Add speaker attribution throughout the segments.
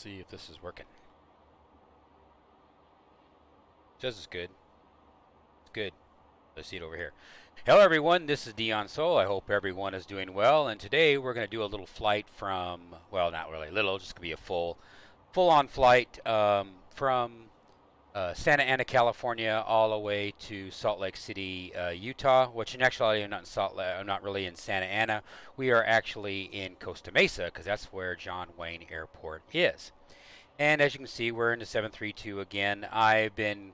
Speaker 1: see if this is working. Says it's good. It's good. Let's see it over here. Hello everyone, this is Dion Sol. I hope everyone is doing well. And today we're going to do a little flight from, well, not really little, just going to be a full-on flight from Santa Ana, California, all the way to Salt Lake City, Utah. Which in actuality, I'm not in Salt Lake. I'm not really in Santa Ana. We are actually in Costa Mesa because that's where John Wayne Airport is. And as you can see, we're in the 732 again. I've been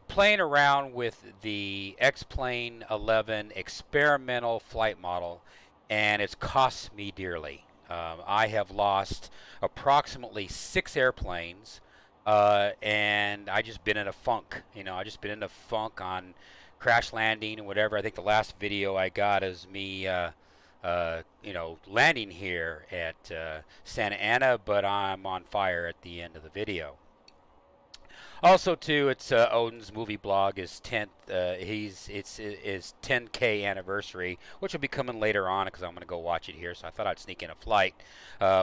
Speaker 1: playing around with the X-Plane 11 experimental flight model, and it's cost me dearly. I have lost approximately 6 airplanes, and I just been in a funk. You know, I just been in a funk on crash landing and whatever. I think the last video I got is me you know, landing here at Santa Ana, but I'm on fire at the end of the video. Also, too, it's Odin's movie blog is 10th. It's his 10K anniversary, which will be coming later on because I'm going to go watch it here. So I thought I'd sneak in a flight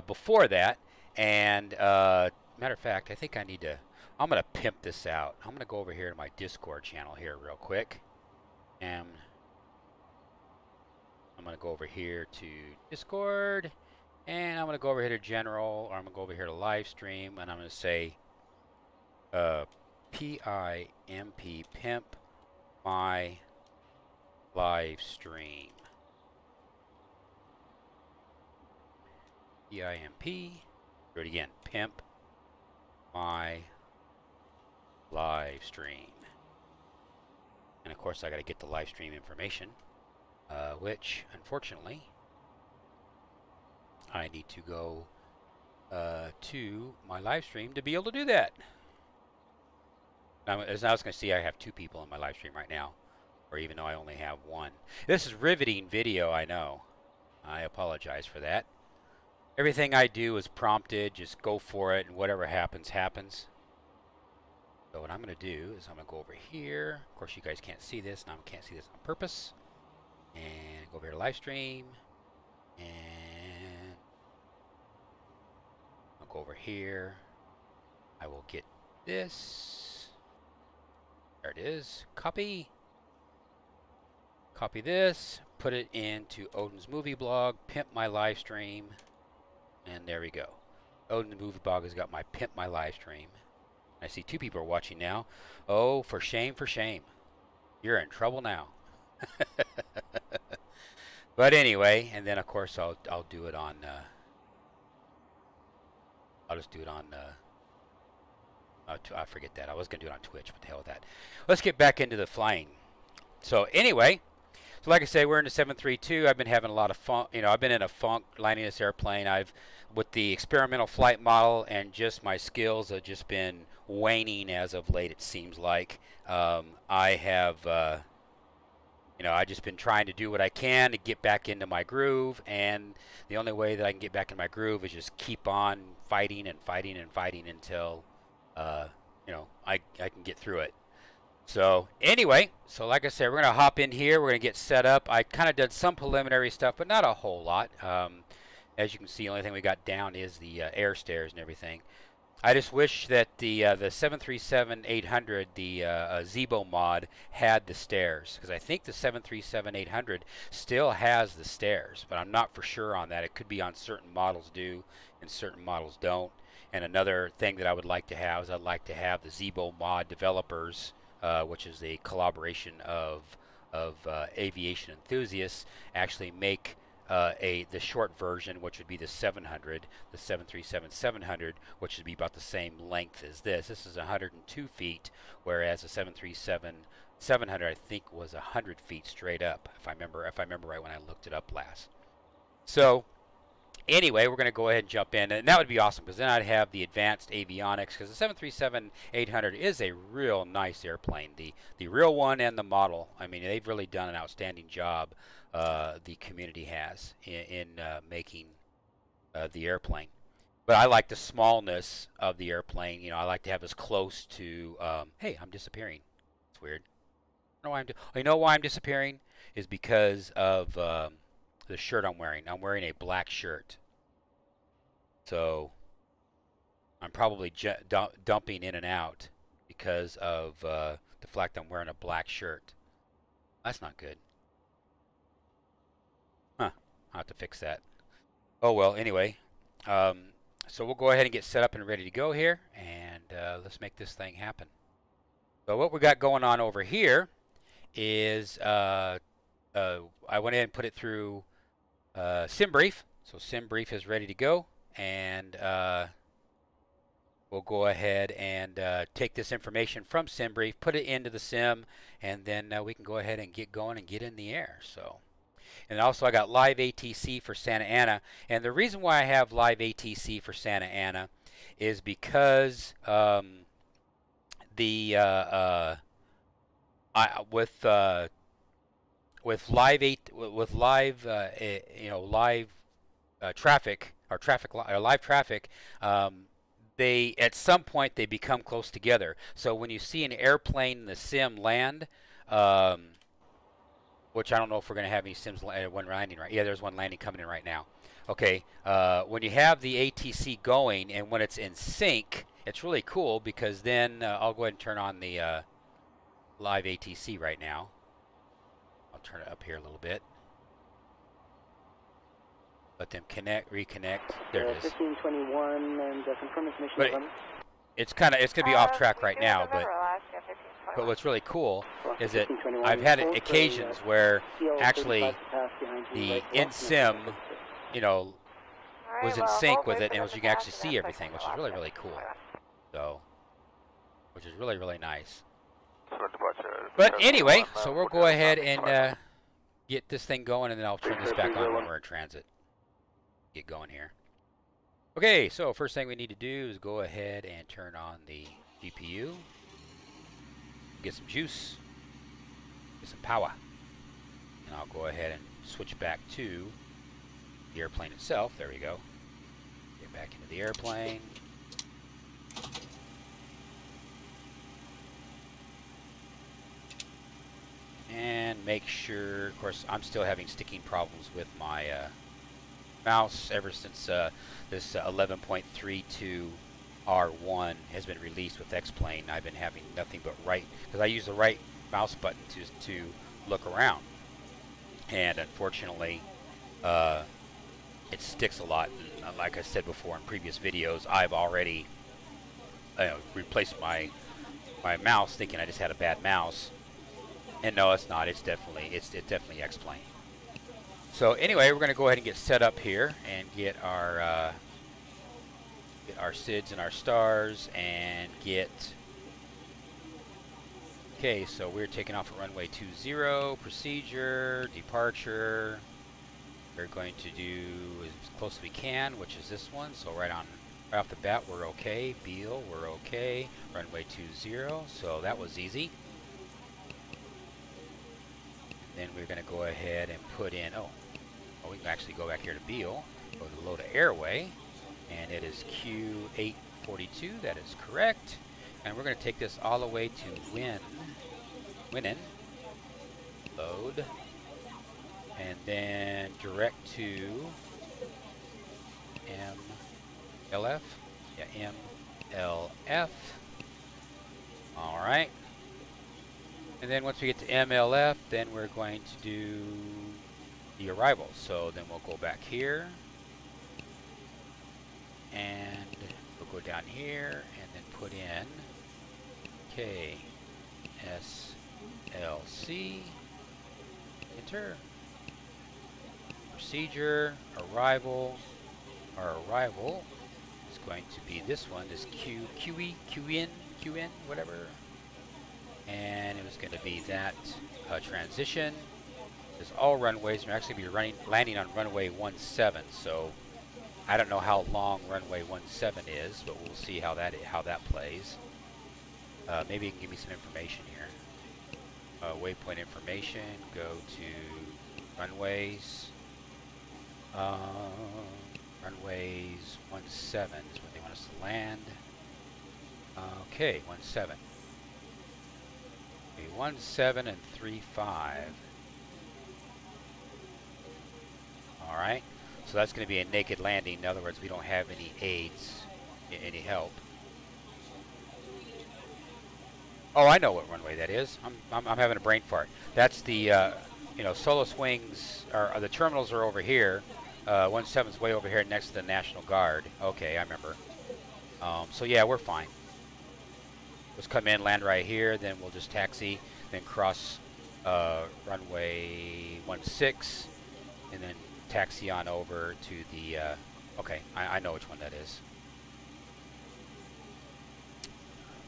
Speaker 1: before that. And matter of fact, I think I need to. I'm going to pimp this out. I'm going to go over here to my Discord channel here real quick, and I'm going to go over here to Discord, and I'm going to go over here to General, or I'm going to go over here to Live Stream, and I'm going to say P-I-M-P, pimp my live stream. P-I-M-P, do it again, pimp my live stream. And of course I got to get the live stream information. Which, unfortunately, I need to go to my live stream to be able to do that. Now, as I was going to see, I have 2 people in my live stream right now, or even though I only have 1. This is riveting video, I know. I apologize for that. Everything I do is prompted, just go for it, and whatever happens, happens. So what I'm going to do is I'm going to go over here. Of course, you guys can't see this, and I can't see this on purpose. And go over here to live stream, and I'll go over here. I will get this. There it is. Copy this, put it into Odin's movie blog, pimp my live stream, and there we go. Odin's movie blog has got my pimp my live stream. I see 2 people are watching now. Oh, for shame, for shame. You're in trouble now. But anyway, and then of course I'll do it on I'll just do it on I forget that. I was gonna do it on Twitch, but the hell with that. Let's get back into the flying. So anyway, so like I say, we're in the 732. I've been having a lot of fun. You know, I've been in a funk landing this airplane. With the experimental flight model, and just my skills have just been waning as of late, it seems like. I have you know, I've just been trying to do what I can to get back into my groove, and the only way that I can get back in my groove is just keep on fighting and fighting and fighting until, you know, I can get through it. So anyway, so like I said, we're going to hop in here. We're going to get set up. I kind of did some preliminary stuff, but not a whole lot. As you can see, the only thing we got down is the air stairs and everything. I just wish that the 737-800, the Zebo mod, had the stairs, because I think the 737-800 still has the stairs, but I'm not for sure on that. It could be on certain models do and certain models don't. And another thing that I would like to have is I'd like to have the Zebo mod developers, which is a collaboration of aviation enthusiasts, actually make the short version, which would be the 700, the 737-700, which would be about the same length as this. This is 102 feet, whereas the 737-700 I think was 100 feet straight up, if I remember right when I looked it up last. So anyway, we're going to go ahead and jump in, and that would be awesome because then I'd have the advanced avionics, because the 737-800 is a real nice airplane, the real one and the model. I mean, they've really done an outstanding job. The community has in making the airplane. But I like the smallness of the airplane. You know, I like to have as close to, hey, I'm disappearing. It's weird. I don't know why you know why I'm disappearing? Is because of the shirt I'm wearing. I'm wearing a black shirt. So I'm probably dumping in and out because of the fact I'm wearing a black shirt. That's not good. Huh. I'll have to fix that. Oh well, anyway. So we'll go ahead and get set up and ready to go here, and let's make this thing happen. So what we got going on over here is I went ahead and put it through SimBrief. So SimBrief is ready to go, and we'll go ahead and take this information from SimBrief, put it into the sim, and then we can go ahead and get going and get in the air. So, and also I got live ATC for Santa Ana, and the reason why I have live ATC for Santa Ana is because with live traffic or live traffic, they at some point they become close together. So when you see an airplane in the sim land, which I don't know if we're going to have any sims one landing right. Yeah, there's one landing coming in right now. Okay, when you have the ATC going and when it's in sync, it's really cool because then I'll go ahead and turn on the live ATC right now. I'll turn it up here a little bit. Let them reconnect. There it is.
Speaker 2: 1521 and confirm information.
Speaker 1: It's going to be off track right now, but what's really cool is that I've had occasions where actually the in-sim, was in sync with it, and you can actually see everything, which is really, really cool. So, which is really, really nice. But anyway, so we'll go ahead and get this thing going, and then I'll turn this back on when we're in transit. Get going here. Okay, so first thing we need to do is go ahead and turn on the GPU. Get some juice. Get some power. And I'll go ahead and switch back to the airplane itself. There we go. Get back into the airplane. And make sure, of course, I'm still having sticking problems with my mouse ever since this 11.32 R1 has been released with X-Plane. I've been having nothing but because I use the right mouse button to look around, and unfortunately it sticks a lot. And like I said before in previous videos, I've already replaced my mouse thinking I just had a bad mouse, and no, it's not. It's definitely X-Plane. So anyway, we're going to go ahead and get set up here and get our SIDs and our stars and get. Okay, so we're taking off at runway 20, procedure, departure. We're going to do as close as we can, which is this one. So right off the bat, we're okay. Beal, we're okay. Runway 20, so that was easy. Then we're going to go ahead and put in. We can actually go back here to Beal, go to low to airway, and it is Q842. That is correct. And we're going to take this all the way to Winnin, load, and then direct to MLF. Yeah, MLF. All right. And then once we get to MLF, then we're going to do the arrival. So then we'll go back here, and we'll go down here, and then put in KSLC, enter, procedure, arrival. Our arrival is going to be this one, this QN, whatever. And it was going to be that transition. There's all runways. We're actually going to be landing on runway 17. So I don't know how long runway 17 is, but we'll see how that plays. Maybe you can give me some information here. Waypoint information. Go to runways. Runways 17 is where they want us to land. Okay, 17. 17 and 35. Alright, so that's going to be a naked landing. In other words, we don't have any aids any help. Oh, I know what runway that is. I'm having a brain fart. That's the you know, solo swings are the terminals are over here. 17's way over here next to the National Guard. Okay, I remember. So yeah, we're fine. Let's come in, land right here, then we'll just taxi, then cross runway 16, and then taxi on over to the, okay, I know which one that is.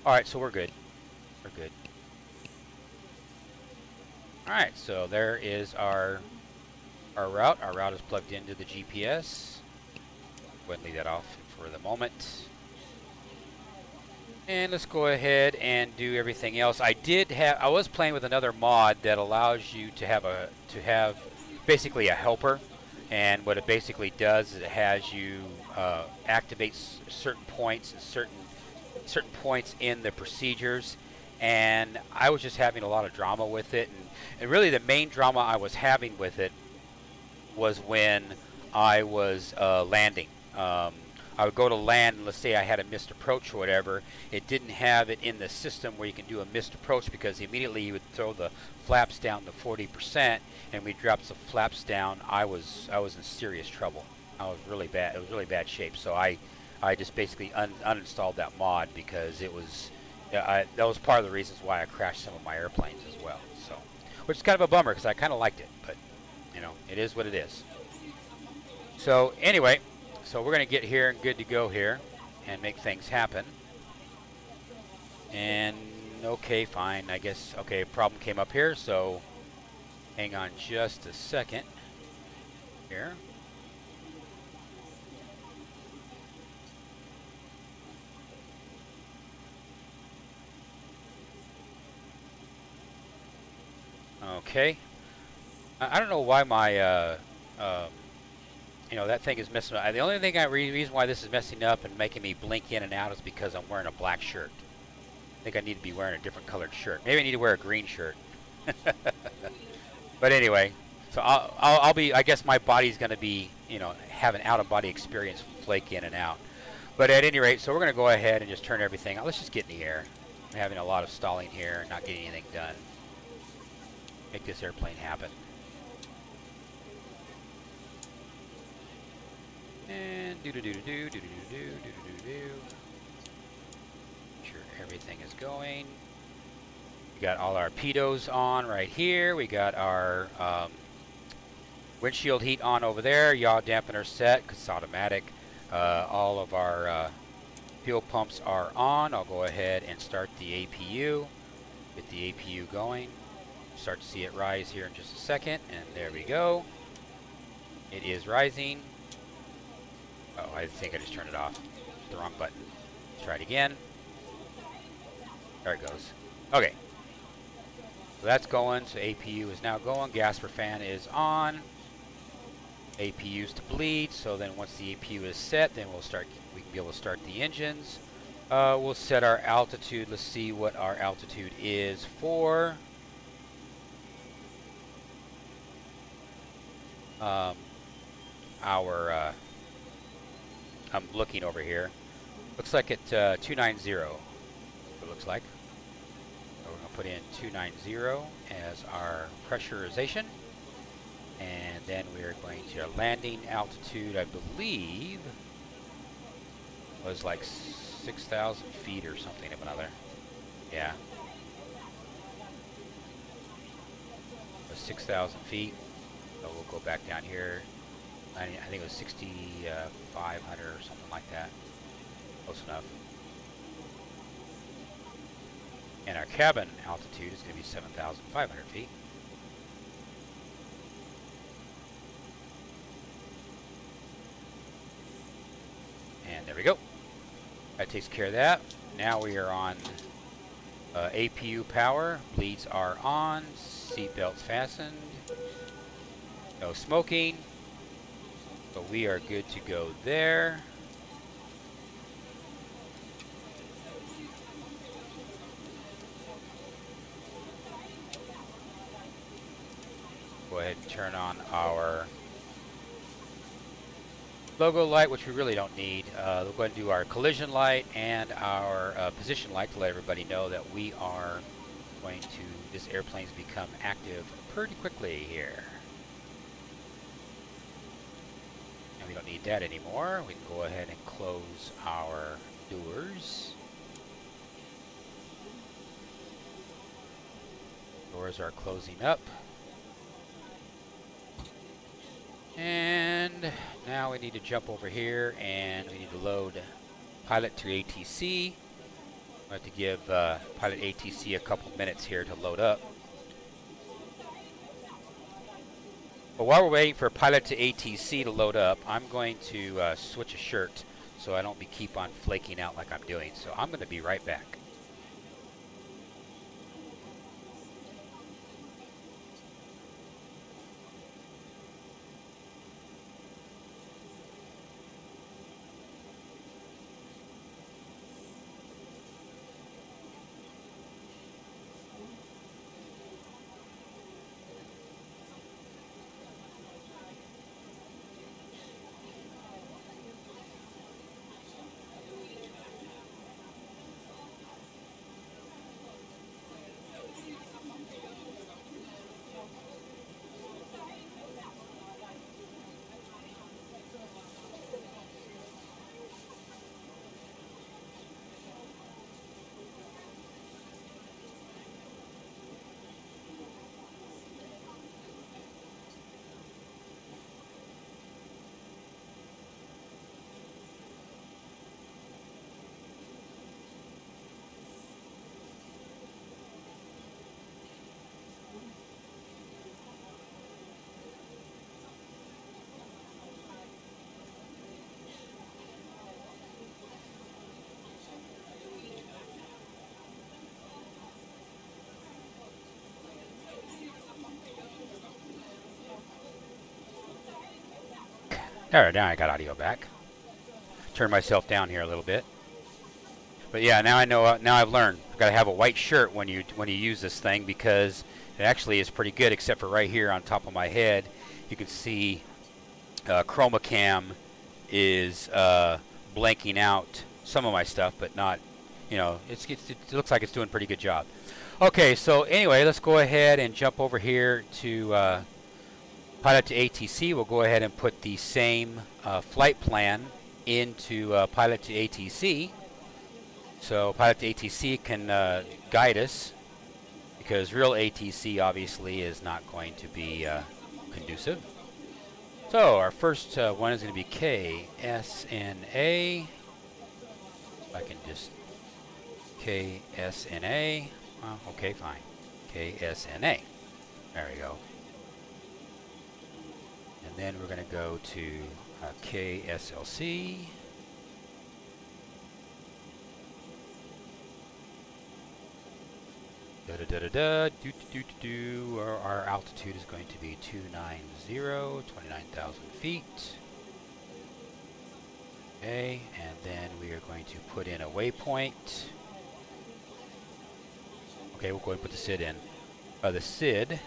Speaker 1: Alright, so we're good. We're good. Alright, so there is our route. Our route is plugged into the GPS. Go ahead and leave that off for the moment. And let's go ahead and do everything else. I was playing with another mod that allows you to have basically a helper, and what it basically does is it has you activate certain points and certain points in the procedures. And I was just having a lot of drama with it, and really the main drama I was having with it was when I was landing. I would go to land, and let's say I had a missed approach or whatever. It didn't have it in the system where you can do a missed approach, because immediately you would throw the flaps down to 40%, and we dropped the flaps down. I was in serious trouble. I was really bad. It was really bad shape. So I just basically uninstalled that mod, because it was that was part of the reasons why I crashed some of my airplanes as well. So, which is kind of a bummer, because I kind of liked it, but you know, it is what it is. So anyway. So we're going to get here and good to go here and make things happen. And okay, fine, I guess. Okay, problem came up here, so hang on just a second here. Okay. I don't know why my you know, that thing is messing up. The only reason why this is messing up and making me blink in and out is because I'm wearing a black shirt. I think I need to be wearing a different colored shirt. Maybe I need to wear a green shirt. But anyway, so I'll be, I guess my body's going to be, you know, have an out-of-body experience, flake in and out. But at any rate, so we're going to go ahead and just turn everything on. Let's just get in the air. I'm having a lot of stalling here, not getting anything done. Make this airplane happen. And sure everything is going. We got all our pitos on right here. We got our windshield heat on over there. Yaw dampener set because it's automatic. All of our fuel pumps are on. I'll go ahead and start the APU. Get the APU going. Start to see it rise here in just a second. And there we go. It is rising. Oh, I think I just turned it off. The wrong button. Let's try it again. There it goes. Okay. So that's going. So APU is now going. Gas for fan is on. APU's to bleed. So then once the APU is set, then we can be able to start the engines. We'll set our altitude. Let's see what our altitude is for I'm looking over here. Looks like it's 290. It looks like. So we're going to put in 290 as our pressurization. And then we are going to our landing altitude, I believe, was like 6,000 feet or something of another. Yeah. 6,000 feet. So we'll go back down here. I think it was 6,500 or something like that. Close enough. And our cabin altitude is going to be 7,500 feet. And there we go. That takes care of that. Now we are on APU power. Bleeds are on. Seatbelts fastened. No smoking. So we are good to go there. Go ahead and turn on our logo light, which we really don't need. We're going to do our collision light and our position light to let everybody know that we are going to, this airplane's become active pretty quickly here. And we don't need that anymore. We can go ahead and close our doors. Doors are closing up. And now we need to jump over here and we need to load pilot to ATC. I have to give pilot ATC a couple minutes here to load up. But while we're waiting for pilot to ATC to load up, I'm going to switch a shirt so I don't keep on flaking out like I'm doing. So I'm going to be right back. There, now I got audio back. Turn myself down here a little bit. But yeah, now I know. Now I've learned. I've got to have a white shirt when you use this thing because it actually is pretty good, except for right here on top of my head. You can see Chroma Cam is blanking out some of my stuff, but not. You know, it looks like it's doing a pretty good job. Okay, so anyway, let's go ahead and jump over here to pilot to ATC. We'll go ahead and put the same flight plan into pilot to ATC. So pilot to ATC can guide us because real ATC obviously is not going to be conducive. So our first one is going to be KSNA. I can just KSNA. Well, okay, fine. KSNA. There we go. And then we're going to go to KSLC. Our altitude is going to be 290, 29,000 feet. Okay, and then we are going to put in a waypoint. Okay, we'll go ahead and put the SID in. The SID,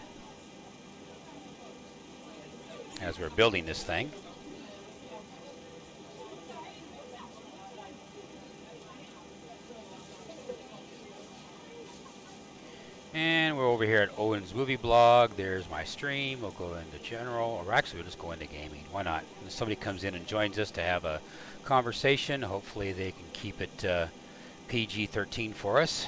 Speaker 1: as we're building this thing. And we're over here at Owen's Movie Blog. There's my stream. We'll go into general, or actually we'll just go into gaming. Why not? If somebody comes in and joins us to have a conversation, hopefully they can keep it PG-13 for us.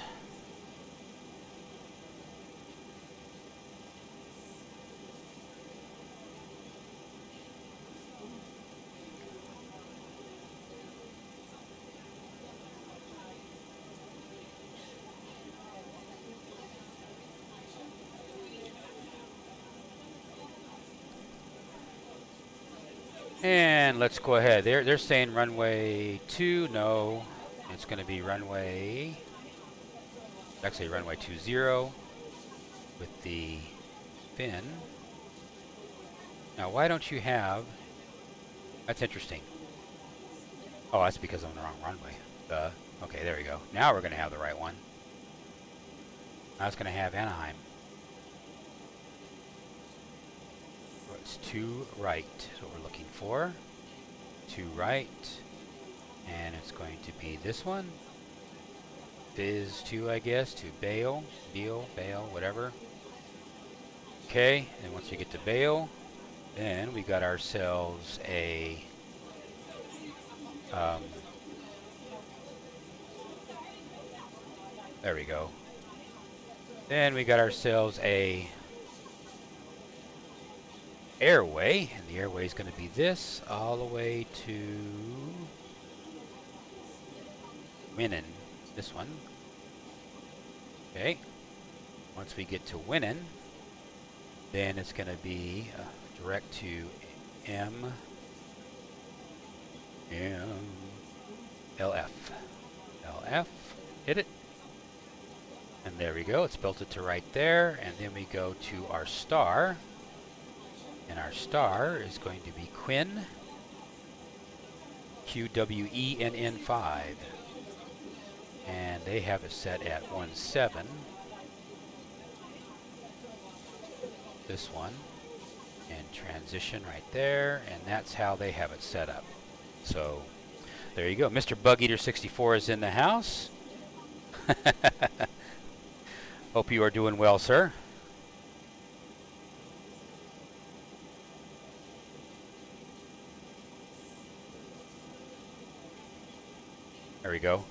Speaker 1: And let's go ahead. They're saying runway 2. No, it's going to be runway, actually runway 20 with the fin. Now, why don't you have, that's interesting. Oh, that's because I'm on the wrong runway. Okay, there we go. Now we're going to have the right one. Now it's going to have Anaheim. It's to right is what we're looking for. to right, and it's going to be this one. Biz 2, I guess, to Bale, whatever. Okay, and once we get to Bale, then we got ourselves a there we go. Then we got ourselves a airway, and the airway is going to be this all the way to Winnin, this one. Okay, once we get to Winnin, then it's going to be direct to LF. Hit it. And there we go. It's built it to right there. And then we go to our star. And our star is going to be Quinn. QWENN5. And they have it set at 17. This one. And transition right there. And that's how they have it set up. So there you go. Mr. Bug Eater 64 is in the house. Hope you are doing well, sir. There we go.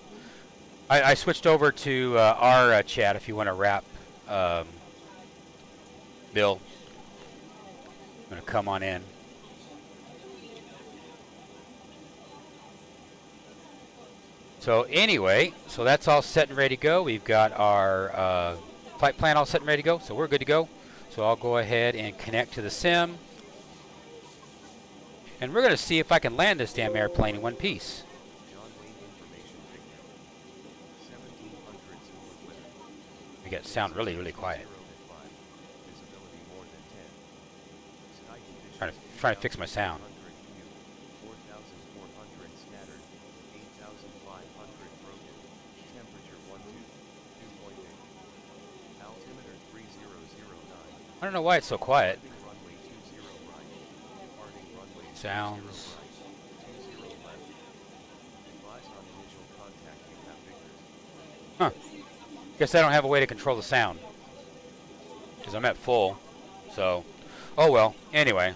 Speaker 1: I switched over to our chat if you want to wrap. Bill, I'm going to come on in. So anyway, so that's all set and ready to go. We've got our flight plan all set and ready to go, so we're good to go. So I'll go ahead and connect to the sim. And we're going to see if I can land this damn airplane in one piece. We got sound really, really quiet. Trying to fix my sound. I don't know why it's so quiet. Sounds. Huh. Guess I don't have a way to control the sound. Because I'm at full. So, oh well. Anyway.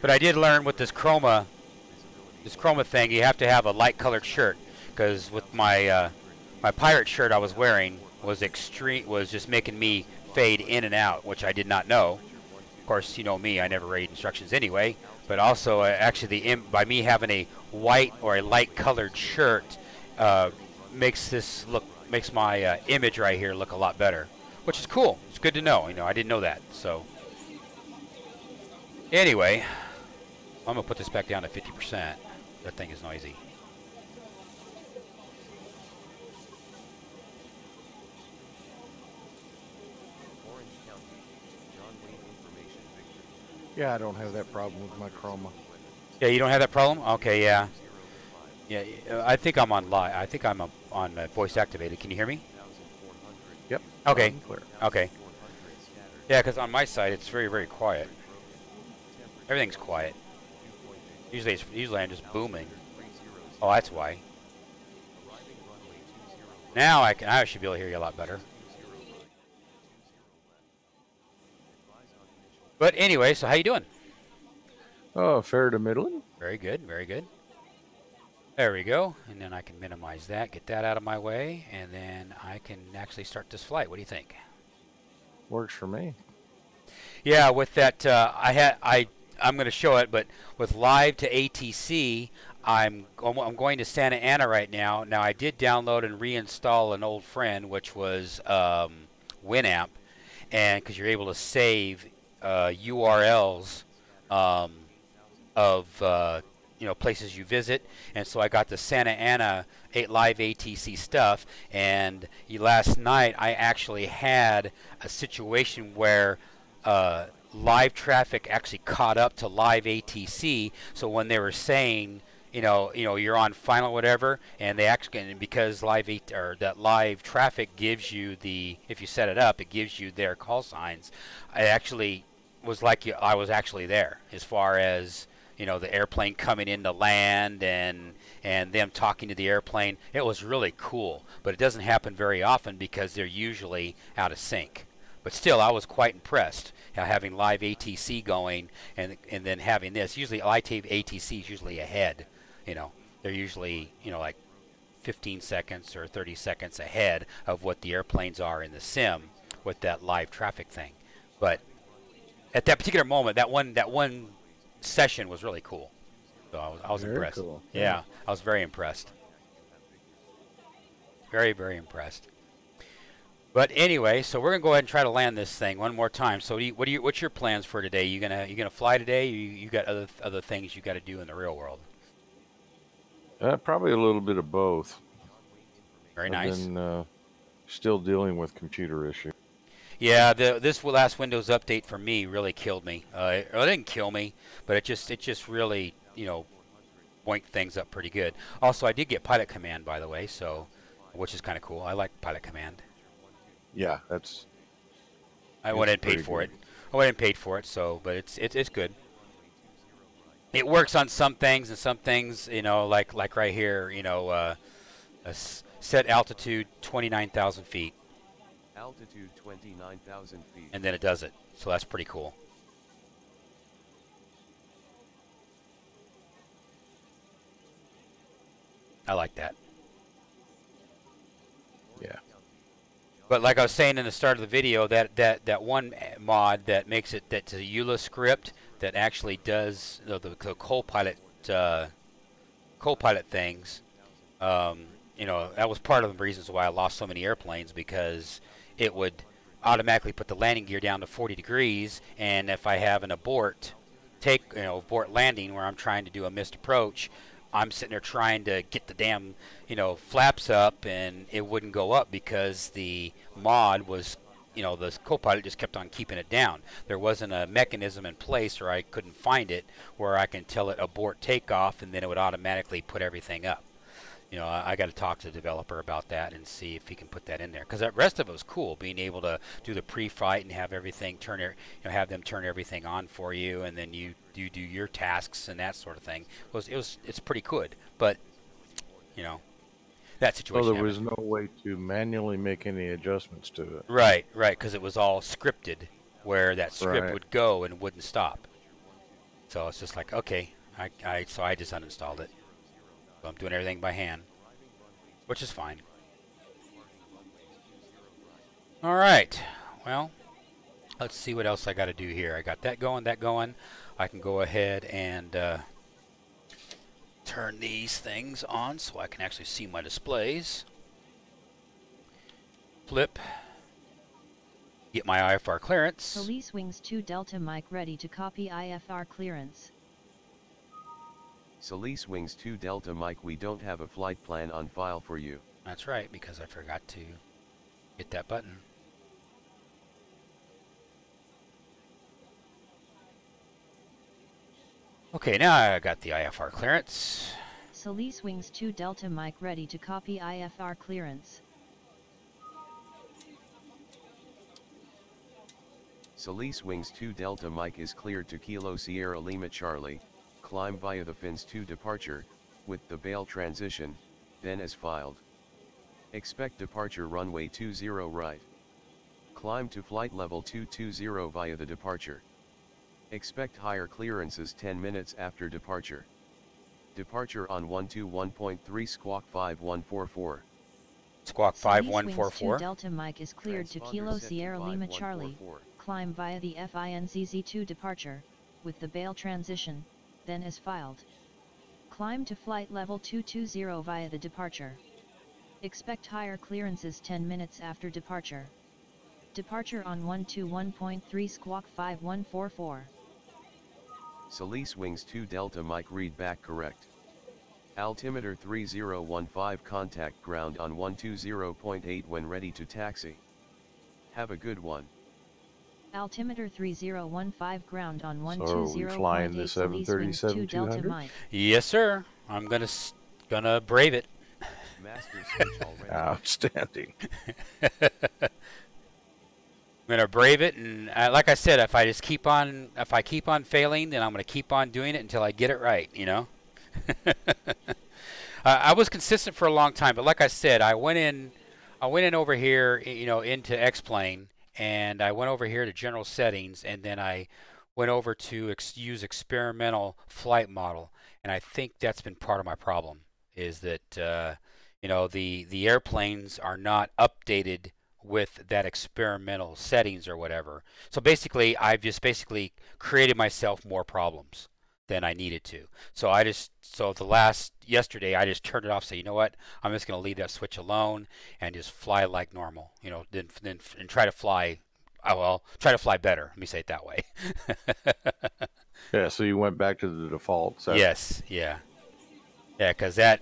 Speaker 1: But I did learn with this chroma thing, you have to have a light colored shirt, because with my my pirate shirt I was wearing was just making me fade in and out, which I did not know. Of course, you know me, I never read instructions anyway. But also, actually, by me having a white or a light colored shirt, makes my image right here look a lot better, which is cool. It's good to know. You know, I didn't know that. So anyway. I'm going to put this back down to 50%. That thing is noisy.
Speaker 3: Yeah, I don't have that problem with my chroma.
Speaker 1: Yeah, you don't have that problem? Okay, yeah. Yeah, I think I'm on live. I think I'm on voice activated. Can you hear me?
Speaker 3: Yep.
Speaker 1: Okay. Okay. Yeah, because on my side it's very, very quiet. Everything's quiet. Usually I'm just booming. Oh, that's why. Now I should be able to hear you a lot better. But anyway, so how you doing?
Speaker 3: Oh, fair to middling.
Speaker 1: Very good, very good. There we go. And then I can minimize that, get that out of my way, and then I can actually start this flight. What do you think?
Speaker 3: Works for me.
Speaker 1: Yeah, with that, I'm going to show it, but with live to ATC, I'm going to Santa Ana right now. Now, I did download and reinstall an old friend, which was Winamp, and because you're able to save URLs of places you visit, and so I got the Santa Ana live ATC stuff. And last night I actually had a situation where live traffic actually caught up to live ATC. So when they were saying you're on Final whatever, and they actually, because that live traffic gives you if you set it up, it gives you their call signs. I actually was like I was actually there as far as the airplane coming in to land and them talking to the airplane. It was really cool, but it doesn't happen very often because they're usually out of sync. But still, I was quite impressed having live ATC going and then having this. Usually live ATC is usually ahead. They're usually like 15 seconds or 30 seconds ahead of what the airplanes are in the sim with that live traffic thing. But at that particular moment, that one session was really cool. So I was
Speaker 3: Very
Speaker 1: impressed.
Speaker 3: cool.
Speaker 1: Yeah, I was very impressed. Very, very impressed. But anyway, so we're gonna go ahead and try to land this thing one more time. So what's your plans for today? You gonna fly today? You got other things you got to do in the real world?
Speaker 3: Probably a little bit of both.
Speaker 1: Very nice.
Speaker 3: I've been still dealing with computer issues.
Speaker 1: Yeah, this last Windows update for me really killed me. It didn't kill me, but it just really boinked things up pretty good. Also, I did get Pilot Command, by the way, so which is kind of cool. I like Pilot Command.
Speaker 3: Yeah,
Speaker 1: I went and paid for it. I went and paid for it, so but it's good. It works on some things, and some things, like right here, set altitude 29,000 feet.
Speaker 4: Altitude 29,000 feet.
Speaker 1: And then it does it. So that's pretty cool. I like that.
Speaker 3: Yeah.
Speaker 1: But like I was saying in the start of the video, that one mod that makes it, that's a EULA script that actually does the co-pilot things. That was part of the reasons why I lost so many airplanes, because it would automatically put the landing gear down to 40 degrees, and if I have an abort landing where I'm trying to do a missed approach, I'm sitting there trying to get the damn flaps up, and it wouldn't go up because the mod was the co-pilot just kept on keeping it down. There wasn't a mechanism in place, or I couldn't find it where I can tell it abort takeoff, and then it would automatically put everything up. I got to talk to the developer about that and see if he can put that in there, because the rest of it was cool, being able to do the pre-flight and have everything have them turn everything on for you, and then you do your tasks and that sort of thing. It's pretty good, but that situation.
Speaker 3: Well, there was no way to manually make any adjustments to it.
Speaker 1: Right, because it was all scripted, where that script would go and wouldn't stop. So it's just like, okay, so I just uninstalled it. So I'm doing everything by hand, which is fine. All right, well, let's see what else I got to do here. I got that going. I can go ahead and turn these things on so I can actually see my displays. Flip. Get my IFR clearance.
Speaker 5: Police Wings 2 Delta Mike ready to copy IFR clearance.
Speaker 4: Solis Wings 2 Delta Mike, we don't have a flight plan on file for you.
Speaker 1: That's right, because I forgot to hit that button. Okay, now I got the IFR clearance.
Speaker 5: Solis Wings 2 Delta Mike ready to copy IFR clearance.
Speaker 4: Solis Wings 2 Delta Mike is cleared to Kilo Sierra Lima Charlie. Climb via the fins to departure, with the bail transition, then as filed. Expect departure runway 20 right. Climb to flight level 220 via the departure. Expect higher clearances 10 minutes after departure. Departure on 121.3 Squawk 5144.
Speaker 1: Squawk
Speaker 5: Solis
Speaker 1: 5144.
Speaker 5: Wings 2 Delta Mike is cleared to Kilo Sierra Lima Charlie. Climb via the FINCZ2 departure, with the bail transition, then as filed. Climb to flight level 220 via the departure. Expect higher clearances 10 minutes after departure. Departure on 121.3 Squawk 5144.
Speaker 4: Solis Wings 2 Delta Mike read back correct. Altimeter 3015 contact ground on 120.8 when ready to taxi. Have a good one.
Speaker 5: Altimeter 3015 ground on
Speaker 3: So are we flying the
Speaker 5: 120.8 Solis Wings 2 Delta
Speaker 3: 737-200?
Speaker 5: Mike.
Speaker 1: Yes, sir. I'm gonna brave it.
Speaker 4: Master switch already.
Speaker 3: Outstanding.
Speaker 1: I'm gonna brave it, and like I said, if I keep on failing, then I'm gonna keep on doing it until I get it right. You know. I was consistent for a long time, but like I said, I went in over here, you know, into X-Plane, and I went over here to general settings, and then I went over to use experimental flight model, and I think that's been part of my problem, is that you know, the airplanes are not updated with that experimental settings or whatever. So basically, I've just created myself more problems than I needed to. So yesterday I just turned it off. Say, you know what? I'm just going to leave that switch alone and just fly like normal. You know, then and try to fly. Well, try to fly better. Let me say it that way.
Speaker 3: Yeah. So you went back to the default setting.
Speaker 1: Yes. Yeah. Yeah. Because that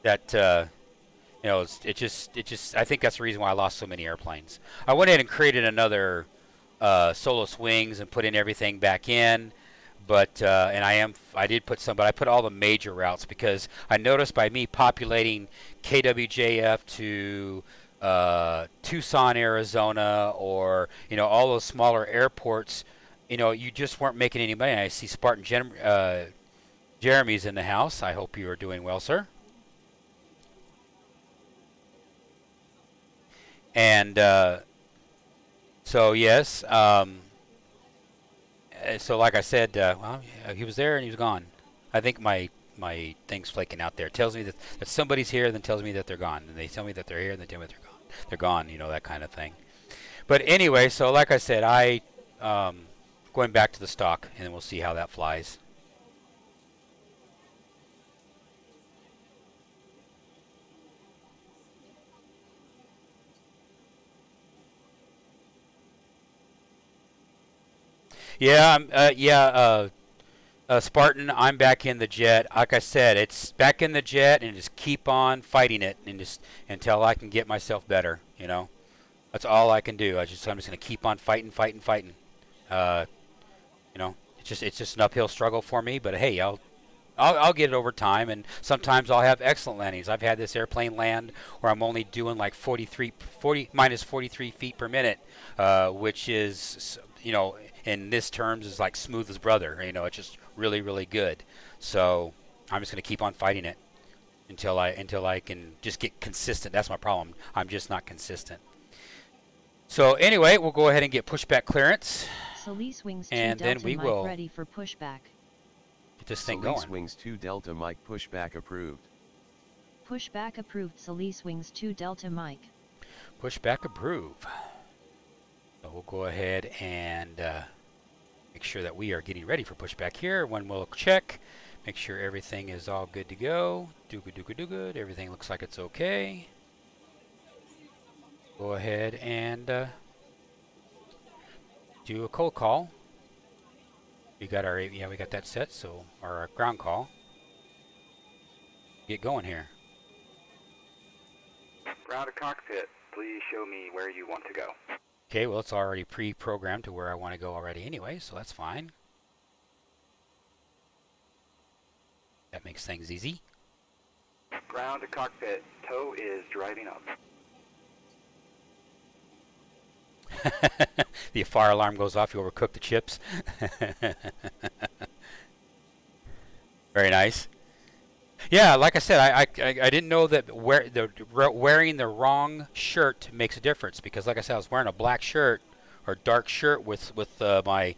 Speaker 1: you know, it just I think that's the reason why I lost so many airplanes. I went ahead and created another solo swings and put in everything back in. But and I did put some, but I put all the major routes because I noticed by me populating KWJF to Tucson, Arizona, or you know, all those smaller airports, you know, you just weren't making any money. I see Spartan Jeremy's in the house. I hope you are doing well, sir. And so yes. So like I said, well, he was there and he was gone. I think my thing's flaking out there. It tells me that somebody's here, then tells me that they're gone. And they tell me that they're here, and they tell me they're gone. They're gone, you know, that kind of thing. But anyway, so like I said, going back to the stock, and then we'll see how that flies. Yeah, Spartan, I'm back in the jet. Like I said, it's back in the jet, and just keep on fighting it, and just until I can get myself better. You know, that's all I can do. I'm just going to keep on fighting. You know, it's just an uphill struggle for me. But hey, I'll get it over time, and sometimes I'll have excellent landings. I've had this airplane land where I'm only doing like 43 feet per minute, which is, you know, in this terms is like smooth as brother. You know, it's just really, really good. So I'm just going to keep on fighting it until I can just get consistent. That's my problem. I'm just not consistent. So anyway, we'll go ahead and get pushback clearance.
Speaker 5: Solis wings 2
Speaker 1: and
Speaker 5: Delta
Speaker 1: then we
Speaker 5: Mike
Speaker 1: will
Speaker 5: ready for pushback.
Speaker 1: Get this thing
Speaker 4: Solis
Speaker 1: going.
Speaker 4: wings 2 Delta Mike pushback approved.
Speaker 5: Pushback approved. Solis wings 2 Delta Mike.
Speaker 1: Pushback approve. So we'll go ahead and make sure that we are getting ready for pushback here. When we'll check, make sure everything is all good to go. Do good. Everything looks like it's okay. Go ahead and do a cold call. We got we got that set. So our ground call. Get going here.
Speaker 6: Ground to cockpit. Please show me where you want to go.
Speaker 1: Okay, well, it's already pre-programmed to where I want to go already anyway, so that's fine. That makes things easy.
Speaker 6: Ground to cockpit. Tow is driving up.
Speaker 1: The fire alarm goes off, you overcook the chips. Very nice. Yeah, like I said, I didn't know that wearing the wrong shirt makes a difference, because like I said, I was wearing a black shirt or dark shirt with my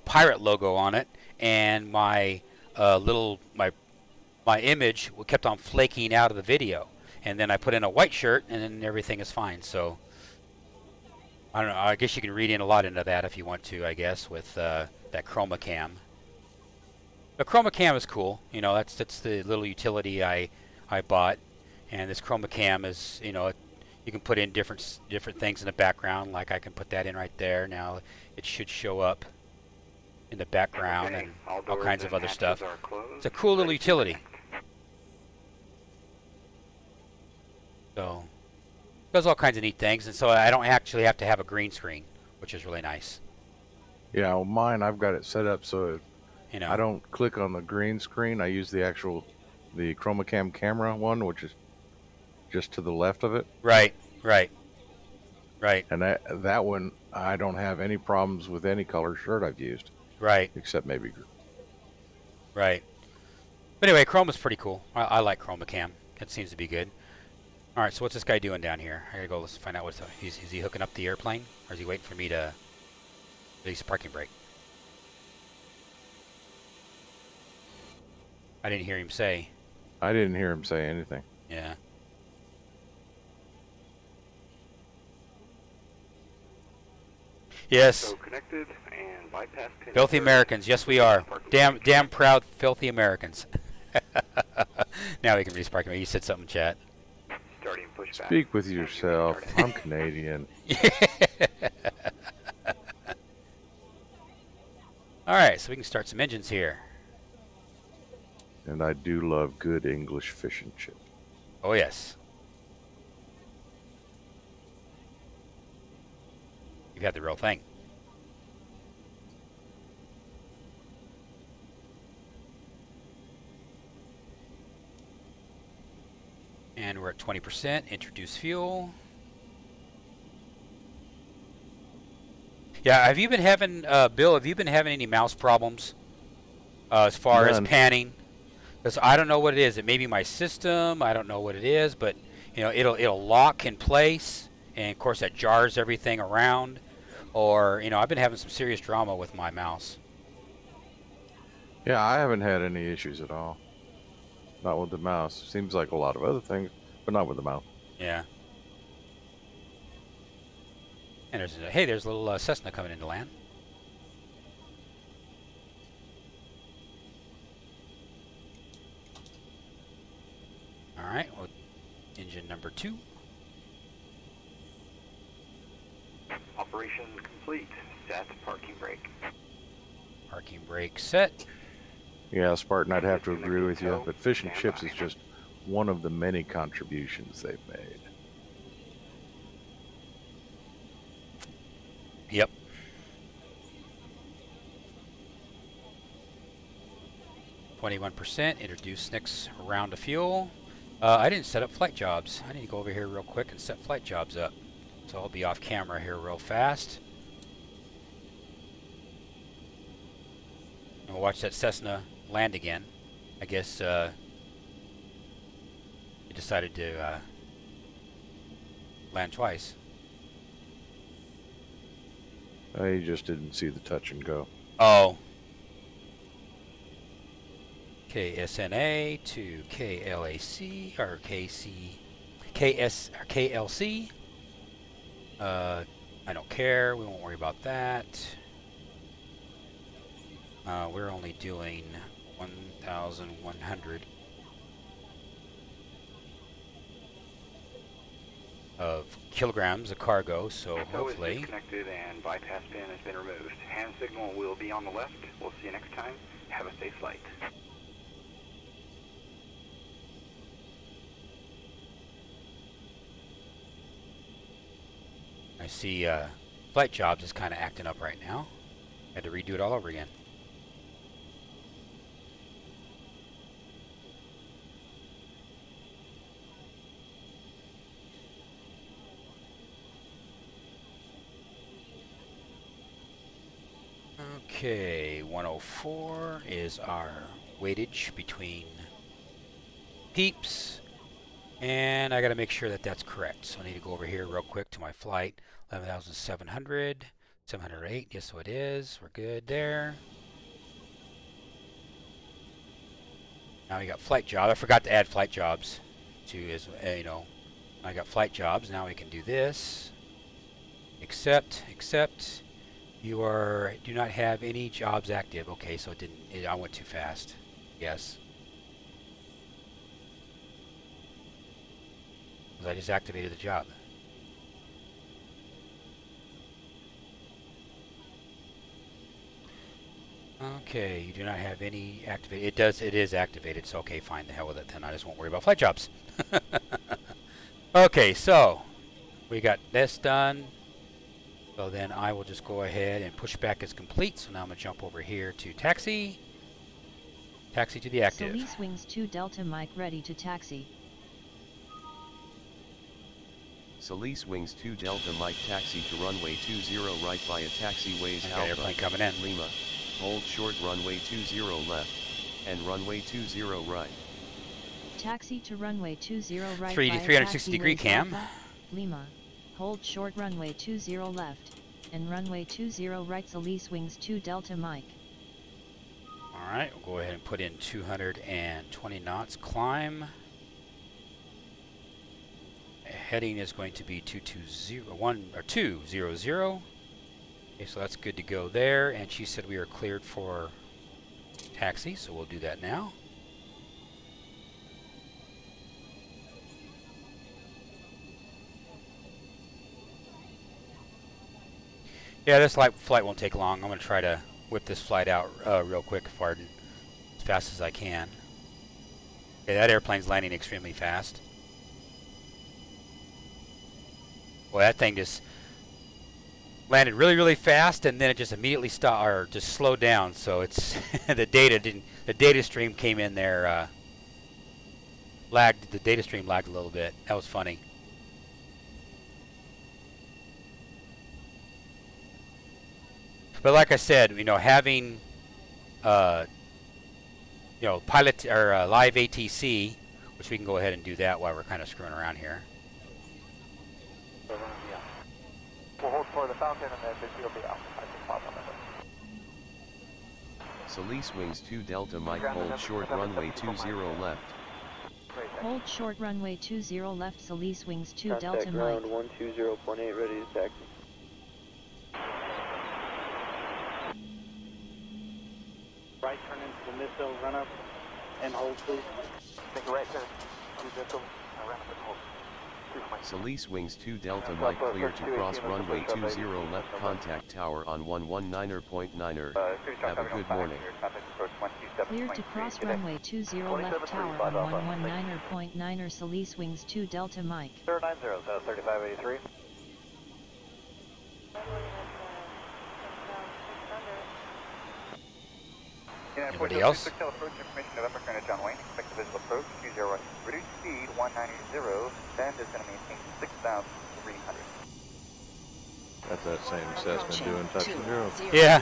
Speaker 1: pirate logo on it, and my my image kept on flaking out of the video, and then I put in a white shirt, and then everything is fine. So I don't know. I guess you can read in a lot into that if you want to. I guess with that chroma cam. The chroma cam is cool. You know, that's the little utility I bought, and this chroma cam is, you know, you can put in different things in the background. Like I can put that in right there. Now it should show up in the background,
Speaker 6: Okay.
Speaker 1: and
Speaker 6: All
Speaker 1: all kinds of other
Speaker 6: hatches
Speaker 1: stuff.
Speaker 6: are closed.
Speaker 1: It's a cool little
Speaker 6: Ready to
Speaker 1: utility.
Speaker 6: connect.
Speaker 1: So it does all kinds of neat things, and so I don't actually have to have a green screen, which is really nice.
Speaker 3: Yeah, well, mine, I've got it set up so
Speaker 1: You know.
Speaker 3: I don't click on the green screen. I use the actual the ChromaCam camera one, which is just to the left of it.
Speaker 1: Right, right, right,
Speaker 3: And that one, I don't have any problems with any color shirt I've used,
Speaker 1: right,
Speaker 3: except maybe.
Speaker 1: right. But anyway, Chrome is pretty cool. I like ChromaCam. It seems to be good. All right, so what's this guy doing down here? I gotta go. Let's find out what's. Is he hooking up the airplane, or is he waiting for me to release a parking brake? I didn't hear him say.
Speaker 3: I didn't hear him say anything.
Speaker 1: Yeah. Yes.
Speaker 6: So connected and bypass pin.
Speaker 1: Filthy Americans. Yes, we are. Damn proud, filthy Americans. Now we can release parking brake. You said something, chat.
Speaker 6: Starting pushback.
Speaker 3: Speak with yourself. I'm Canadian.
Speaker 1: All right, so we can start some engines here.
Speaker 3: And I do love good English fish and chips.
Speaker 1: Oh, yes. You've had the real thing. And we're at 20%. Introduce fuel. Yeah, have you been having, Bill, have you been having any mouse problems as far as panning? Because I don't know what it is. It may be my system. I don't know what it is, but you know, it'll lock in place, and of course that jars everything around. Or you know, I've been having some serious drama with my mouse.
Speaker 3: Yeah, I haven't had any issues at all. Not with the mouse. Seems like a lot of other things, but not with the mouse.
Speaker 1: Yeah. And there's a little Cessna coming into land. All right, well, engine number 2.
Speaker 6: Operation complete. Set parking brake.
Speaker 1: Parking brake set.
Speaker 3: Yeah, Spartan, I'd have to agree with you, but fish and chips is just one of the many contributions they've made.
Speaker 1: Yep. %. Introduce next round of fuel. I didn't set up flight jobs. I need to go over here real quick and set flight jobs up. So I'll be off camera here real fast. And we'll watch that Cessna land again. I guess it decided to land twice.
Speaker 3: I just didn't see the touch and go.
Speaker 1: Oh. KSNA to KLAC or KSLC. I don't care. We won't worry about that. We're only doing 1,100 of kilograms of cargo, so hopefully.
Speaker 6: Disconnected and bypass pin has been removed. Hand signal will be on the left. We'll see you next time. Have a safe flight.
Speaker 1: I see flight jobs is kind of acting up right now. Had to redo it all over again. Okay, 104 is our weightage between peeps. And I got to make sure that that's correct. So I need to go over here real quick to my flight. 11,700, 708. Yes, so it is. We're good there. Now we got flight jobs. I forgot to add flight jobs to, as you know, I got flight jobs. Now we can do this. Accept. You do not have any jobs active. Okay, so I went too fast. Yes. I just activated the job. Okay, you do not have any activated. It is activated, so okay, fine, the hell with it then. I just won't worry about flight jobs. Okay, so we got this done. So then I will just go ahead and push back is complete. So now I'm gonna jump over here to taxi. Taxi to the active.
Speaker 5: Solis wings 2 Delta Mike ready to taxi.
Speaker 4: Solis wings 2 Delta Mike taxi to runway 20 right via taxiways
Speaker 1: Got
Speaker 4: Alpha,
Speaker 1: airplane coming in.
Speaker 4: Lima, hold short runway 20 left, and runway 20 right.
Speaker 5: Taxi to runway 20 right
Speaker 1: 360 degree
Speaker 5: taxiways
Speaker 1: cam.
Speaker 5: Alpha, Lima, hold short runway 20 left, and runway 20 right Solis wings 2 Delta Mike.
Speaker 1: Alright, we'll go ahead and put in 220 knots. Climb. Heading is going to be 200. Okay, so that's good to go there. And she said we are cleared for taxi, so we'll do that now. Yeah, this flight won't take long. I'm going to try to whip this flight out real quick, pardon, as fast as I can. Okay, that airplane's landing extremely fast. Well, that thing just landed really, really fast, and then it just immediately stopped or just slowed down. So it's the data stream came in there, lagged. The data stream lagged a little bit. That was funny. But like I said, you know, having you know, pilot or live ATC, which we can go ahead and do that while we're kind of screwing around here.
Speaker 2: We'll hold for the fountain and then this will be out.
Speaker 4: Solis wings 2 Delta Mike hold short runway 20 left.
Speaker 5: Hold short runway 20 left Solis wings 2 Delta
Speaker 2: Contact ground
Speaker 5: Mike.
Speaker 2: 120.8 ready to taxi. Right turn into the missile, run up and hold please. Take a right turn, missile, run up and hold.
Speaker 4: Solis wings 2 Delta Mike clear to cross runway 20 left contact tower on 119.9er. Have a good morning.
Speaker 5: Clear to cross runway 20 left tower on 119.9er Solis wings 2 Delta Mike.
Speaker 2: 090, 3583.
Speaker 1: Anybody else?
Speaker 6: Approach information November Colonel John Wayne. Expect the visual approach 20 right. Reduce speed 190. Bend is going to maintain 6,300.
Speaker 3: That's that same Cessna doing touch and go.
Speaker 1: Yeah.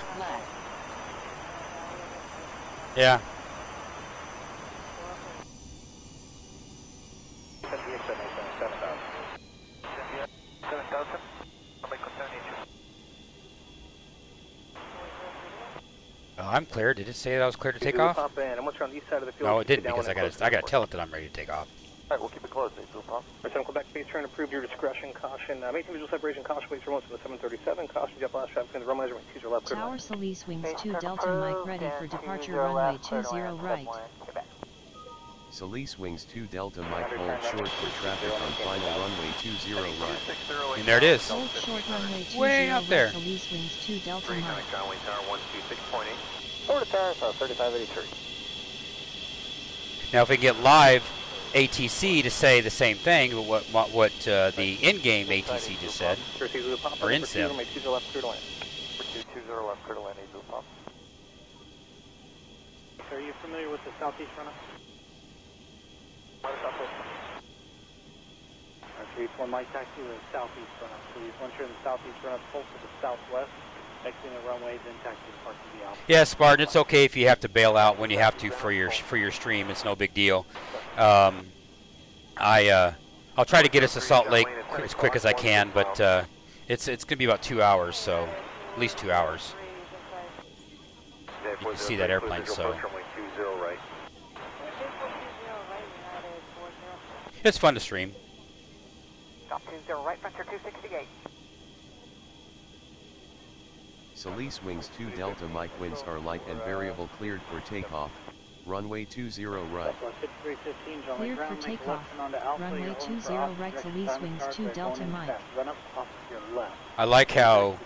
Speaker 1: Yeah. I'm clear. Did it say that I was clear to take off? No, it didn't, because I gotta tell it that I'm ready to take off.
Speaker 2: Alright, we'll keep it closed. Return Quebec base, trying to prove your discretion. Caution. Maintain visual separation. Caution, please remote to the 737. Caution, jet blast traffic in the runway 20 left.
Speaker 5: Tower Solis wings 2 Delta Mike ready for departure runway 20 right.
Speaker 4: Solis wings 2 Delta Mike hold short for traffic on final runway 20 right.
Speaker 1: And there it is.
Speaker 5: Hold short runway 20
Speaker 1: Way up there.
Speaker 5: right Solis wings 2 Delta Mike.
Speaker 2: Over to Paris, 3583.
Speaker 1: Now, if we get live ATC to say the same thing, but what the in-game ATC just said, or in-sim.
Speaker 2: Are you familiar with the southeast runoff? Each might taxi to the southeast runoff. So once you're in the southeast runoff, pull to the southwest, exiting the runway, then taxi to park to the out.
Speaker 1: Yeah, Spartan, it's okay if you have to bail out when you have to for your stream. It's no big deal. I'll try to get us to Salt Lake as quick as I can, but it's going to be about 2 hours, so at least 2 hours. You can see that airplane, so it's fun to stream.
Speaker 6: Stop 20 right, vector 268.
Speaker 4: Solis wings 2 Delta Mike winds are light and variable cleared for takeoff. Runway 20 right.
Speaker 5: Cleared for takeoff. Runway 20 right Solis wings 2 Delta Mike.
Speaker 1: I like how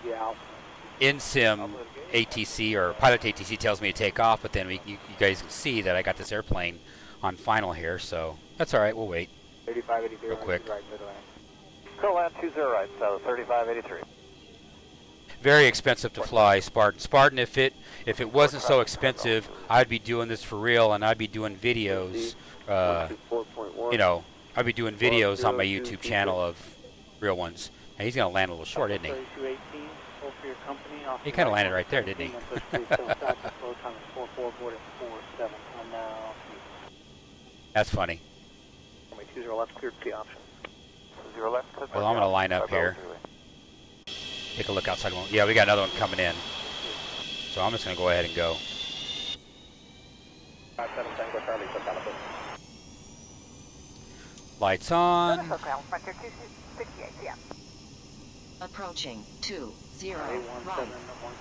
Speaker 1: in-sim ATC or pilot ATC tells me to take off, but then you guys can see that I got this airplane on final here, so that's all right. We'll wait real quick.
Speaker 2: Go land 20 right, so 3583.
Speaker 1: Very expensive to fly Spartan. Spartan, if it wasn't so expensive, I'd be doing this for real, and I'd be doing videos. You know, I'd be doing videos on my YouTube channel of real ones. And he's gonna land a little short, isn't he? He kind of landed right there, didn't he? That's funny.
Speaker 2: Well,
Speaker 1: I'm gonna line up here. Take a look outside. Yeah, we got another one coming in. So I'm just gonna go ahead and go. Lights on.
Speaker 7: Approaching 20 right.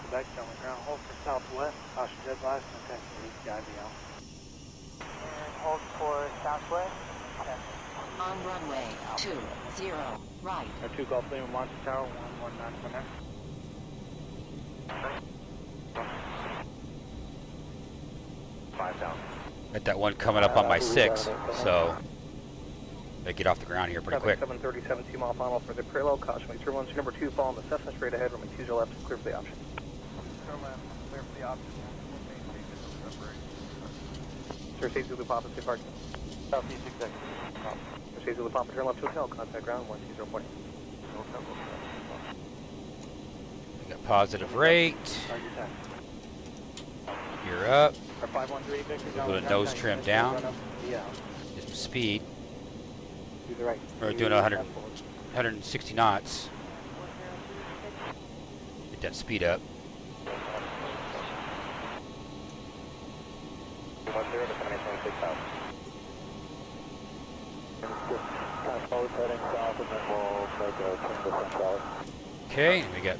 Speaker 2: Quebec, ground hold for southwest. Caution dead last, contact IBL.
Speaker 6: And hold for southwest.
Speaker 7: On runway 20 right.
Speaker 2: 2 Gulf Lima, Monte Tower, 119 from there. 5,000.
Speaker 1: Got that one coming up on my 6, so I get off the ground here pretty quick.
Speaker 2: 737, 2 mile final for the parallel. Caution wait turbulence. Number 2 following the Cessna straight ahead. Runway 20 left, clear for the option.
Speaker 6: Clear for the option.
Speaker 2: Sir, State Zulu Papa, safe parking.
Speaker 6: Southeast executive.
Speaker 2: Sir, State Zulu Papa, turn left to hotel. Contact ground 120.
Speaker 1: We got positive rate. You're up.
Speaker 2: Our 513 Victor.
Speaker 1: A little bit of nose trim down. Get some speed.
Speaker 2: To the right.
Speaker 1: We're doing 160 knots. Get that speed up.
Speaker 2: 10 to 26,000.
Speaker 1: Okay, we got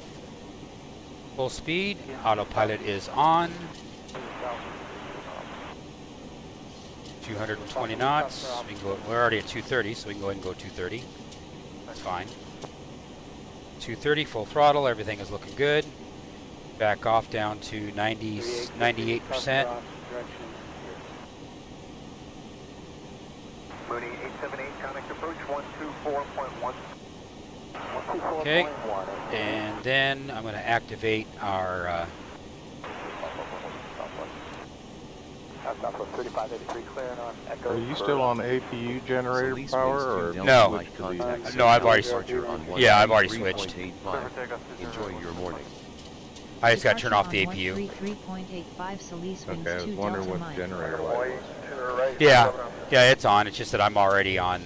Speaker 1: full speed. Autopilot is on. 220 knots. We can go. We're already at 230, so we can go ahead and go 230. That's fine. 230, full throttle. Everything is looking good. Back off down to 98%.
Speaker 6: Mooney 878, contact approach 124.1.
Speaker 1: Okay, and then I'm going to activate our.
Speaker 3: Are you still on APU generator power, or
Speaker 1: No. No, I've already switched. Yeah, I've already switched.
Speaker 4: Enjoy your morning.
Speaker 1: I just got to turn off the APU.
Speaker 3: okay? I was wondering what the generator was.
Speaker 1: Yeah, yeah, it's on. It's just that I'm already on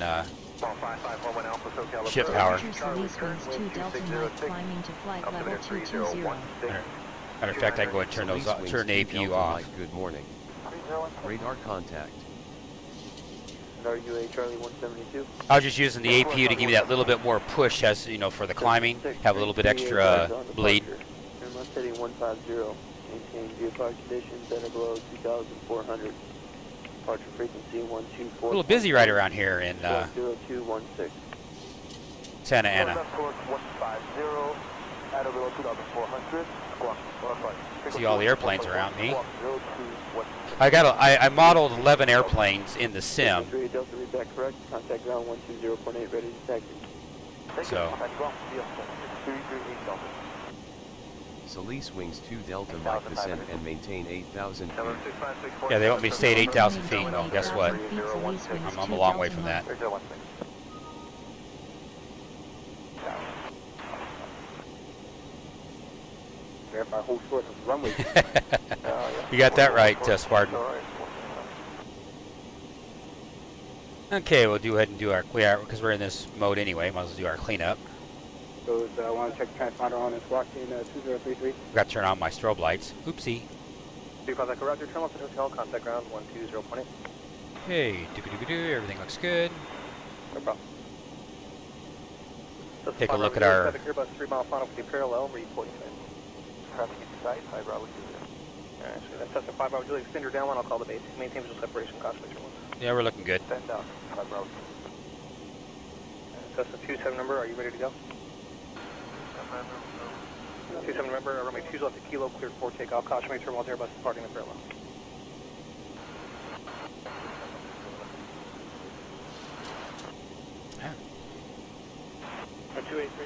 Speaker 1: ship power. Matter of fact, I can go ahead and turn the APU off.
Speaker 4: Good morning. Radar contact.
Speaker 2: RWA Charlie 172.
Speaker 1: I was just using the APU to give me that little bit more push, as you know, for the climbing. Have a little bit extra bleed.
Speaker 2: Turn left heading 150. Maintain VFR conditions at or below 2,400. Departure frequency 124.
Speaker 1: A little busy right around here in
Speaker 2: 0216.
Speaker 1: Santa Ana. See all the airplanes around me. I modeled 11 airplanes in the sim. So.
Speaker 4: Solis wings 2 Delta Mike descend and maintain 8,000 feet.
Speaker 1: Yeah, they want me to stay at 8,000 feet. Well, guess what? I'm a long way from that. You got that right, Spartan. Okay, we'll go ahead and do our clear, because we're in this mode anyway. Might as well do our cleanup.
Speaker 2: Those want to check transponder on and squawk in 2033.
Speaker 1: Got to turn on my strobe lights. Oopsie.
Speaker 2: 35 Roger, turn off the hotel, contact ground 120.8.
Speaker 1: Hey, doo-doo-doo-doo, everything looks good.
Speaker 2: No problem.
Speaker 1: Take a look at our.
Speaker 2: Airbus 3 mile final for the parallel, reporting traffic inside, 5 Bravo Juliet. Alright, so that's Cessna 5 Bravo Juliet, extend your down one, I'll call the base. Maintain visual separation, caution with your one.
Speaker 1: Yeah, we're looking good.
Speaker 6: 10 down, 5 Bravo.
Speaker 2: Cessna 27 number, are you ready to go? 27 number, runway 2 left to kilo, cleared for takeoff, caution with your one, Airbus departing the parallel.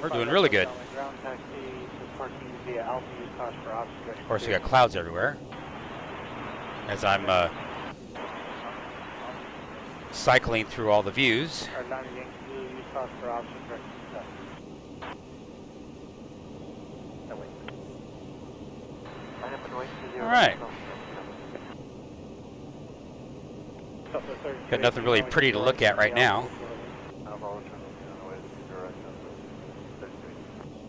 Speaker 1: We're doing really good.
Speaker 2: via Alpha use cause for obstacle.
Speaker 1: Of course, we got clouds everywhere. As I'm cycling through all the views.
Speaker 2: Or 90 Yankee Blue use cause for obstacle.
Speaker 1: All right. Got nothing really pretty to look at right now.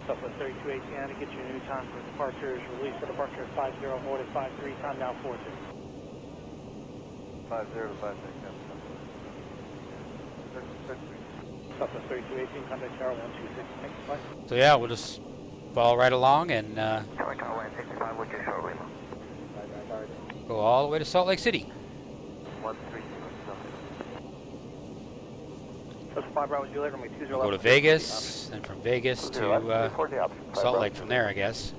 Speaker 2: Southwest 3218 to get your new time for departure is released for departure at 50, avoided 53, time now 40.
Speaker 6: 50 to 56.
Speaker 2: Southwest 3218, contact tower 126, thank you, flight.
Speaker 1: So yeah, we'll just follow right along and
Speaker 6: Tower 165, with your short Lima.
Speaker 1: go all the way to Salt Lake City.
Speaker 6: 132.
Speaker 1: We'll go to Vegas, and from Vegas to Salt Lake from there, I guess.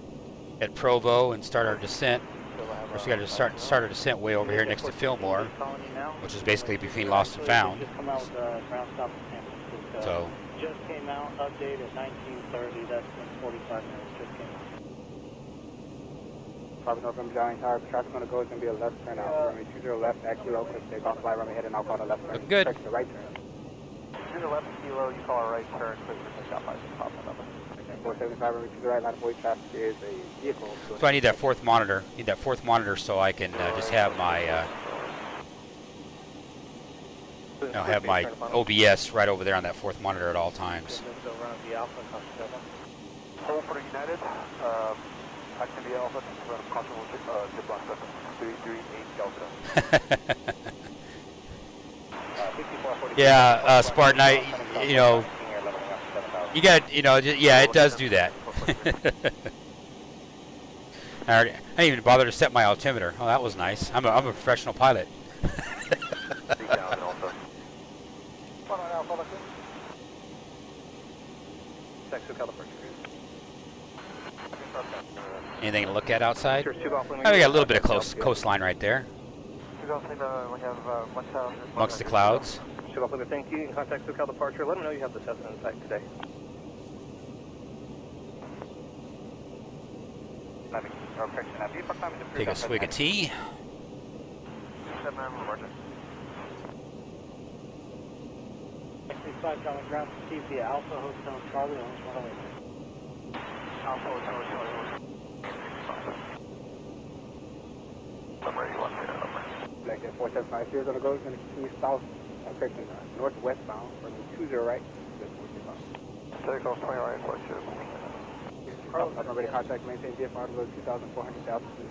Speaker 1: At Provo and start our descent. Of course, we got to start our descent way over here next to Fillmore, which is basically between Lost and Found. So.
Speaker 2: Just came out, update at 19:30. That's been 45 minutes. Just came out. Probably November Giant Tower. The traffic's going to go. It's going to be a left turn out. Runway 20 left, at kilo. Quick take off, fly runway head, and I'll call the left turn.
Speaker 1: Looking good.
Speaker 2: Check the right turn.
Speaker 6: To the left kilo, you call a right turn, quick for shot by top number.
Speaker 2: 475, runway to the right, line of void traffic is a vehicle.
Speaker 1: So I need that fourth monitor. Need that fourth monitor so I can just have my OBS right over there on that fourth monitor at all times.
Speaker 6: Hold for United. Action via Alpha. Run possible zip block 338 Delta.
Speaker 1: Yeah, Spartan, you know, you got, you know, yeah, it does do that. I didn't even bother to set my altimeter. Oh, that was nice. I'm a professional pilot. Anything to look at outside? Oh, we got a little bit of coastline right there. Amongst the clouds.
Speaker 2: Thank you. In contact SoCal departure. Let them know you have the Cessna in sight today.
Speaker 1: Take a swig of tea.
Speaker 2: X-65 Charlie ground received via Alpha Hotel Charlie on 108. Alpha Hotel Charlie.
Speaker 6: Number you want me to number.
Speaker 2: Black Air 475 here is going to go. It's going to continue south, correction, northwestbound for the 20 right.
Speaker 6: Take off 20 right, for sure.
Speaker 2: I'm ready to contact maintain VFR to go 2,400 altitude.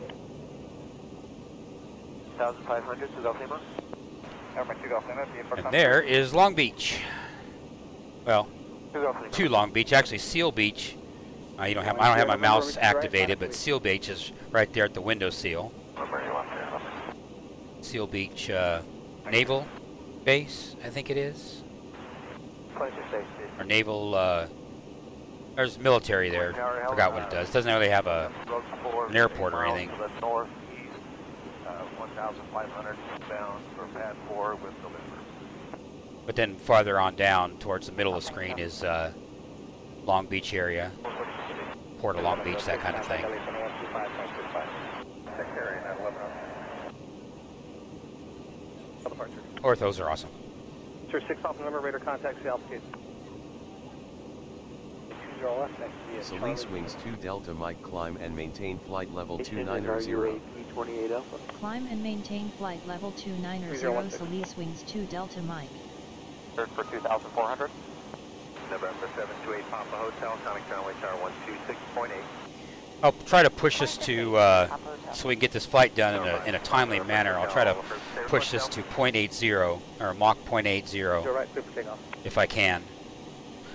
Speaker 6: 1,500 to Golf Lima.
Speaker 1: And there is Long Beach. Well, to Long Beach, actually Seal Beach. I don't have my mouse activated, but Seal Beach is right there at the window seal. Seal Beach Naval Base, I think it is. Or Naval, there's military there. Forgot what it does. Doesn't really have an airport or anything.
Speaker 6: 1,500 bound for pad 4 with delivery.
Speaker 1: But then farther on down towards the middle of the screen is Long Beach area. Port of Long Beach, that kind of thing. Orthos are awesome.
Speaker 2: Sir, 6 off the number, radar contacts the altitude.
Speaker 4: Solis wings 2 Delta Mike, climb and maintain flight level 290.
Speaker 5: Climb and maintain flight level 290 Solis wings 2 Delta Mike.
Speaker 6: Third for 2,400. November 728 Papa Hotel, Sonic Runway Tower 126.8.
Speaker 1: I'll try to push this to, so we can get this flight done in a timely manner. I'll try to push this to 0.80, or Mach 0.80, if I can.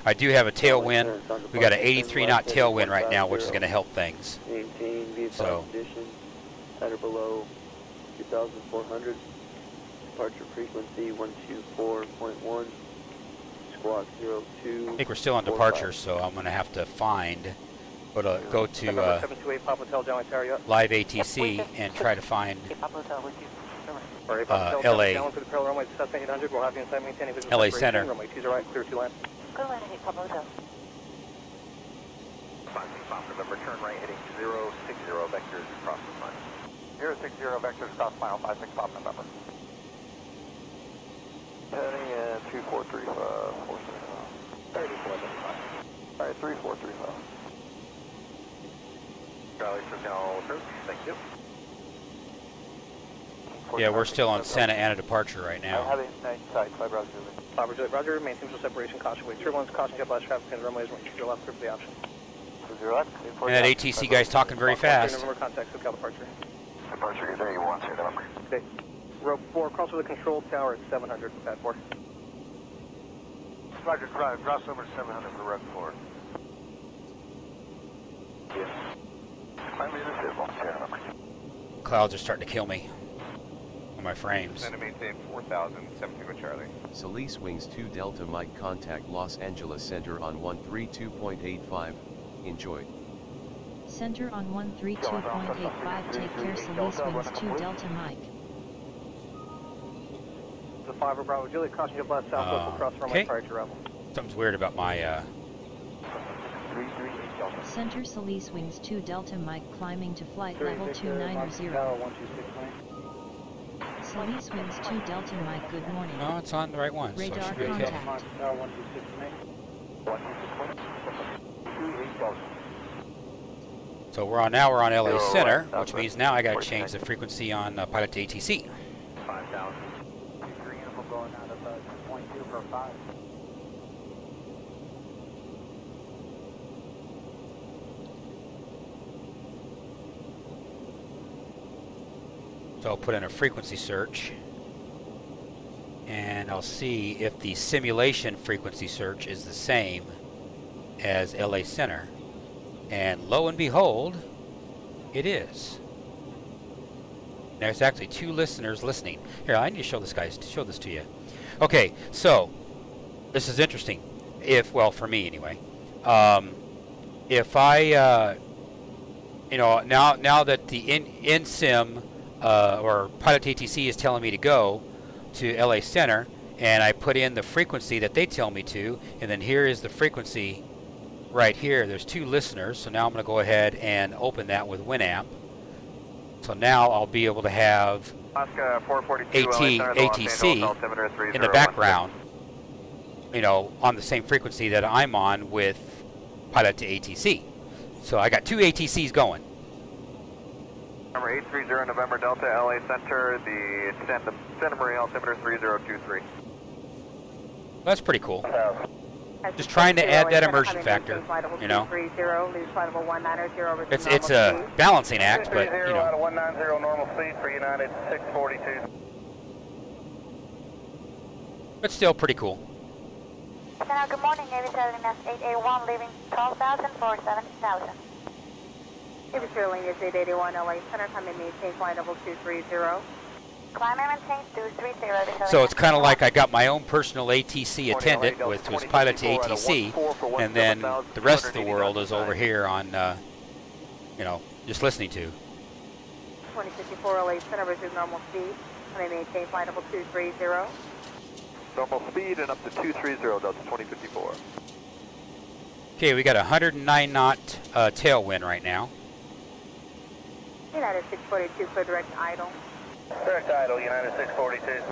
Speaker 1: I do have a tailwind. We got an 83 knot tailwind right now, which is going to help things. So,
Speaker 8: at or below 2,400. Departure frequency 124.1. Squawk 02.
Speaker 1: I think we're still on departure, so I'm going to have to go to live ATC and try to find LA Center.
Speaker 6: November, turn right heading 060, vectors across the front. 060, vectors across final, 56 Pop November.
Speaker 8: Heading at 3435,
Speaker 6: 3435.
Speaker 8: Alright, 3435.
Speaker 6: Charlie, signal approach, thank you.
Speaker 1: Yeah, we're still on Santa Ana departure right
Speaker 8: I
Speaker 1: now.
Speaker 8: have a nice side, 5 Bravo Zulu.
Speaker 2: 5 Roger, Roger, maintain visual separation, caution wait. Turbulence, caution, jet blast traffic, and runways, to your left, clear for the option.
Speaker 8: 20 left,
Speaker 1: And that ATC guy's talking very fast.
Speaker 2: November contact, SoCal departure.
Speaker 6: Departure, there you want, Sierra November.
Speaker 2: Okay. Row 4, cross over the control tower at 700, pad 4.
Speaker 6: Roger, cross over to 700 for row 4. Yes. Climb me the signal, Sierra November.
Speaker 1: Clouds are starting to kill me on my frames.
Speaker 6: Send to maintain 4,000, 70 Charlie.
Speaker 4: Solis Wings 2 Delta Mike contact Los Angeles Center on 132.85. Enjoy.
Speaker 5: Center on 132.85, take care. Solis Wings 2 Delta Mike.
Speaker 2: The 5 Bravo Juliet, caution, jet blast south, local cross runway prior to arrival.
Speaker 1: Something's weird about my
Speaker 5: Center Solis Wings 2 Delta Mike climbing to flight level 290. Solis Wings 2 Delta Mike, good morning.
Speaker 1: No, it's on the right one.
Speaker 5: Radar
Speaker 1: so it should be okay.
Speaker 5: contact.
Speaker 1: So we're on LA Center, which means now I got to change the frequency on pilot to ATC.
Speaker 6: 5,000. Green uniform going out of 10.2 for 5.
Speaker 1: So I'll put in a frequency search, and I'll see if the simulation frequency search is the same as LA Center. And lo and behold, it is. There's actually 2 listeners listening. Here, I need to show this to you. Okay, so this is interesting. Well, for me anyway. If I, now that the InSim or Pilot ATC is telling me to go to LA Center, and I put in the frequency that they tell me to, and then here is the frequency right here. There's 2 listeners, so now I'm going to go ahead and open that with Winamp. So now I'll be able to have ATC in the background, on the same frequency that I'm on with Pilot to ATC. So I got 2 ATCs going.
Speaker 6: Number 830 November Delta LA Center, the Santa Maria altimeter 3023.
Speaker 1: That's pretty cool. Just trying to add that immersion factor, It's a balancing act, but,
Speaker 6: 190 normal speed for United 642.
Speaker 1: But still pretty cool.
Speaker 9: Good morning, Navy Southern S881, leaving 12,000 for 70,000.
Speaker 10: Navy Sterling is 881 LA Center, time and maintain flight level 230.
Speaker 9: Climb and maintain 230.
Speaker 1: So it's kind of like I got my own personal ATC attendant, which was Pilot to ATC, and then the rest of the world is over here on, just listening to.
Speaker 10: 2054 LA Center, resume normal speed, time and maintain flight level 230.
Speaker 6: Normal speed and up to 230, Delta 2054.
Speaker 1: Okay, we got a 109 knot tailwind right now.
Speaker 10: United 642, clear direct idle.
Speaker 6: Direct idle, United 642.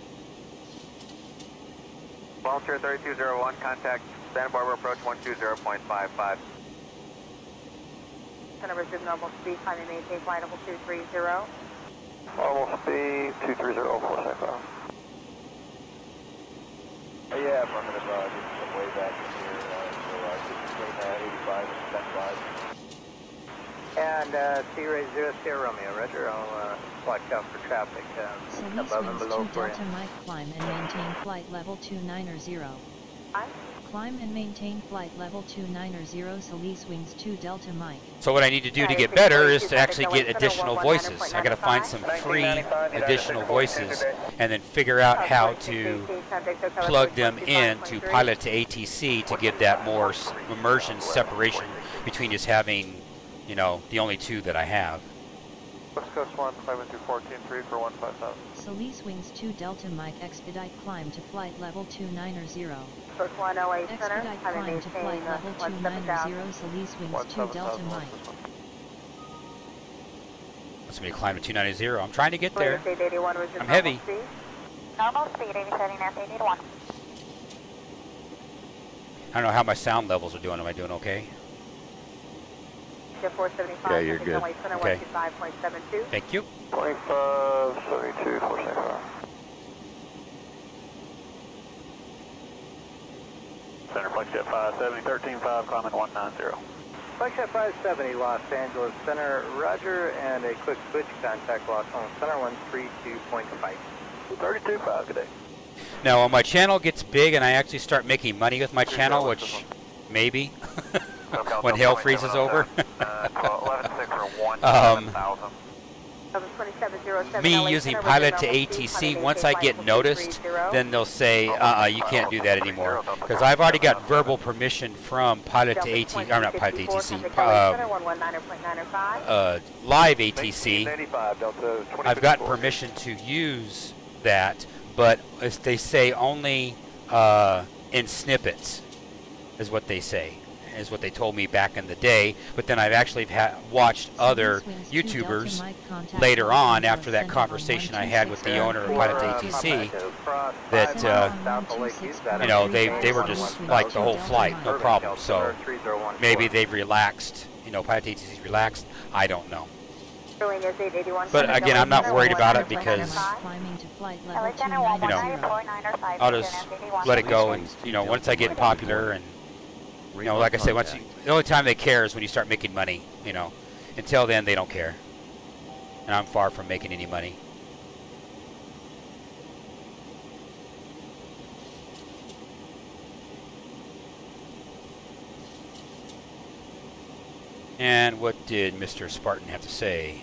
Speaker 6: Volunteer 3201, contact Santa Barbara approach 120.55.
Speaker 10: Center, resume normal speed, time and maintain flight level 230.
Speaker 8: Normal speed, 230.45.
Speaker 6: Yeah, affirmative, just some way back in here, so 85 and 10.5.
Speaker 2: And T-Ray 0 Sierra Romeo, Roger, I'll watch out for traffic
Speaker 5: Solis
Speaker 2: above and
Speaker 5: Wings
Speaker 2: below
Speaker 5: 2
Speaker 2: for you.
Speaker 5: Delta Mike climb and maintain flight level 290. Climb and maintain flight level 290, Solis Wings 2 Delta Mike.
Speaker 1: So what I need to do to get better is to actually get additional voices. I got to find some free additional voices and then figure out how to plug them in to Pilot to ATC to give that more immersion separation between just having, the only 2 that I have.
Speaker 8: West Coast 1, climbing through 14.3 for 15,000.
Speaker 5: Solis Wings 2 Delta Mike expedite climb to flight level 290.
Speaker 10: Coast 1 LA Center,
Speaker 5: Expedite
Speaker 10: having
Speaker 5: climb to flight
Speaker 10: maintained
Speaker 5: level 290, Solis wings 2 Delta Mike.
Speaker 1: Wants me to climb to 290. I'm trying to get there.
Speaker 10: Latest 881, resume
Speaker 1: I'm heavy.
Speaker 10: normal speed.
Speaker 9: Normal speed, 87.881.
Speaker 1: I don't know how my sound levels are doing. Am I doing okay?
Speaker 10: Jet 475,
Speaker 3: Yeah, you're good.
Speaker 10: LA Center,
Speaker 1: Okay.
Speaker 10: 125.72.
Speaker 1: Thank you.
Speaker 8: 2572, 475.
Speaker 6: Center Flight Jet 570, 13.5, climbing 190.
Speaker 2: Flagship 570, Los Angeles Center, roger, and a quick switch, contact Los Angeles Center, 132.5.
Speaker 6: 32.5 today.
Speaker 1: Now, when my channel gets big and I actually start making money with my channel, which maybe when hell freezes over,
Speaker 6: 11.6 for 1,000.
Speaker 1: me using Pilot to ATC, once I get noticed, then they'll say, you can't do that anymore. Because I've already got verbal permission from Pilot to ATC, or not Pilot to ATC, Live ATC. I've gotten permission to use that, but as they say only in snippets, is what they say. Is what they told me back in the day, but then I've actually watched other YouTubers later on after that conversation I had with the owner of Pilot ATC that you know, they were just like the whole flight, no problem. So maybe they've relaxed, you know, Pilot ATC's relaxed, I don't know. But again, I'm not worried about it because, you know, I'll just let it go, and you know, once I get popular and you know, like I said, the only time they care is when you start making money, you know. Until then, they don't care. And I'm far from making any money. And what did Mr. Spartan have to say?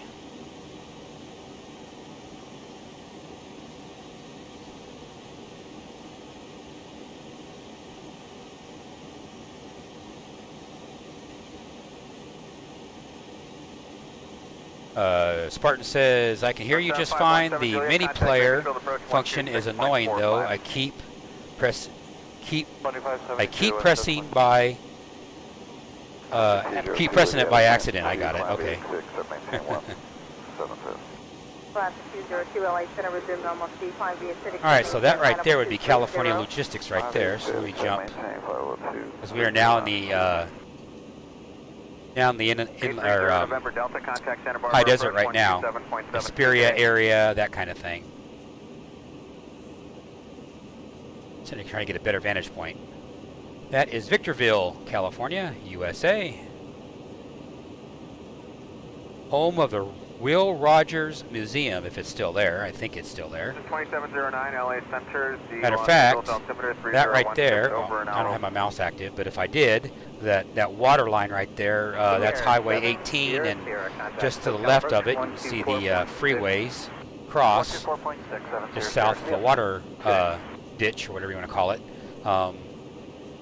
Speaker 1: Spartan says, I can hear you just fine. The mini player function is annoying though. I keep pressing it by accident. I got it. Okay. Alright, so that right there would be California Logistics right there. So we jump. Because we are now in the high desert right now, Hesperia area, that kind of thing. So they're trying to get a better vantage point. That is Victorville, California, USA. Home of the Will Rogers Museum, if it's still there. I think it's still there.
Speaker 6: 2709 LA Center.
Speaker 1: Matter of fact, that right there, I don't have my mouse active, but if I did, that water line right there, that's Highway 18, and just to the left of it, you can see the freeways cross just south of the water ditch, or whatever you want to call it.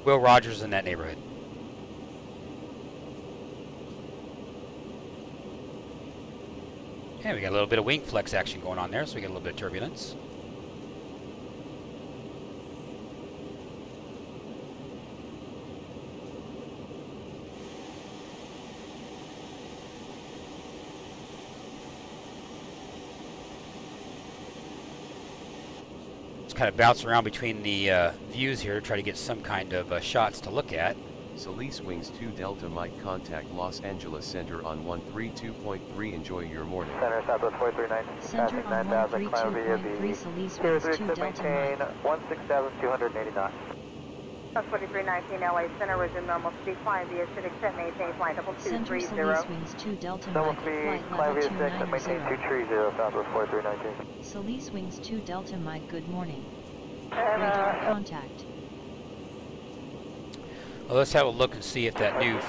Speaker 1: Will Rogers in that neighborhood. Yeah, we got a little bit of wing flex action going on there, so we get a little bit of turbulence. Just kind of bounce around between the views here to try to get some kind of shots to look at.
Speaker 4: Solis Wings 2 Delta Mike, contact Los Angeles Center on 132.3. Enjoy your morning.
Speaker 8: Center Southwest 439,
Speaker 5: Center on 132.3, Solis Wings 2 Delta
Speaker 8: maintain
Speaker 5: Mike.
Speaker 8: 167,280 knots.
Speaker 10: 4319 LA Center, resume normal speed, flying via Civic Jet, maintain flight level
Speaker 5: Center
Speaker 10: 230.
Speaker 5: Solis Wings 2 Delta
Speaker 8: Normal
Speaker 5: Mike,
Speaker 8: speed,
Speaker 5: flight
Speaker 8: climb
Speaker 5: level
Speaker 8: via 6 and maintain
Speaker 5: 290.
Speaker 8: 230, Southwest 4319.
Speaker 5: Solis Wings 2 Delta Mike, good morning.
Speaker 10: And,
Speaker 5: Radar contact.
Speaker 1: Well, let's have a look and see if that new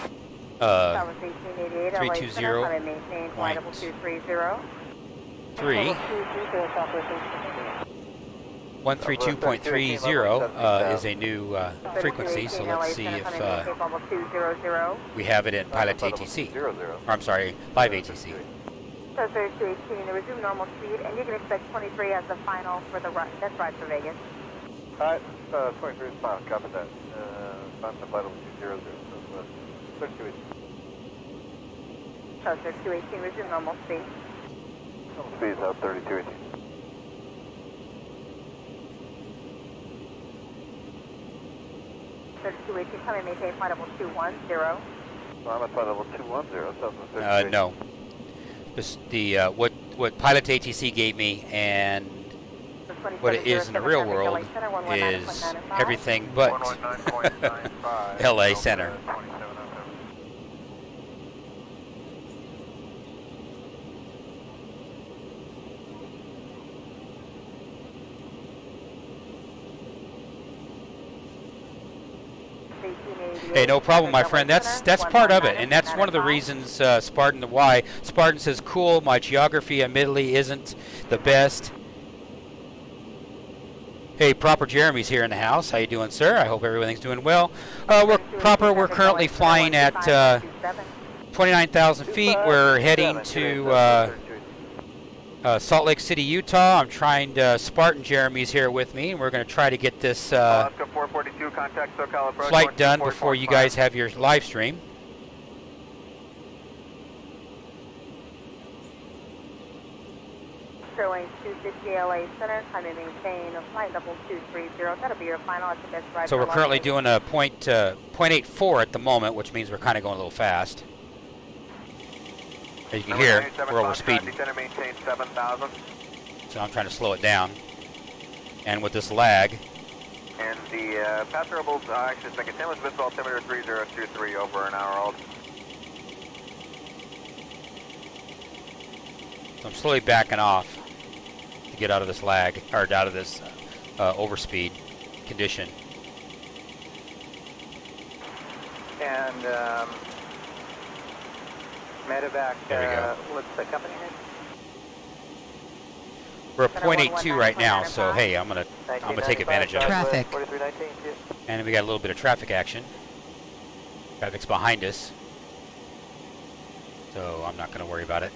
Speaker 1: 132.30 is a new frequency, so let's see if we have it in Pilot ATC. Or I'm sorry, Live ATC.
Speaker 10: So 3218, resume normal speed, and you can expect 23 as the final for the run. That's right for Vegas.
Speaker 8: Alright, 23 is fine, copy that. Find the flight level 200, so 3218.
Speaker 10: South 3218, resume normal speed.
Speaker 8: Normal speed is out 3218.
Speaker 10: Coming, maintain flight level 210.
Speaker 8: So I'm at flight level 210, south of 3218.
Speaker 1: No. This, what Pilot ATC gave me and what it is in the real world is everything but LA Center. Hey, no problem, my friend. That's part of it, and that's one of the reasons Spartan RWY. Spartan says, cool, my geography admittedly isn't the best. Hey, Proper Jeremy's here in the house. How you doing, sir? I hope everything's doing well. We're currently flying at 29,000 feet. We're heading to Salt Lake City, Utah. I'm trying to, Spartan Jeremy's here with me, and we're going to try to get this flight done before you guys have your live stream.
Speaker 10: Sterling 260 LA Center, time to maintain a flight level 230. That'll be your final. I think that's right.
Speaker 1: So we're currently doing a 0.84 at the moment, which means we're kind of going a little fast. As you can hear, we're over speeding. So I'm trying to slow it down. And with this lag.
Speaker 6: And the passenger will actually make a continuous visual altimeter 3023 over an hour old.
Speaker 1: So I'm slowly backing off to get out of this lag, or out of this overspeed condition.
Speaker 2: And medevac, what's the company name?
Speaker 1: We're at 0.82 right now, so hey, I'm gonna take advantage of it.
Speaker 5: Traffic.
Speaker 1: And we got a little bit of traffic action. Traffic's behind us, so I'm not gonna worry about it.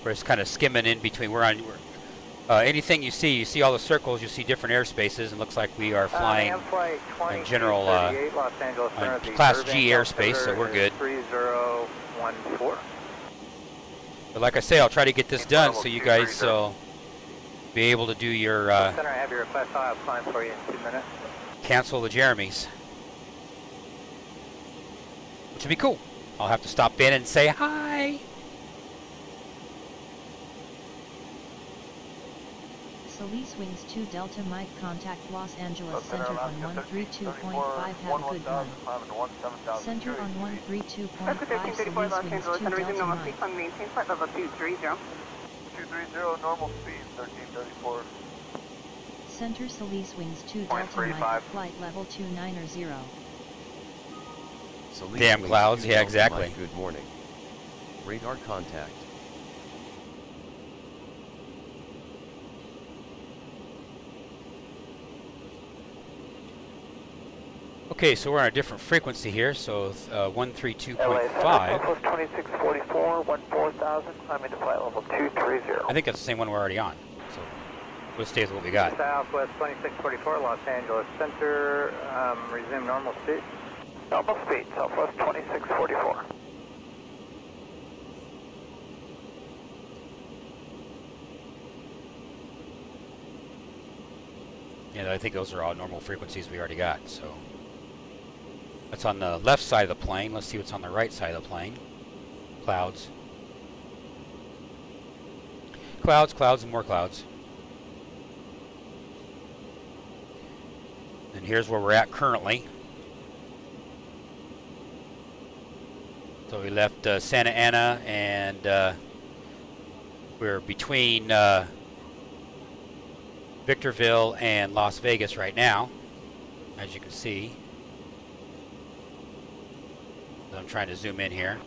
Speaker 1: We're just kind of skimming in between. Anything you see all the circles, you see different airspaces, and looks like we are flying in general Class G airspace, so we're good.
Speaker 2: 3014.
Speaker 1: But like I say, I'll try to get this done so you guys will be able to do your
Speaker 2: Center, I have your request. I'll have climb for you in 2 minutes.
Speaker 1: cancel the Jeremys, which would be cool. I'll have to stop in and say hi.
Speaker 5: Solis Wings 2 Delta Mike, contact Los Angeles Center on 132.5, have a good one. Center on 132.5, Solis Wings 2 Delta Mike.
Speaker 10: Maintain flight level 230.
Speaker 8: 230, normal speed, 1334.
Speaker 5: Center Solis Wings 2 Delta Mike, flight level 290.
Speaker 4: Solis
Speaker 1: Damn
Speaker 4: Wings
Speaker 1: clouds,
Speaker 4: 2
Speaker 1: yeah,
Speaker 4: Delta
Speaker 1: exactly.
Speaker 4: Mike, good morning. Radar contact.
Speaker 1: Okay, so we're on a different frequency here, so 132.5.
Speaker 8: 2644, 14,000, climbing to flight level 230.
Speaker 1: I think that's the same one we're already on. So we'll stay with what we got.
Speaker 2: Southwest 2644, Los Angeles Center, resume normal speed.
Speaker 8: Normal speed, Southwest 2644.
Speaker 1: Yeah, I think those are all normal frequencies we already got, so. That's on the left side of the plane. Let's see what's on the right side of the plane. Clouds. Clouds, clouds, and more clouds. And here's where we're at currently. So we left Santa Ana, and we're between Victorville and Las Vegas right now, as you can see. I'm trying to zoom in here.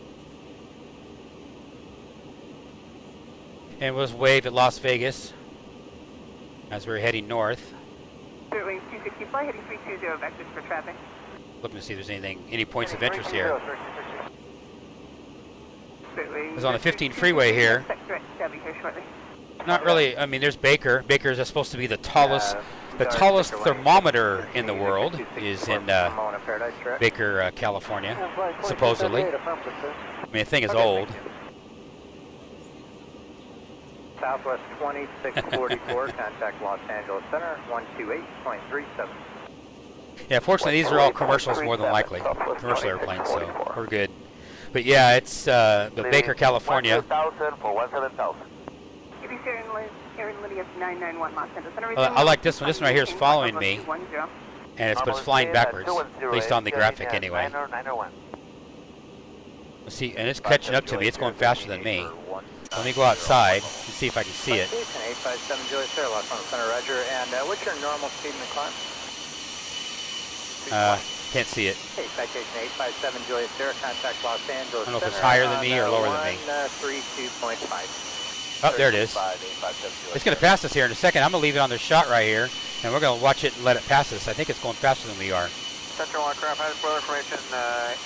Speaker 1: And we'll just wave at Las Vegas as we're heading north.
Speaker 10: Wings 260, fly heading 320, vectors for traffic.
Speaker 1: Looking to see if there's any points of interest here. I was on the 15 freeway here. Not really. I mean, there's Baker. Baker is supposed to be the tallest. The tallest thermometer in the world is in Baker, California, supposedly. I mean, the thing is old.
Speaker 2: Southwest 2644, contact Los Angeles Center, 128.37.
Speaker 1: Yeah, fortunately, these are all commercials more than likely. Commercial airplanes, so we're good. But yeah, it's the Baker, California. I like this one. This one right here is following me, and but it's flying backwards, at least on the graphic anyway. Let's see, and it's catching up to me. It's going faster than me. Let me go outside and see if I can see it.
Speaker 2: 857 Juliet Sierra, Los Angeles Center, Roger. And what's your normal speed in the climb?
Speaker 1: Can't see it.
Speaker 2: Okay, citation 857 Juliet Sierra, contact Los Angeles.
Speaker 1: I don't know if it's higher than me or lower than me.
Speaker 2: 132.5.
Speaker 1: Oh, there it is. It's going to pass us here in a second. I'm going to leave it on their shot right here, and we're going to watch it and let it pass us. I think it's going faster than we are.
Speaker 6: Central Watercraft, high spoiler information,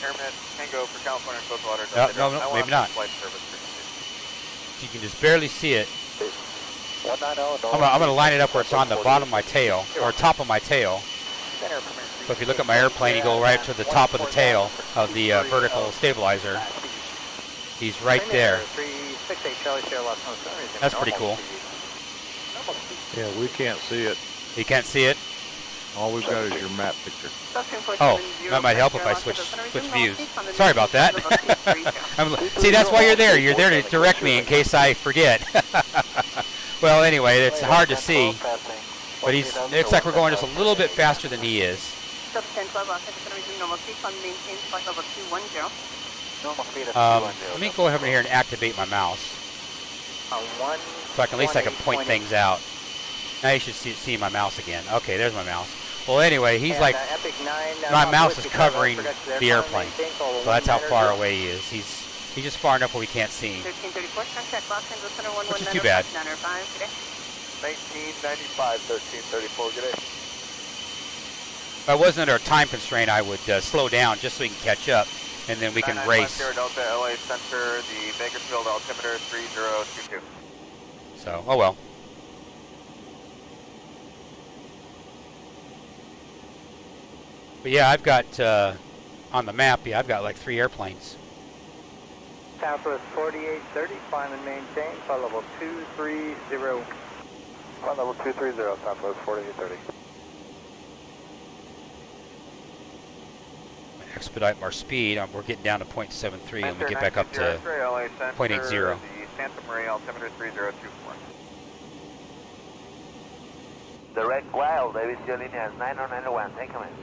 Speaker 6: Airman Tango for California and Coastal Water.
Speaker 1: No, maybe not. You can just barely see it. I'm going to line it up where it's on the bottom of my tail, or top of my tail. So if you look at my airplane, you go right to the top of the tail of the vertical stabilizer. He's right there. That's pretty cool.
Speaker 3: Yeah, we can't see it.
Speaker 1: You can't see it?
Speaker 3: All we've got is your map picture.
Speaker 1: Oh, that might help if I switch views. Sorry about that. See, that's why you're there. You're there to direct me in case I forget. Well, anyway, it's hard to see. But it looks like we're going just a little bit faster than he is. Let me go over here and activate my mouse. So at least I can point things out. Now you should see my mouse again. Okay, there's my mouse. Well, anyway, he's like, my mouse is covering the airplane. So that's how far away he is. He's just far enough where we can't see him. Which is too bad.
Speaker 8: 1995, 1334, good day.
Speaker 1: If I wasn't under a time constraint, I would slow down just so we can catch up, and then we can race.
Speaker 6: Delta LA Center, the Bakersfield altimeter 3022.
Speaker 1: So, oh well. But yeah, I've got, on the map, yeah, I've got like 3 airplanes.
Speaker 2: Southwest 4830, climb and maintain, flight level 230.
Speaker 8: Flight level 230, Southwest 4830.
Speaker 1: Expedite our speed. We're getting down to 0.73, and we get back up to 0.80.
Speaker 6: The Santa Maria altimeter 3024.
Speaker 11: Direct wild, Davis Jolina has 991, take command.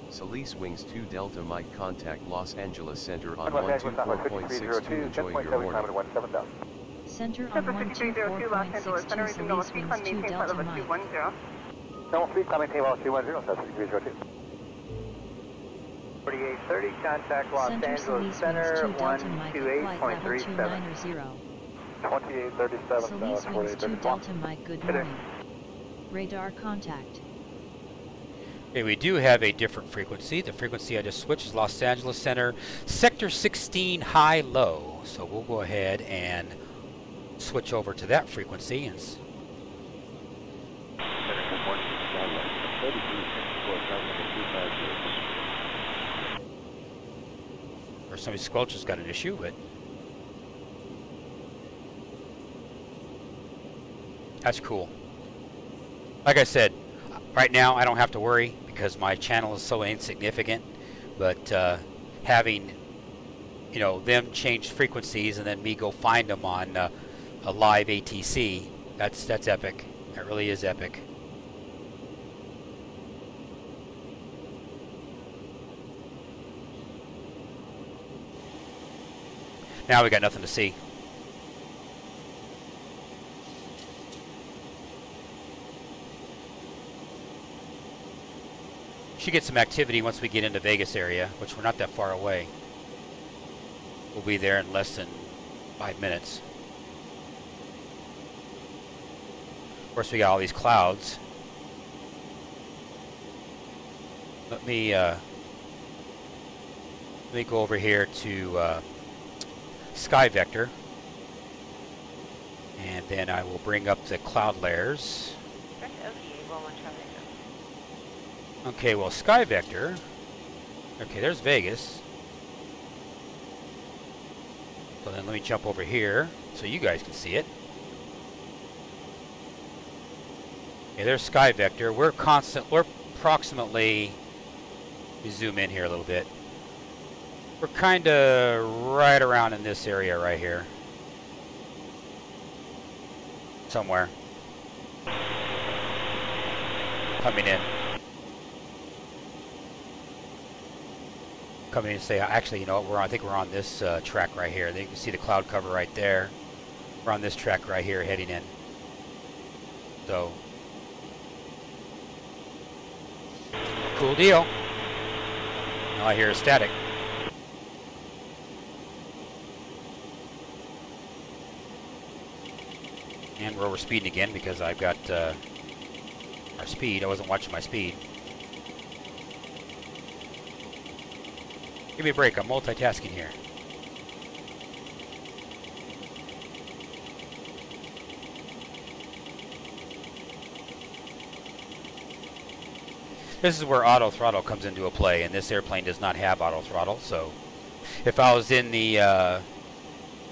Speaker 4: Solis Wings 2 Delta Mike, contact Los Angeles Center on 124.62, enjoy your morning.
Speaker 5: Center on 124.62, Solis Wings 2 Delta Mike.
Speaker 2: Normal speed, climbing table 210, South 302. 4830, contact Los Angeles Center, 128.37.
Speaker 8: 2837,
Speaker 5: Solis Wings 2 Delta Mike, good morning. Radar contact.
Speaker 1: Okay, we do have a different frequency. The frequency I just switched is Los Angeles Center, Sector 16 high-low. So we'll go ahead and switch over to that frequency. And or somebody squelch has got an issue, but that's cool. Like I said, right now I don't have to worry because my channel is so insignificant, but having, you know, them change frequencies and then me go find them on a live ATC, that's epic. That really is epic. Now we got nothing to see. Should get some activity once we get into Vegas area, which we're not that far away. We'll be there in less than 5 minutes. Of course, we got all these clouds. Let me Let me go over here to Sky Vector. And then I will bring up the cloud layers. Okay, well, Sky Vector. Okay, there's Vegas. So then let me jump over here so you guys can see it. Okay, there's Sky Vector. We're approximately, let me zoom in here a little bit. We're kind of right around in this area right here. Somewhere. Coming in. Coming in and say, actually, you know what, I think we're on this track right here. You can see the cloud cover right there. We're on this track right here heading in. So, cool deal. Now I hear a static. And we're over speeding again because I've got our speed. I wasn't watching my speed. Give me a break. I'm multitasking here. This is where auto throttle comes into a play, and this airplane does not have auto throttle. So if I was in the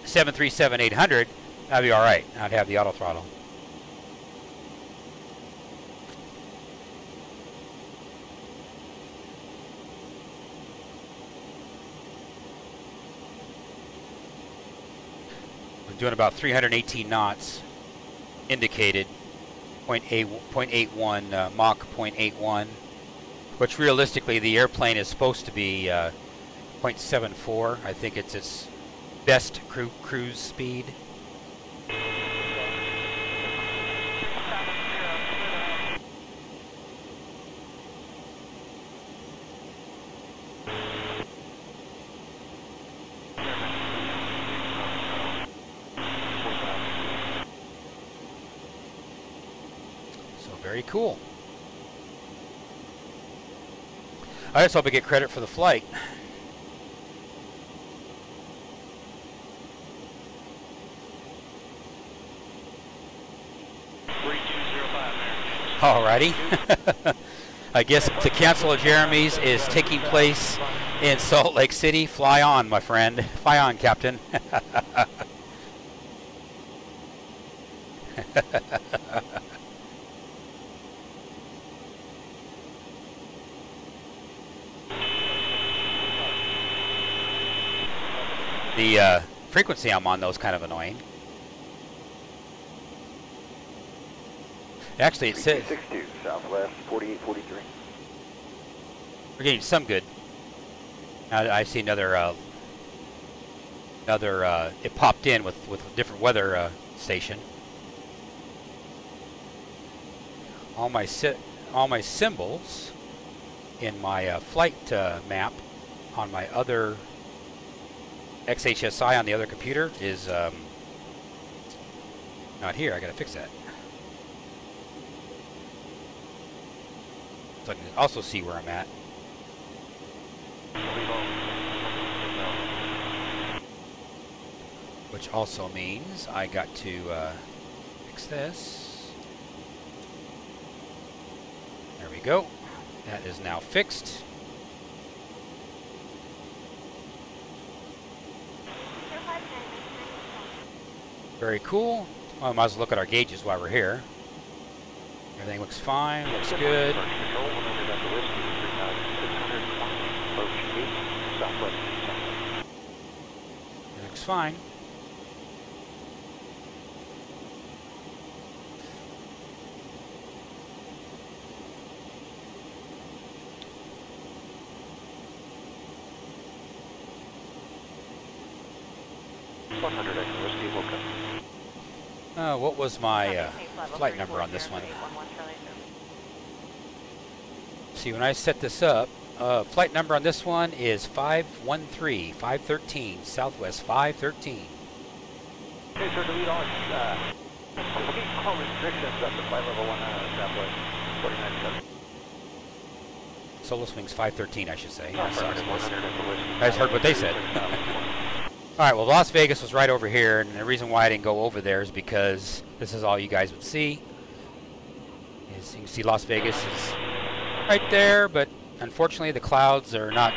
Speaker 1: 737-800, that'd be all right. I'd have the auto throttle. We're doing about 318 knots, indicated 0.81 Mach 0.81, which realistically the airplane is supposed to be 0.74. I think it's its best cruise speed. Very cool. I just hope I get credit for the flight. Alrighty. I guess the cancel of Jeremy's is taking place in Salt Lake City. Fly on, my friend. Fly on, Captain. The frequency I'm on though is kind of annoying. Actually, it says
Speaker 8: 62 Southwest 4843.
Speaker 1: we're getting some good. I see another it popped in with a different weather station. All my symbols in my flight map on my other XHSI on the other computer is not here. I gotta fix that. So I can also see where I'm at. Which also means I got to fix this. There we go. That is now fixed. Very cool. Well, I might as well look at our gauges while we're here. Everything looks fine, looks good. It looks fine. What was my flight number on this one? See, when I set this up, flight number on this one is 513 Southwest 513.
Speaker 2: Okay, sir, delete all restrictions up to flight level 1 Southwest 497.
Speaker 1: Solo swings 513, I should say. You guys heard what they said. All right, well, Las Vegas was right over here, and the reason why I didn't go over there is because this is all you guys would see. As you can see, Las Vegas is right there, but unfortunately the clouds are not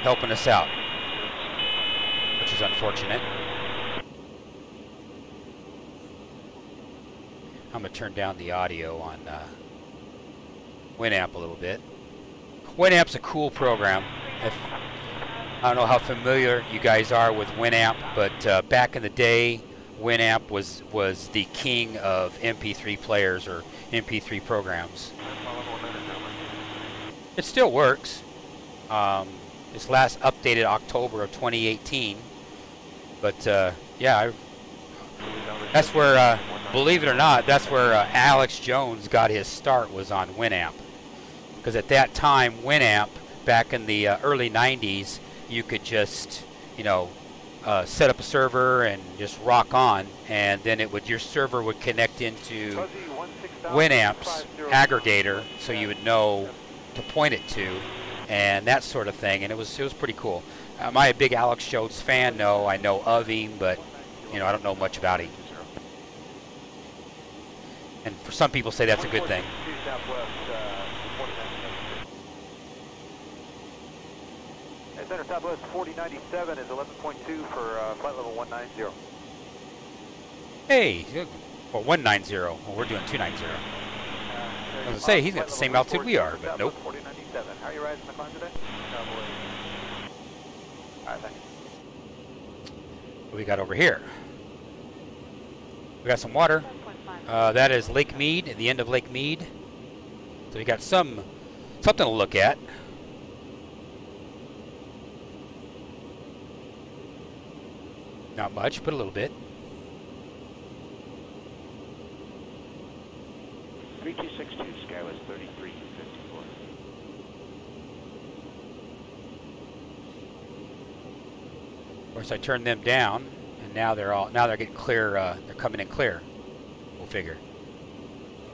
Speaker 1: helping us out, which is unfortunate. I'm going to turn down the audio on Winamp a little bit. Winamp's a cool program. I don't know how familiar you guys are with Winamp, but back in the day, Winamp was the king of MP3 players or MP3 programs. It still works. It's last updated October of 2018. But yeah, that's where, believe it or not, that's where Alex Jones got his start, was on Winamp. Because at that time, Winamp, back in the early 90s, you could just, you know, set up a server and just rock on, and then your server would connect into Winamp's aggregator, so you would know to point it to, and that sort of thing. And it was pretty cool. Am I a big Alex Jones fan? No, I know of him, but you know, I don't know much about him. And for some people say that's a good thing.
Speaker 8: Center Southwest 4097 is 11.2 for flight level 190.
Speaker 1: Hey, well, 190. Well, we're doing 290. I was going to say, he's got the same altitude we are, but nope.
Speaker 8: 4097. How are you rising the climb today? Alright, thanks.
Speaker 1: What we got over here? We got some water. That is Lake Mead, at the end of Lake Mead. So we got something to look at. Not much, but a little bit.
Speaker 12: 3262, Skywest 3354.
Speaker 1: Of course, I turned them down, and now they're getting clear. They're coming in clear. We'll figure.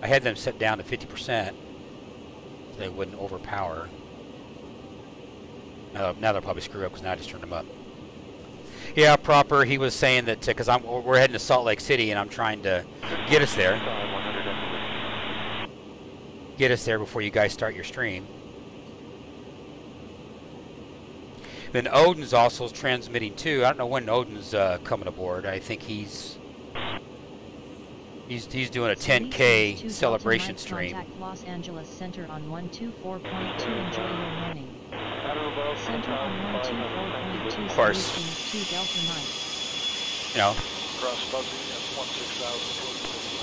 Speaker 1: I had them set down to 50%, so they wouldn't overpower. Now they'll probably screw up because now I just turned them up. Yeah, proper. He was saying that because we're heading to Salt Lake City, and I'm trying to get us there. Get us there before you guys start your stream. Then Odin's also transmitting too. I don't know when Odin's coming aboard. I think he's doing a 10K celebration stream.
Speaker 5: Contact Los Angeles Center on 124.2. Enjoy your morning. Center on 124.2.
Speaker 1: Of course.
Speaker 5: Delta Mike.
Speaker 1: You know.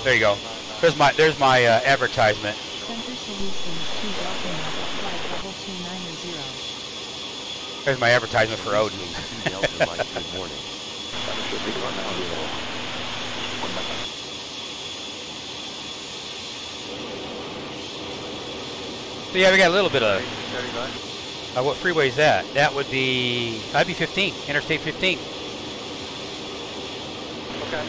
Speaker 1: There you go. There's my advertisement.
Speaker 5: Center Solutions 2 Delta Mike, flight level 290.
Speaker 1: There's my advertisement for Odin.
Speaker 4: Delta Mike, good morning.
Speaker 1: So yeah, we got a little bit of. What freeway is that? That'd be 15, Interstate 15.
Speaker 8: Okay.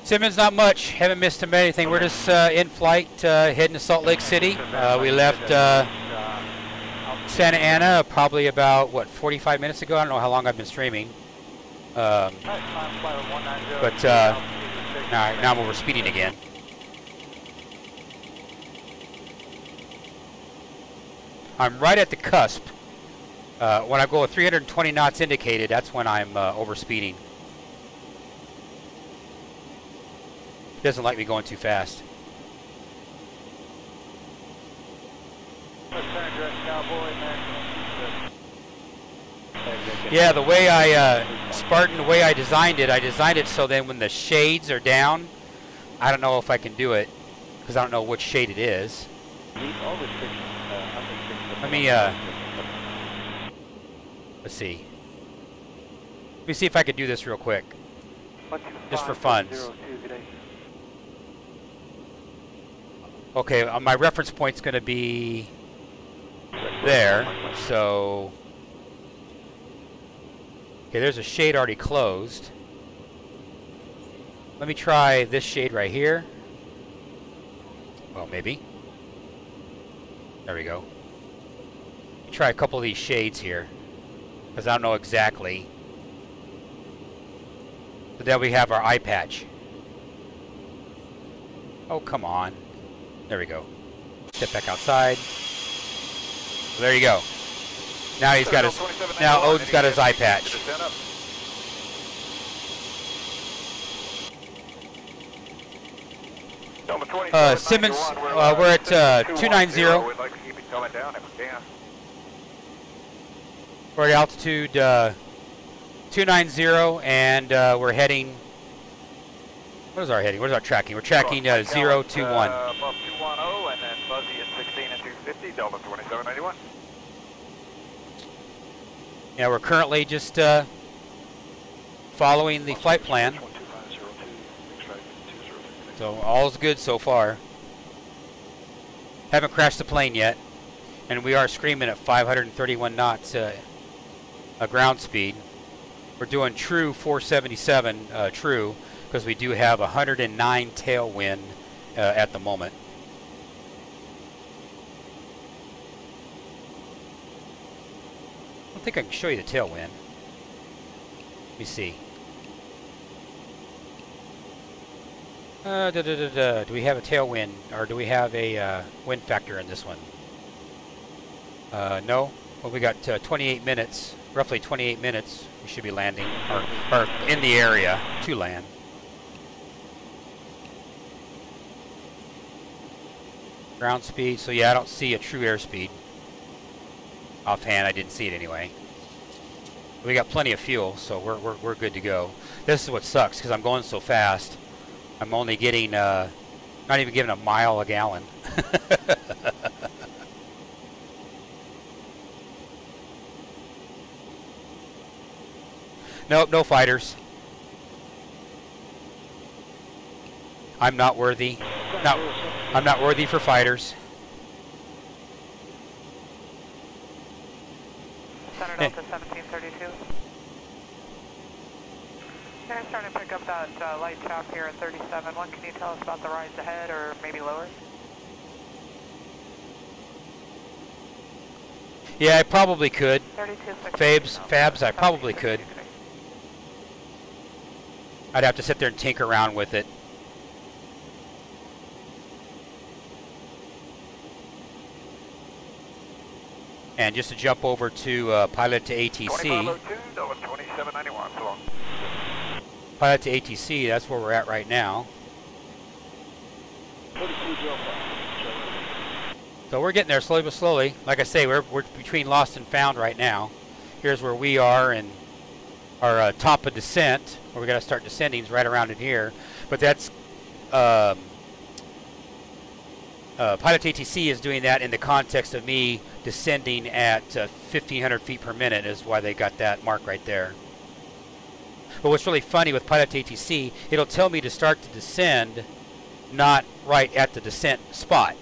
Speaker 1: Simmons, not much. Haven't missed him anything. We're just in flight, heading to Salt Lake City. We left Santa Ana probably about, 45 minutes ago? I don't know how long I've been streaming. But now we're speeding again. I'm right at the cusp. When I go with 320 knots indicated, that's when I'm over speeding. It doesn't like me going too fast. Yeah, the way Spartan, the way I designed it so then when the shades are down, I don't know if I can do it, because I don't know which shade it is. Let me, let's see. Let me see if I can do this real quick. Just for funs. Okay, my reference point's going to be there, so... Okay, there's a shade already closed. Let me try this shade right here. Well, maybe. There we go. Try a couple of these shades here, because I don't know exactly. So then we have our eye patch. Oh, come on. There we go. Step back outside. So there you go. Now he's got his. Now Odin's got his eye patch. Simmons, we're at 290.
Speaker 6: We'd like to keep it coming down if we can.
Speaker 1: We're at altitude 290, and we're heading. What is our heading? What is our tracking? We're tracking 021.
Speaker 6: Above 210, and then fuzzy at 16 and 250, Delta 2791.
Speaker 1: Yeah, we're currently just following the flight plan. So all's good so far. Haven't crashed the plane yet, and we are screaming at 531 knots a ground speed. We're doing true 477 true, because we do have 109 tailwind at the moment. I don't think I can show you the tailwind. Let me see. Do we have a tailwind, or do we have a wind factor in this one? No. Well, we got 28 minutes, roughly 28 minutes. We should be landing, or in the area to land. Ground speed. So yeah, I don't see a true airspeed. Offhand, I didn't see it anyway. We got plenty of fuel, so we're good to go. This is what sucks, because I'm going so fast. I'm only getting, not even giving a mile a gallon. Nope, no fighters. I'm not worthy. No, I'm not worthy for fighters.
Speaker 10: Center Delta 1732. They're starting to pick up that light chaff here at 37. What can you tell us about the rides ahead, or maybe lower?
Speaker 1: Yeah, I probably could. Fabs, I probably could. I'd have to sit there and tinker around with it. And just to jump over to pilot to ATC.
Speaker 6: 2791, so long.
Speaker 1: Pilot to ATC, that's where we're at right now. So we're getting there slowly but slowly. Like I say, we're between lost and found right now. Here's where we are, and our top of descent, where we got to start descending, is right around in here. But that's pilot to ATC is doing that in the context of me descending at 1,500 feet per minute, is why they got that mark right there. But what's really funny with pilot to ATC, it'll tell me to start to descend, not right at the descent spot.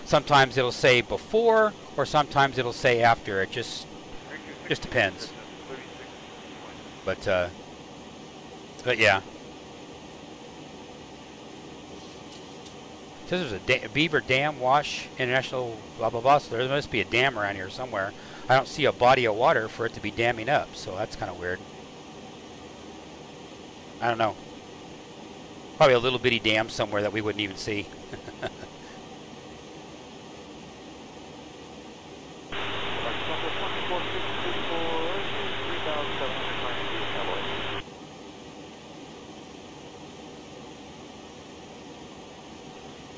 Speaker 1: Sometimes it'll say before, or sometimes it'll say after. It just depends. But yeah. It says there's a Beaver Dam Wash International blah blah blah, so there must be a dam around here somewhere. I don't see a body of water for it to be damming up, so that's kind of weird. I don't know. Probably a little bitty dam somewhere that we wouldn't even see.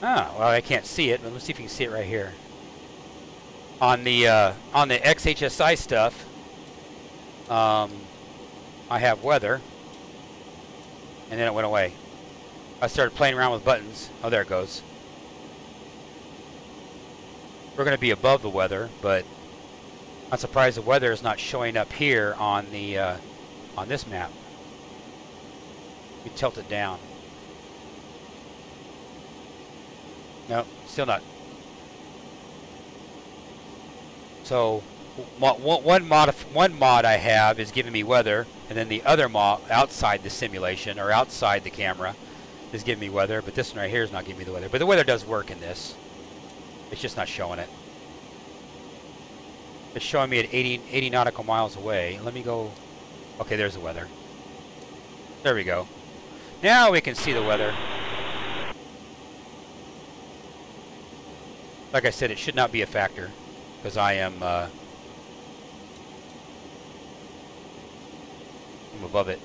Speaker 1: Oh, well, I can't see it, but let's see if you can see it right here. On the XHSI stuff, I have weather, and then it went away. I started playing around with buttons. Oh, there it goes. We're going to be above the weather, but I'm surprised the weather is not showing up here on the on this map. We tilt it down. No, still not. So one mod I have is giving me weather, and then the other mod outside the simulation or outside the camera is giving me weather, but this one right here is not giving me the weather. But the weather does work in this. It's just not showing it. It's showing me at 80 nautical miles away. Let me go. Okay, there's the weather. There we go. Now we can see the weather. Like I said, it should not be a factor because I am I'm above it.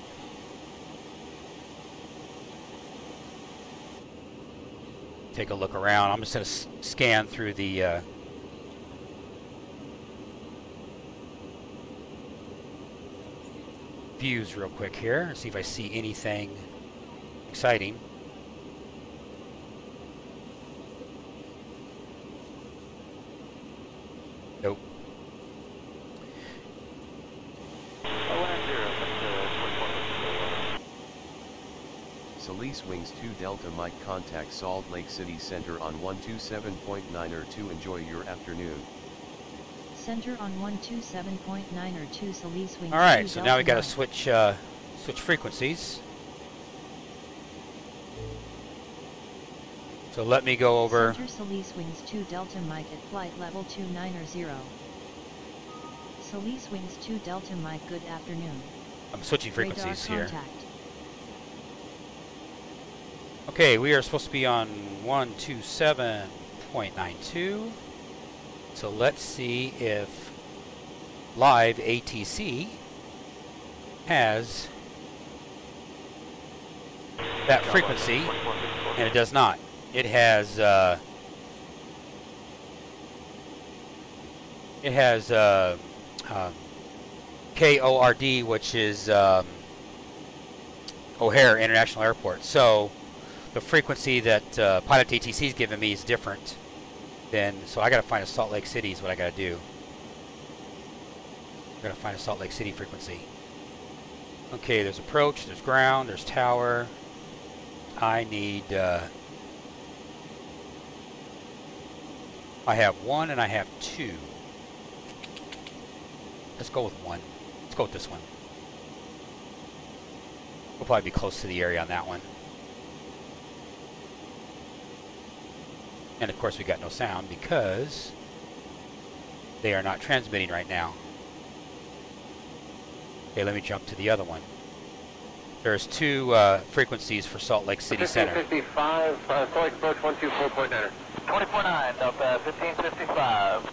Speaker 1: Take a look around. I'm just going to scan through the views real quick here and see if I see anything exciting. Nope.
Speaker 4: Solis Wings 2 Delta Mike contact Salt Lake City Center on 127.9 or 2. Enjoy your afternoon.
Speaker 5: Center on 127.9 or 2 Solis Wings.
Speaker 1: Alright, so now we got to switch frequencies. So let me go over.
Speaker 5: Center Solis Wings 2 Delta Mike at flight level 290. Solis Wings 2 Delta Mike, good afternoon.
Speaker 1: I'm switching frequencies
Speaker 5: Radar
Speaker 1: here.
Speaker 5: contact.
Speaker 1: Okay, we are supposed to be on 127.92. So let's see if live ATC has that frequency, and it does not. It has KORD, which is O'Hare International Airport. So the frequency that Pilot ATC is giving me is different than, so I got to find a Salt Lake City is what I got to do. I got to find a Salt Lake City frequency. Okay, there's approach, there's ground, there's tower. I need, I have 1 and I have 2. Let's go with 1. Let's go with this one. We'll probably be close to the area on that one. And of course we got no sound because they are not transmitting right now. Okay, let me jump to the other one. There's 2 frequencies for Salt Lake City Center.
Speaker 13: 1555, Salt Lake approach 124.9. 20.9, Delta 1555.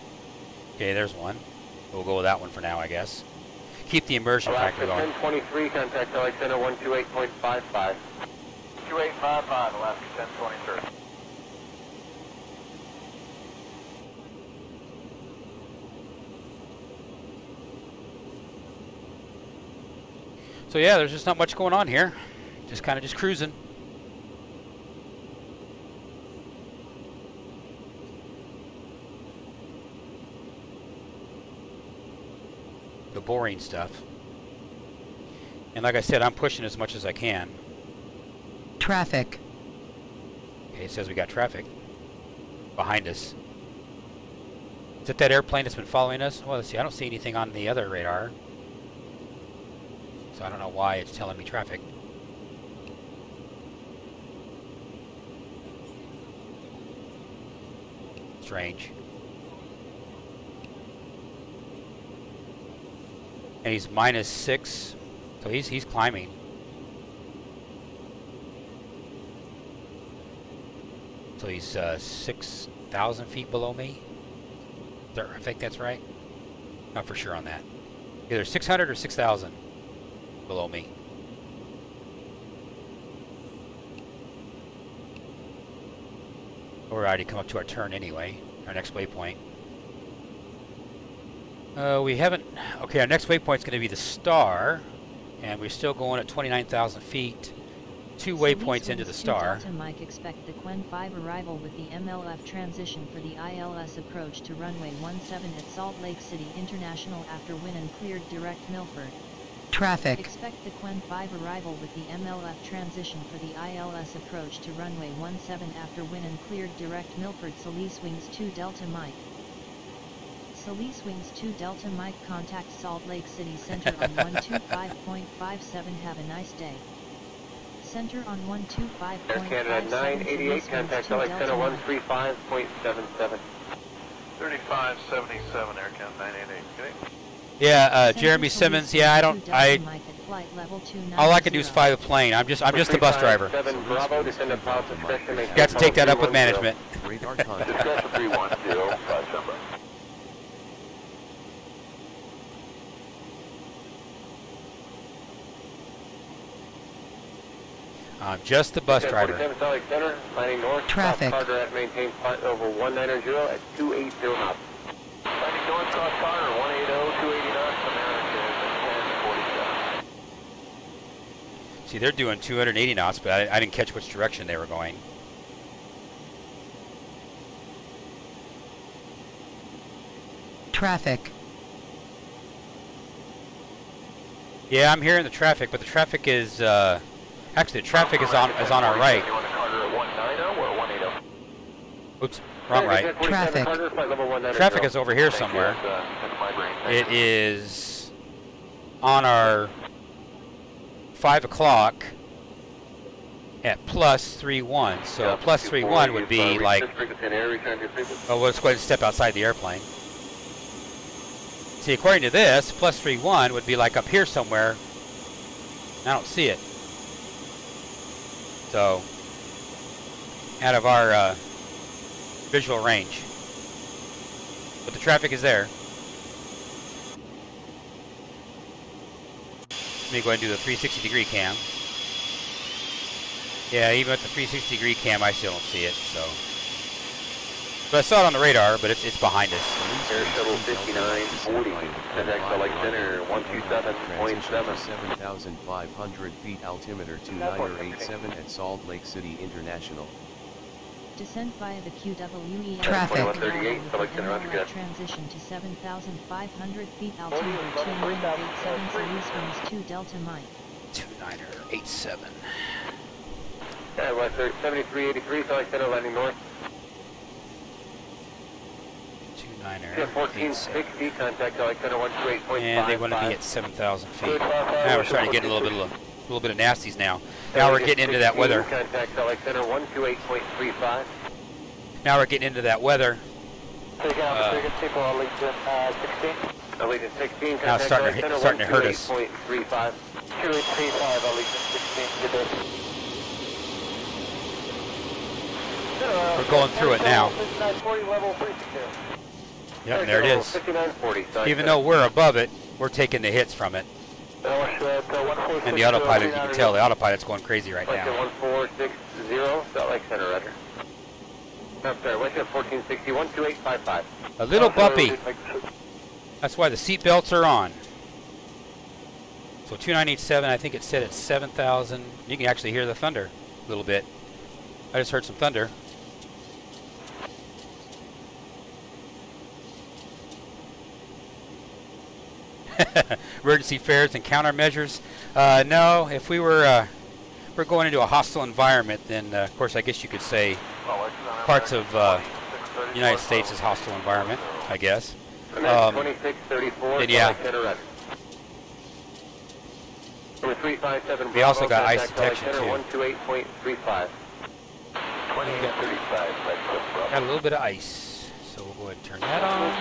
Speaker 1: Okay, there's one. We'll go with that one for now, I guess. Keep the immersion factor going.
Speaker 13: 1023, contact Salt Lake Center 128.55.
Speaker 6: 2855, Alaska 1023.
Speaker 1: So yeah, there's just not much going on here. Just kind of just cruising. The boring stuff. And like I said, I'm pushing as much as I can.
Speaker 14: Traffic.
Speaker 1: Okay, it says we got traffic behind us. Is it that airplane that's been following us? Well, let's see. I don't see anything on the other radar. So I don't know why it's telling me traffic. Strange. And he's -6, so he's climbing. So he's 6,000 feet below me. I think that's right. Not for sure on that. Either 600 or 6,000 below me. We're already come up to our turn anyway, our next waypoint. We haven't, okay, our next waypoint is going to be the Star, and we're still going at 29,000 feet, 2 waypoints into the Star.
Speaker 5: Delta Mike, expect the Quen 5 arrival with the MLF transition for the ILS approach to runway 17 at Salt Lake City International after wind and cleared direct Milford.
Speaker 14: Traffic.
Speaker 5: Expect the Quen 5 arrival with the MLF transition for the ILS approach to runway 17 after wind and cleared direct Milford. Solis Wings 2 Delta Mike. Solis Wings 2 Delta Mike, contact Salt Lake City Center on 125.57. Have a nice day. Center on 125.57.
Speaker 13: Air Canada 988, contact LA Center 135.77.
Speaker 12: 3577, Air Canada 988. Okay.
Speaker 1: Yeah, Jeremy Simmons. Yeah, all I can do is fly the plane. I'm just the bus driver.
Speaker 13: Bravo, descend to Palace Inspection.
Speaker 1: Got to take that up with management.
Speaker 4: Radar contact.
Speaker 6: Discussion 310, September.
Speaker 1: I'm just the bus driver.
Speaker 13: 47 Salt Lake Center, landing north.
Speaker 14: Traffic.
Speaker 13: Carter at maintain flight over 190 at 280 knots.
Speaker 6: Landing north, cross Carter, 180, 280 knots, American 1047.
Speaker 1: See, they're doing 280 knots, but I didn't catch which direction they were going.
Speaker 14: Traffic.
Speaker 1: Yeah, I'm hearing the traffic, but the traffic is actually the traffic is on our right.
Speaker 6: You want to Carter at 190 or 180?
Speaker 1: Oops, wrong right.
Speaker 14: Traffic.
Speaker 1: Traffic is over here somewhere. It is on our 5 o'clock at +31. So +31 would be like. Oh, let's go ahead and step outside the airplane. See, according to this, +31 would be like up here somewhere. I don't see it. So, out of our visual range. But the traffic is there. Let me go ahead and do the 360-degree cam. Yeah, even with the 360-degree cam, I still don't see it. So, but I saw it on the radar, but it's behind us.
Speaker 13: Air Shuttle 5940, contact Select Center 127.7.
Speaker 4: 7,500 feet, altimeter 2987 at Salt Lake City International.
Speaker 5: Descent via the QWE.
Speaker 14: Traffic.
Speaker 13: 138, Select Center undercut.
Speaker 5: Transition to 7,500 feet, altimeter 2987, Solis winds 2 Delta Mike.
Speaker 1: 2987.
Speaker 13: Yeah, 7383, Select Center landing north. 1460, contact Select Center 128.5.
Speaker 1: And they want to be at 7,000 feet. Now we're starting to get a little bit of nasties now. Now we're getting into that weather.
Speaker 13: Contact Select Center 128.35.
Speaker 1: Now we're getting into that weather.
Speaker 13: Allegiant 16.
Speaker 1: Now it's starting to hurt us.
Speaker 13: 2.35.
Speaker 6: 235, Allegiant 16, good day.
Speaker 1: We're going through it now.
Speaker 6: 5940, level 360.
Speaker 1: Yep, there it is.
Speaker 13: 5940.
Speaker 1: Even though we're above it, we're taking the hits from it. And the autopilot, you can tell the autopilot's going crazy right now.
Speaker 13: 1460, Salt Lake Center, Roger. I'm sorry, what's that? 1460, 12855.
Speaker 1: A little bumpy. That's why the seat belts are on. So 2987, I think it said it's 7,000. You can actually hear the thunder a little bit. I just heard some thunder. Emergency fares and countermeasures. No, if we're going into a hostile environment, then of course I guess you could say parts of United States is hostile environment, I guess.
Speaker 13: 2634.
Speaker 1: Yeah.
Speaker 13: Number 357.
Speaker 1: We also got ice detection too.
Speaker 13: 128.35.
Speaker 1: Got a little bit of ice, so we'll go ahead and turn that on.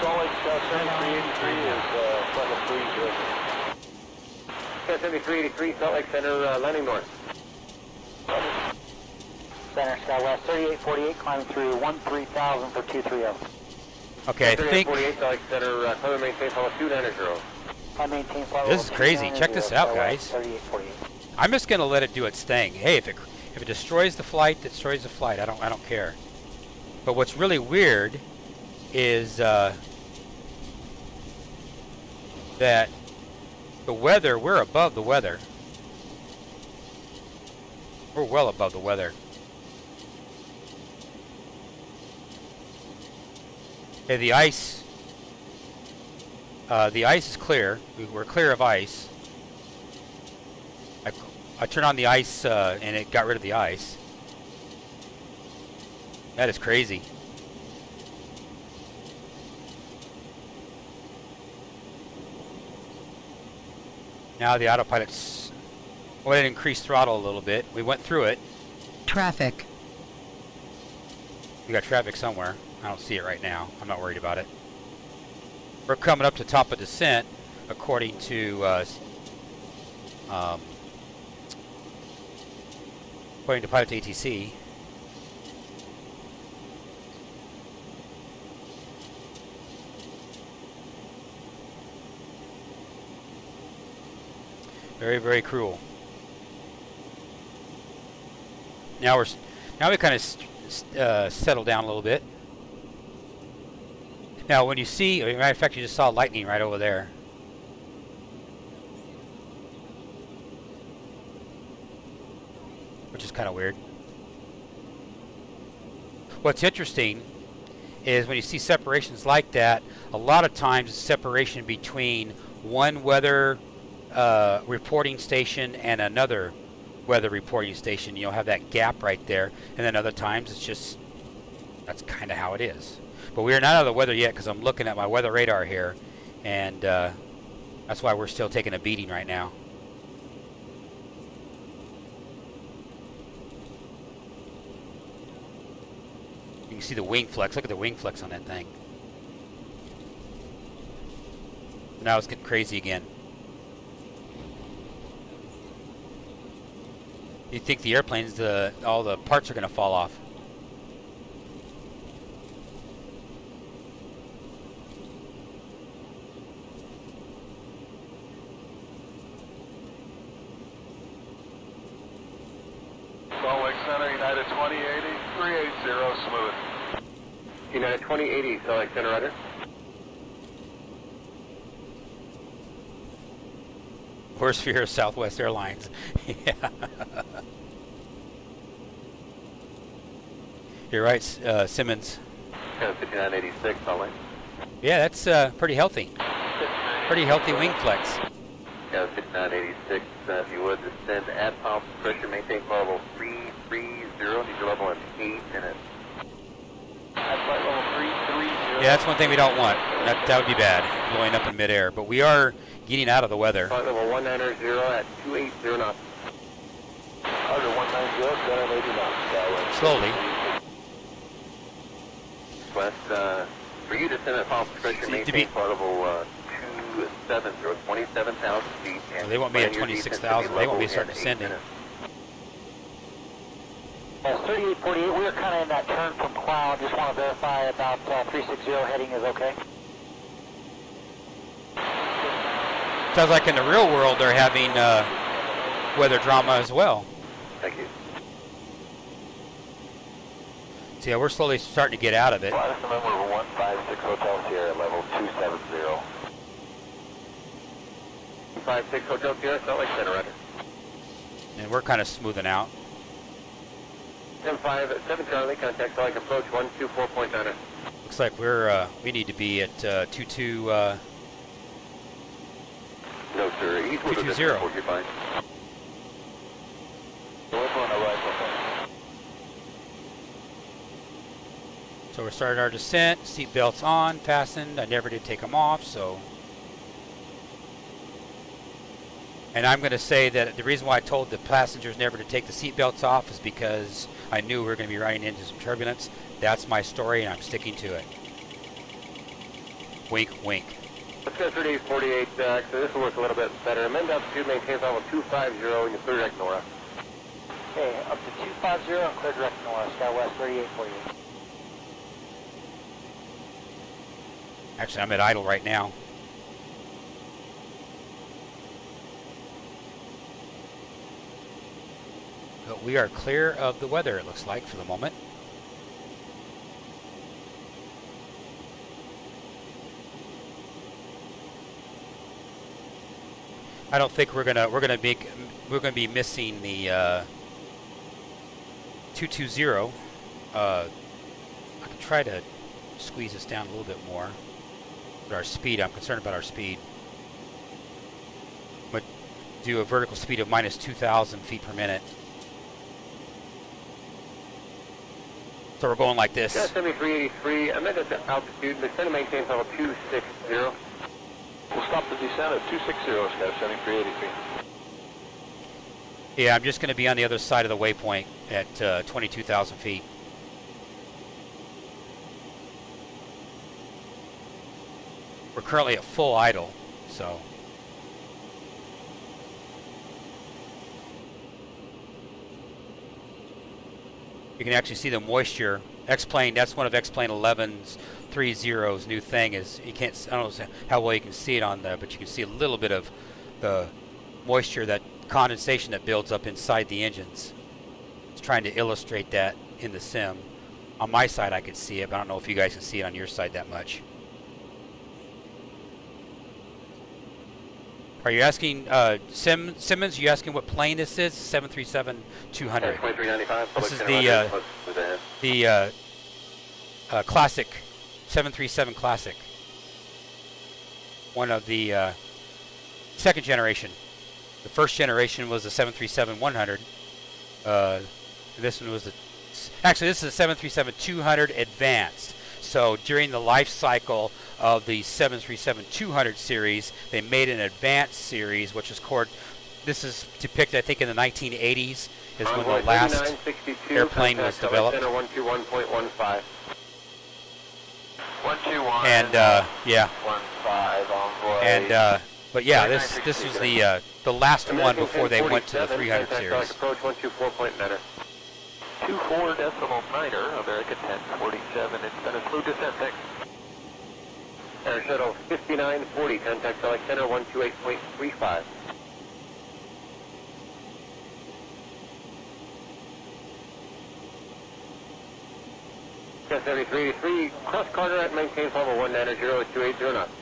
Speaker 13: 7383, Salt Lake Center, landing north.
Speaker 6: Center, Southwest 3848, climbing through 13,000 for 230.
Speaker 1: Okay, I think
Speaker 13: 3848, Salt Lake Center, climb maintain follow 290.
Speaker 6: I maintain follow.
Speaker 1: This is crazy. Check this out, guys.
Speaker 6: 3848.
Speaker 1: I'm just gonna let it do its thing. Hey, if it destroys the flight, it destroys the flight. I don't care. But what's really weird is that the weather, we're above the weather. We're well above the weather. Okay, the ice is clear. We're clear of ice. I turned on the ice and it got rid of the ice. That is crazy. Now the autopilot's Go ahead and increase throttle a little bit. We went through it.
Speaker 14: Traffic.
Speaker 1: We got traffic somewhere. I don't see it right now. I'm not worried about it. We're coming up to top of descent, according to pilot ATC. Very, very cruel. Now we kind of settle down a little bit. Now, when you see, as a matter of fact, you just saw lightning right over there. Which is kind of weird. What's interesting is when you see separations like that, a lot of times it's separation between one weather reporting station and another weather reporting station. You'll have that gap right there, and then other times it's just, that's kind of how it is. But we are not out of the weather yet because I'm looking at my weather radar here, and that's why we're still taking a beating right now. You can see the wing flex. Look at the wing flex on that thing. Now it's getting crazy again. You think the airplanes, all the parts are going to fall off.
Speaker 12: Salt Lake Center, United 2080, 380, smooth.
Speaker 13: United 2080, Salt Lake Center, rudder.
Speaker 1: Worst fear of Southwest Airlines. Yeah. You're right, Simmons.
Speaker 13: 5986, Salt Lake.
Speaker 1: Yeah, that's pretty healthy. Pretty healthy wing flex.
Speaker 13: 5986, if you would, descend at pump pressure, maintain level 330, need your level in 8 minutes.
Speaker 8: At flight level 330.
Speaker 1: Yeah, that's one thing we don't want. That would be bad, blowing up in midair. But we are getting out of the weather.
Speaker 13: Flight level 190 at 280 knots.
Speaker 12: Under 190, 780 knots.
Speaker 1: Slowly.
Speaker 13: West, for you to descend at pump pressure, maintain flight level 270, 27,000 feet.
Speaker 1: Well, they won't be at 26,000. They won't be starting descending.
Speaker 8: 3848, we were kind of in that turn from cloud. Just want to verify about 360 heading is okay.
Speaker 1: Sounds like in the real world they're having weather drama as well.
Speaker 13: Thank you.
Speaker 1: So yeah, we're slowly starting to get out of it.
Speaker 12: Flight estimate number 156 Hotel Sierra, level 270.
Speaker 13: 156 Hotel Sierra, Salt Lake Center, rudder.
Speaker 1: And we're kind of smoothing out.
Speaker 13: 757 Charlie, contact Salt Lake approach 124.9.
Speaker 1: Looks like we need to be at 22.
Speaker 13: No sir, he's
Speaker 1: 220.
Speaker 13: You're fine.
Speaker 1: So we're starting our descent. Seat belts on, fastened. I never did take them off, so. And I'm going to say that the reason why I told the passengers never to take the seat belts off is because I knew we were going to be running into some turbulence. That's my story, and I'm sticking to it. Wink, wink.
Speaker 13: Let's go 3848, so this will work a little bit better. Amend altitude, maintain level 250, and you clear direct Nora.
Speaker 8: Okay, up to 250 and clear direct Nora, Skywest 3848.
Speaker 1: Actually, I'm at idle right now. But we are clear of the weather, it looks like, for the moment. I don't think we're gonna be missing the 220. I can try to squeeze this down a little bit more. But our speed, I'm concerned about our speed. But do a vertical speed of minus 2,000 feet per minute. So we're going like this.
Speaker 13: 7383, amend altitude, descend and maintain level 260.
Speaker 12: We'll stop the descent at 260, Sky 7383.
Speaker 1: Yeah, I'm just going to be on the other side of the waypoint at 22,000 feet. We're currently at full idle, so. You can actually see the moisture. X-Plane, that's one of X-Plane 11's 30's new thing is, you can't, I don't know how well you can see it on there, but you can see a little bit of the moisture, that condensation that builds up inside the engines. It's trying to illustrate that in the sim. On my side I could see it, but I don't know if you guys can see it on your side that much. Are you asking, Simmons, you asking what plane this is? 737-200.
Speaker 13: 2395.
Speaker 1: This is the classic, 737 classic. One of the second generation. The first generation was the 737-100. This one was the, actually this is the 737-200 Advanced. So during the life cycle of the 737-200 series, they made an advanced series, which is called, this is depicted I think in the 1980s, is when the last airplane was developed.
Speaker 12: 121.15. 121.
Speaker 1: And yeah.
Speaker 12: 15 envoy.
Speaker 1: And but yeah, this was the last one before they went to the 300 series.
Speaker 12: Approach 124.9er. 24.9er, American 1047. It's been a smooth descent, thanks.
Speaker 13: Air Shuttle 5940, contact Select Center 128.35. KS7383, cross Carter at maintain level 190 at 280 knots.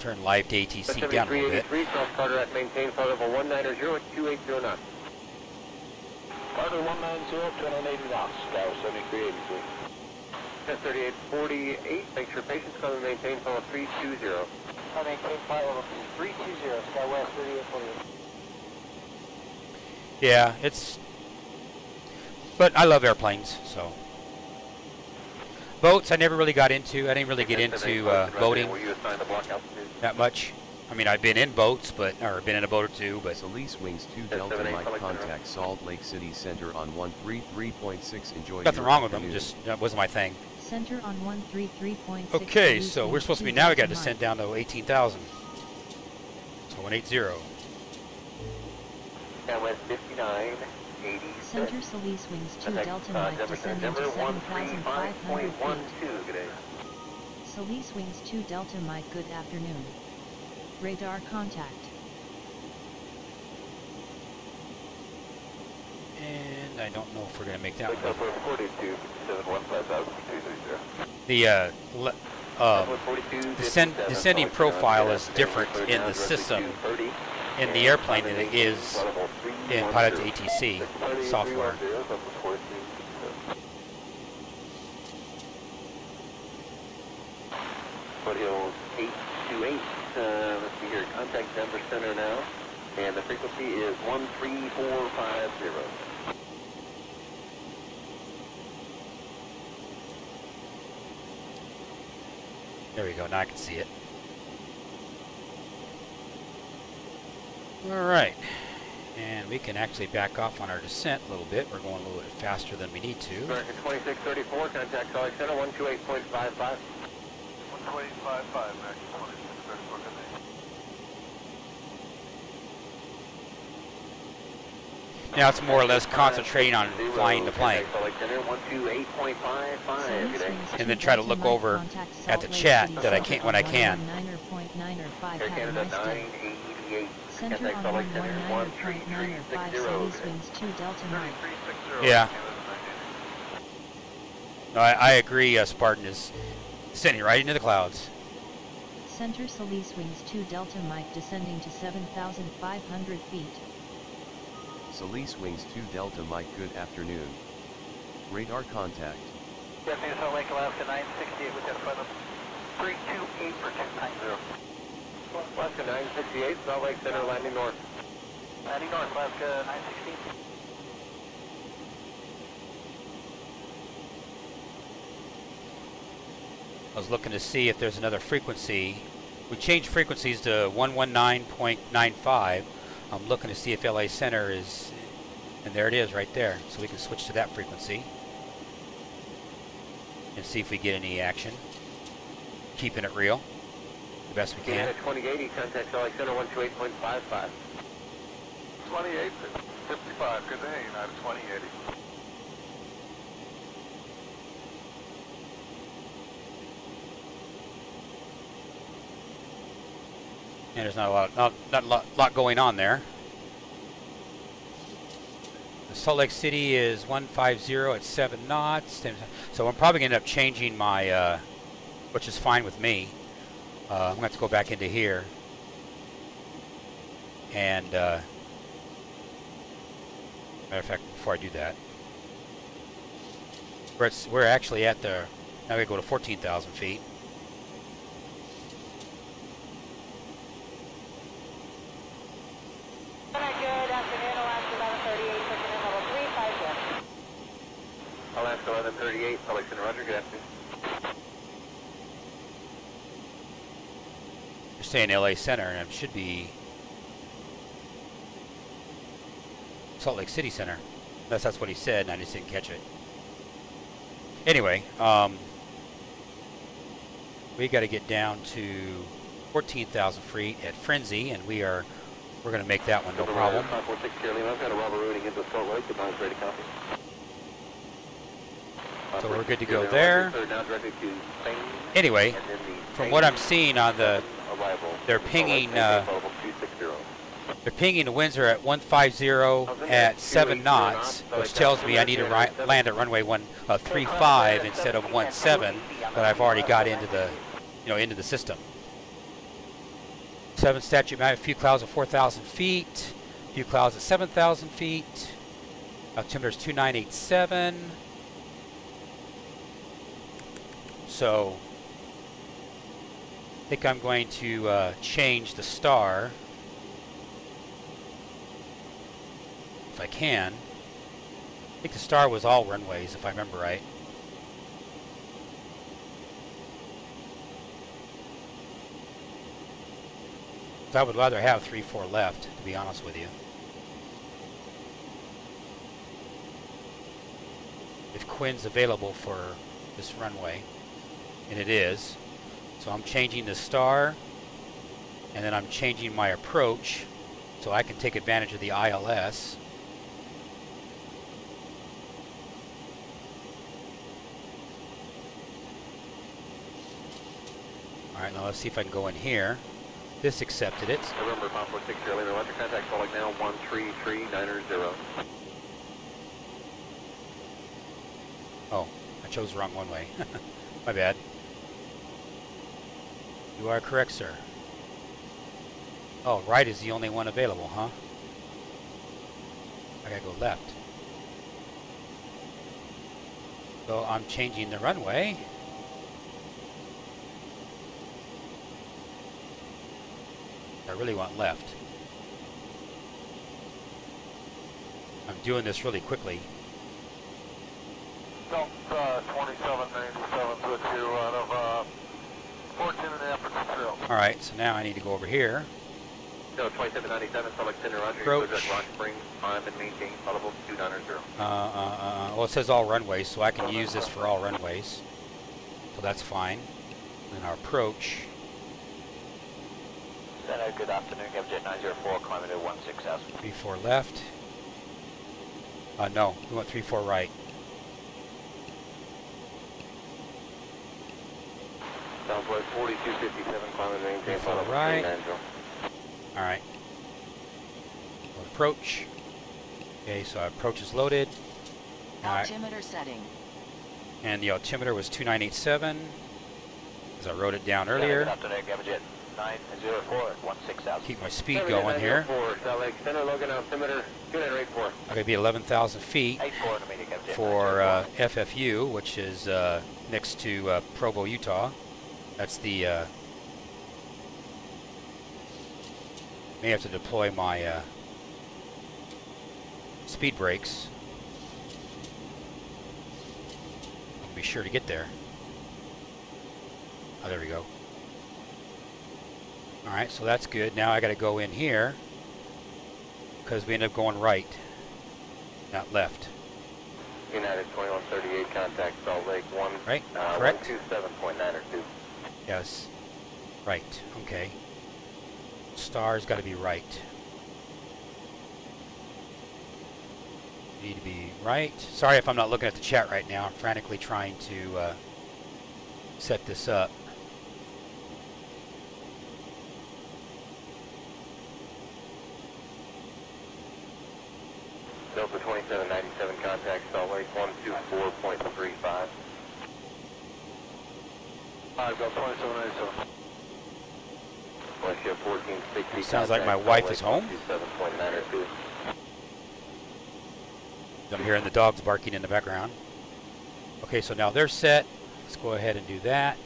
Speaker 1: Turn live to ATC down a little bit.
Speaker 13: Cross Carter at maintain level 190 at 280 knots.
Speaker 12: Carter 190 at 280 knots, Sky 7383.
Speaker 13: KS3848, thanks for your patience, come and maintain level 320.
Speaker 8: I maintain flight level 320, Skywest 3848.
Speaker 1: Yeah, it's, but I love airplanes, so. Boats I never really got into. I didn't really get into boating that much. I mean, I've been in boats, or been in a boat or two, but.
Speaker 4: Solis Wings 2 Delta Mike contact Salt Lake City Center on 133.6. Enjoy.
Speaker 1: Nothing wrong with them, just that wasn't my thing.
Speaker 5: Center on 133.6.
Speaker 1: Okay, so we're supposed to be, now we got to descend down to 18,000. So 180.
Speaker 13: And with 5980.
Speaker 5: Center Solis Wings 2 Delta Mike descending to 7,500 feet. Solis Wings 2 Delta Mike, good afternoon. Radar contact.
Speaker 1: And I don't know if we're going to make that one.
Speaker 12: 42,
Speaker 1: The descending profile is different in the system, in the airplane, than it is in Pilot to ATC software.
Speaker 13: Foothills 828, let's see here, contact Denver Center now, and the frequency is 13450.
Speaker 1: There we go, now I can see it. Alright, and we can actually back off on our descent a little bit. We're going a little bit faster than we need to.
Speaker 13: American 2634, contact Salt Lake Center 128.55.
Speaker 12: 128.55, American 2634, good day.
Speaker 1: Now it's more or less concentrating on flying the plane. And then try to look over at the chat that I can't when I can.
Speaker 5: Center on 119.905, Solis Wings 2 Delta Mike.
Speaker 1: Yeah. No, I agree, Spartan is descending right into the clouds.
Speaker 5: Center Solis Wings 2 Delta Mike descending to 7,500 feet.
Speaker 4: Solis Wings 2 Delta Mike, good afternoon. Radar contact.
Speaker 8: Japanese Salt Lake, Alaska 968 with that flight level 328 for 290.
Speaker 13: Alaska 968, Salt Lake Center landing north.
Speaker 8: Landing north, Alaska 916.
Speaker 1: I was looking to see if there's another frequency We changed frequencies to 119.95. I'm looking to see if LA Center is, and there it is right there. So we can switch to that frequency and see if we get any action. Keeping it real the best we can.
Speaker 13: 2080, contact LA Center 128.55.
Speaker 15: 2855, good day, United 2080.
Speaker 1: And there's not a lot going on there. The Salt Lake City is 150 at 7 knots. So I'm probably going to end up changing my, which is fine with me. I'm going to have to go back into here. And, matter of fact, before I do that, we're actually at the, now we go to 14,000 feet.
Speaker 10: Good afternoon, Alaska 1138, pushing in level 350.
Speaker 13: Alaska 1138, Salt Lake Center, roger, good afternoon.
Speaker 1: You're saying LA Center, and it should be Salt Lake City Center. That's what he said, and I just didn't catch it. Anyway, we got to get down to 14,000 feet at Frenzy, and we're going to make that one no problem.
Speaker 13: 546 Carolina, I've got a robber routing into Salt Lake, the ready to copy.
Speaker 1: So we're good to go there. Anyway, from what I'm seeing on they're pinging the winds are at 150 at 7 knots, which tells me I need to land at runway 35 instead of 17, but I've already got into the, into the system. 7 statute mounted, a few clouds at 4,000 feet, a few clouds at 7,000 feet. Altimeter is 2987. So I think I'm going to change the star if I can. I think the star was all runways, if I remember right. I would rather have 3-4 left, to be honest with you. If Quinn's available for this runway, and it is. So I'm changing the star, and then I'm changing my approach so I can take advantage of the ILS. Alright, now let's see if I can go in here. This accepted it.
Speaker 13: November 546 Carolina, roger, contact Salt Lake now 13390.
Speaker 1: Oh, I chose the wrong one way. My bad. You are correct, sir. Oh, right is the only one available, huh? I gotta go left. So I'm changing the runway. I really want left. I'm doing this really quickly.
Speaker 15: Delta 2797 switch you out of 14.5 trail.
Speaker 1: Alright, so now I need to go over here.
Speaker 13: No, 2797, Salt Lake Center, roger.
Speaker 1: Approach.
Speaker 13: Rock Springs, climb and maintain, level 290.
Speaker 1: Well, it says all runways, so I can use this for all runways. So that's fine. And our approach.
Speaker 12: Center, good afternoon, Captain 904, climbing to 16,000.
Speaker 1: 34 left. No, we went 34 right.
Speaker 13: Southwest 4257, climbing and maintain,
Speaker 1: 34
Speaker 13: level
Speaker 1: right.
Speaker 13: 290.
Speaker 1: Alright. Approach. Okay, so our approach is loaded.
Speaker 7: Altimeter setting.
Speaker 1: And the altimeter was 2987, as I wrote it down earlier.
Speaker 12: Good afternoon, Captain 904 at 16,000.
Speaker 1: Keep my speed going here.
Speaker 13: Salt Lake Center, Logan, altimeter 2984.
Speaker 1: I'm going to be 11,000 feet for FFU, which is next to Provo, Utah. That's the... may have to deploy my speed brakes. I'll be sure to get there. Oh, there we go. Alright, so that's good. Now I got to go in here because we end up going right, not left.
Speaker 13: United 2138, contact Salt Lake 1.
Speaker 1: Right, correct.
Speaker 13: 127.9 or 2.
Speaker 1: Yes, right, okay. Star's got to be right. Need to be right. Sorry if I'm not looking at the chat right now. I'm frantically trying to set this up.
Speaker 13: Delta 2797, contact Salt Lake 124.35.
Speaker 15: I've got 2797.
Speaker 13: Westship 1460.
Speaker 1: Sounds like my wife is home.
Speaker 13: 7.9 or 2.
Speaker 1: I'm hearing the dogs barking in the background. Okay, so now they're set. Let's go ahead and do that.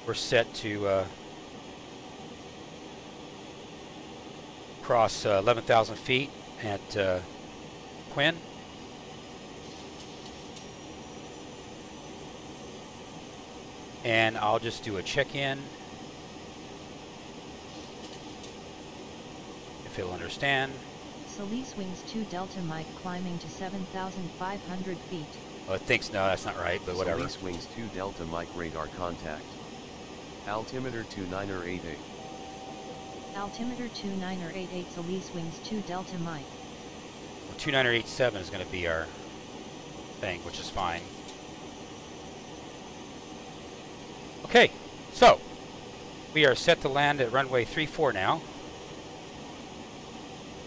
Speaker 1: We're set to cross 11,000 feet at Quinn. And I'll just do a check-in. If it'll understand.
Speaker 5: Solis wings 2 Delta Mike climbing to 7,500 feet.
Speaker 1: Well, it thinks no, that's not right, but whatever.
Speaker 4: Solis wings 2 Delta Mike radar contact. Altimeter 2988.
Speaker 5: Altimeter 2988 Solis wings 2 Delta Mike.
Speaker 1: Well, 2987 is going to be our thing, which is fine. Okay, so we are set to land at runway 34 now.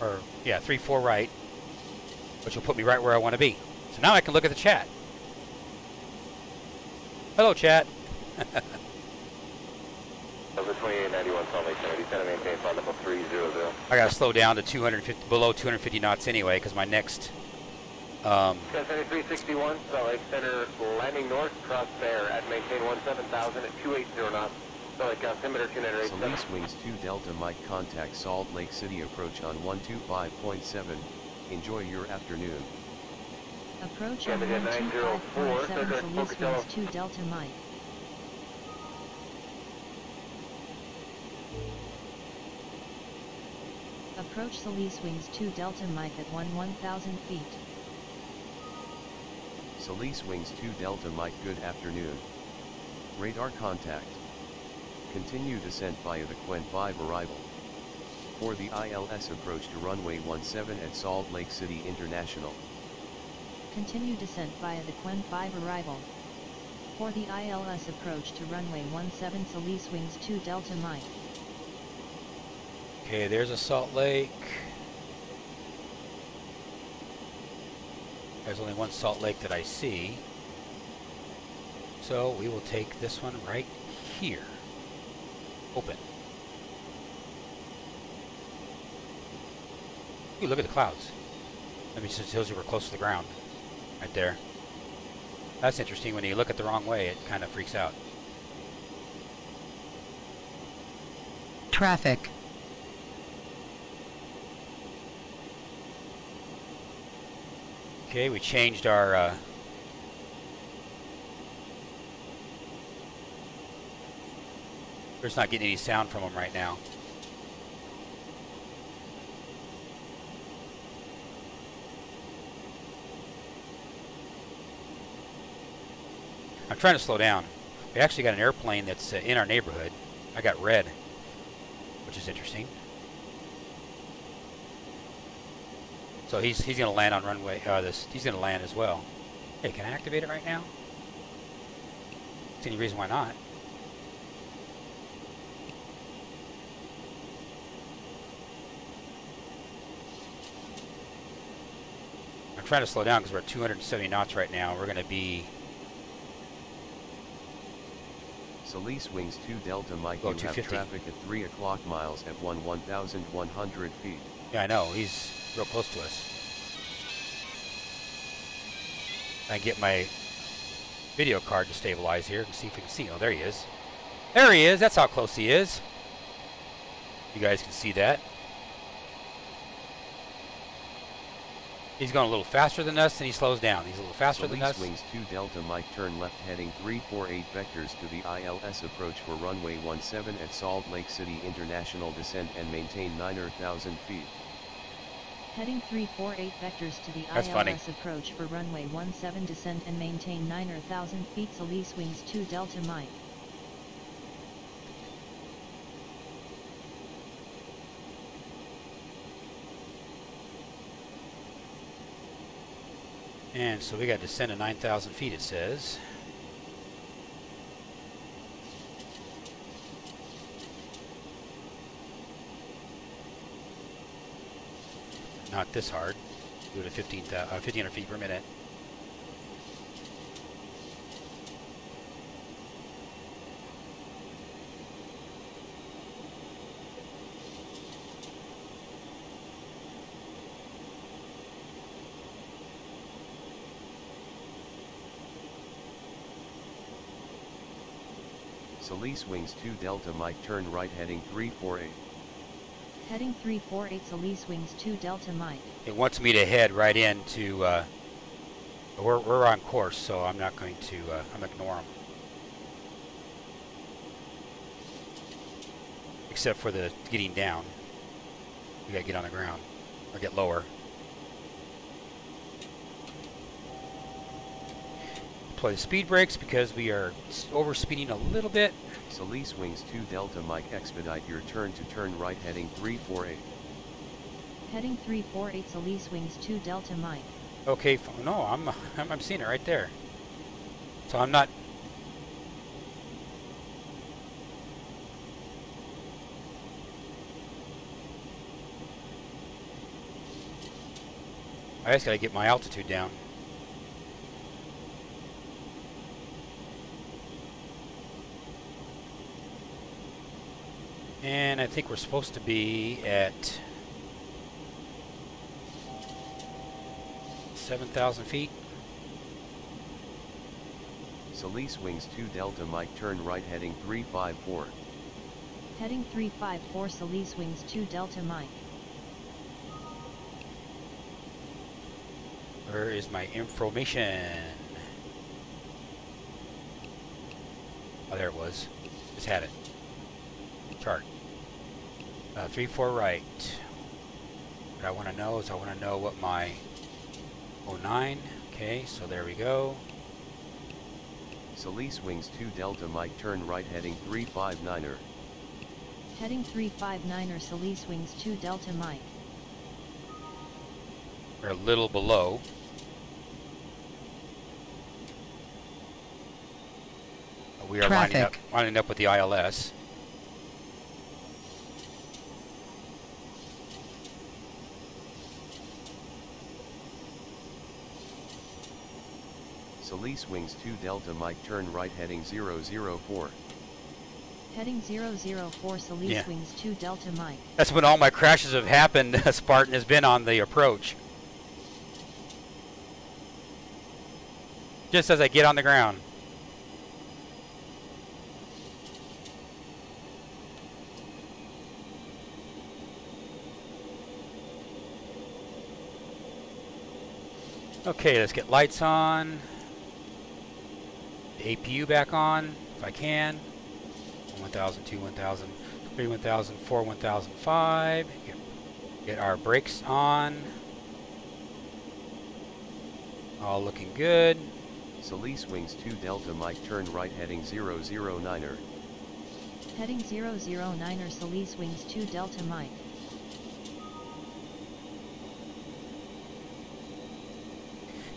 Speaker 1: Or, yeah, 34 right, which will put me right where I want to be. So now I can look at the chat. Hello, chat.
Speaker 13: Delta 2891, Salt Lake City, descend and maintain flight level 300.
Speaker 1: I got to slow down to 250, below 250 knots anyway, because my next...
Speaker 13: KSNA 361, Salt Lake Center, landing north, cross there at maintain 17,000 at 280 knots. Salt Lake altimeter 2987.
Speaker 4: Solis wings 2 Delta Mike contact Salt Lake City approach on 125.7. Enjoy your afternoon.
Speaker 5: Approach on 125.7 Solis wings 2 Delta Mike. Approach Solis wings 2 Delta Mike at 1,000 feet.
Speaker 4: Solis wings 2 Delta Mike, good afternoon. Radar contact. Continue descent via the Quen 5 arrival. For the ILS approach to runway 17 at Salt Lake City International.
Speaker 5: Continue descent via the Quen 5 arrival. For the ILS approach to runway 17 Solis wings 2 Delta Mike.
Speaker 1: Okay, there's a Salt Lake. There's only one Salt Lake that I see. So we will take this one right here. Open. Ooh, look at the clouds. That means it tells you we're close to the ground. Right there. That's interesting. When you look at the wrong way, it kind of freaks out.
Speaker 14: Traffic.
Speaker 1: Okay, we changed our we're just not getting any sound from them right now. I'm trying to slow down. We actually got an airplane that's in our neighborhood. I got red, which is interesting. So he's going to land on runway. He's going to land as well. Hey, can I activate it right now? See any reason why not? I'm trying to slow down because we're at 270 knots right now. We're going to be...
Speaker 4: Solis wings 2 Delta Mike, you have traffic at 3 o'clock miles at 1,100 feet.
Speaker 1: Yeah, I know. He's real close to us. I get my video card to stabilize here and see if we can see. Oh, there he is. There he is. That's how close he is. You guys can see that. He's going a little faster than us, and he slows down. He's a little faster than us.
Speaker 4: Wings 2 Delta Mike turn left heading 348 vectors to the ILS approach for runway 17 at Salt Lake City International descent and maintain 9,000 feet.
Speaker 5: Heading 348 vectors to the
Speaker 1: That's
Speaker 5: ILS
Speaker 1: funny.
Speaker 5: approach for runway 17 descent and maintain 9,000 feet. Solis Wings 2 Delta Mike.
Speaker 1: And so we got to descend to 9,000 feet, it says. Not this hard. Do it at 1,500 feet per minute.
Speaker 4: Solis Wings 2 Delta Mike turn right heading 348.
Speaker 5: Heading 348 Solis Wings 2 Delta Mike.
Speaker 1: It wants me to head right into, we're on course, so I'm not going to, I'm ignore them. Except for the getting down. We gotta get on the ground, or get lower. Apply the speed brakes because we are over speeding a little bit.
Speaker 4: Solis Wings 2 Delta Mike expedite your turn to turn right heading 348.
Speaker 5: Heading 348 Solis Wings 2 Delta Mike.
Speaker 1: Okay, no, I'm seeing it right there. So I'm not. I just gotta get my altitude down. And I think we're supposed to be at 7,000 feet.
Speaker 4: Solis Wings 2 Delta Mike turn right heading 354.
Speaker 5: Heading 354 Solis Wings 2 Delta Mike.
Speaker 1: Where is my information? Oh, there it was. Just had it. Chart. 34 right. What I want to know is I want to know what my 09. Okay, so there we go.
Speaker 4: Solis Wings 2 Delta Mike turn right heading 359er.
Speaker 5: Heading 359er Solis Wings 2 Delta Mike.
Speaker 1: We're a little below. We are lining up with the ILS.
Speaker 4: Solis Wings 2 Delta Mike turn right heading 004.
Speaker 5: Heading 004 Solis Wings 2 Delta Mike.
Speaker 1: That's when all my crashes have happened. Spartan has been on the approach. Just as I get on the ground. Okay, let's get lights on. The APU back on, if I can. 1,000, 2, 1,000, 3, 1,000, 4, 1,005. Get our brakes on. All looking good.
Speaker 4: Solis Wings 2 Delta Mike turn right heading 009er.
Speaker 5: Heading 009er Solis Wings 2 Delta Mike.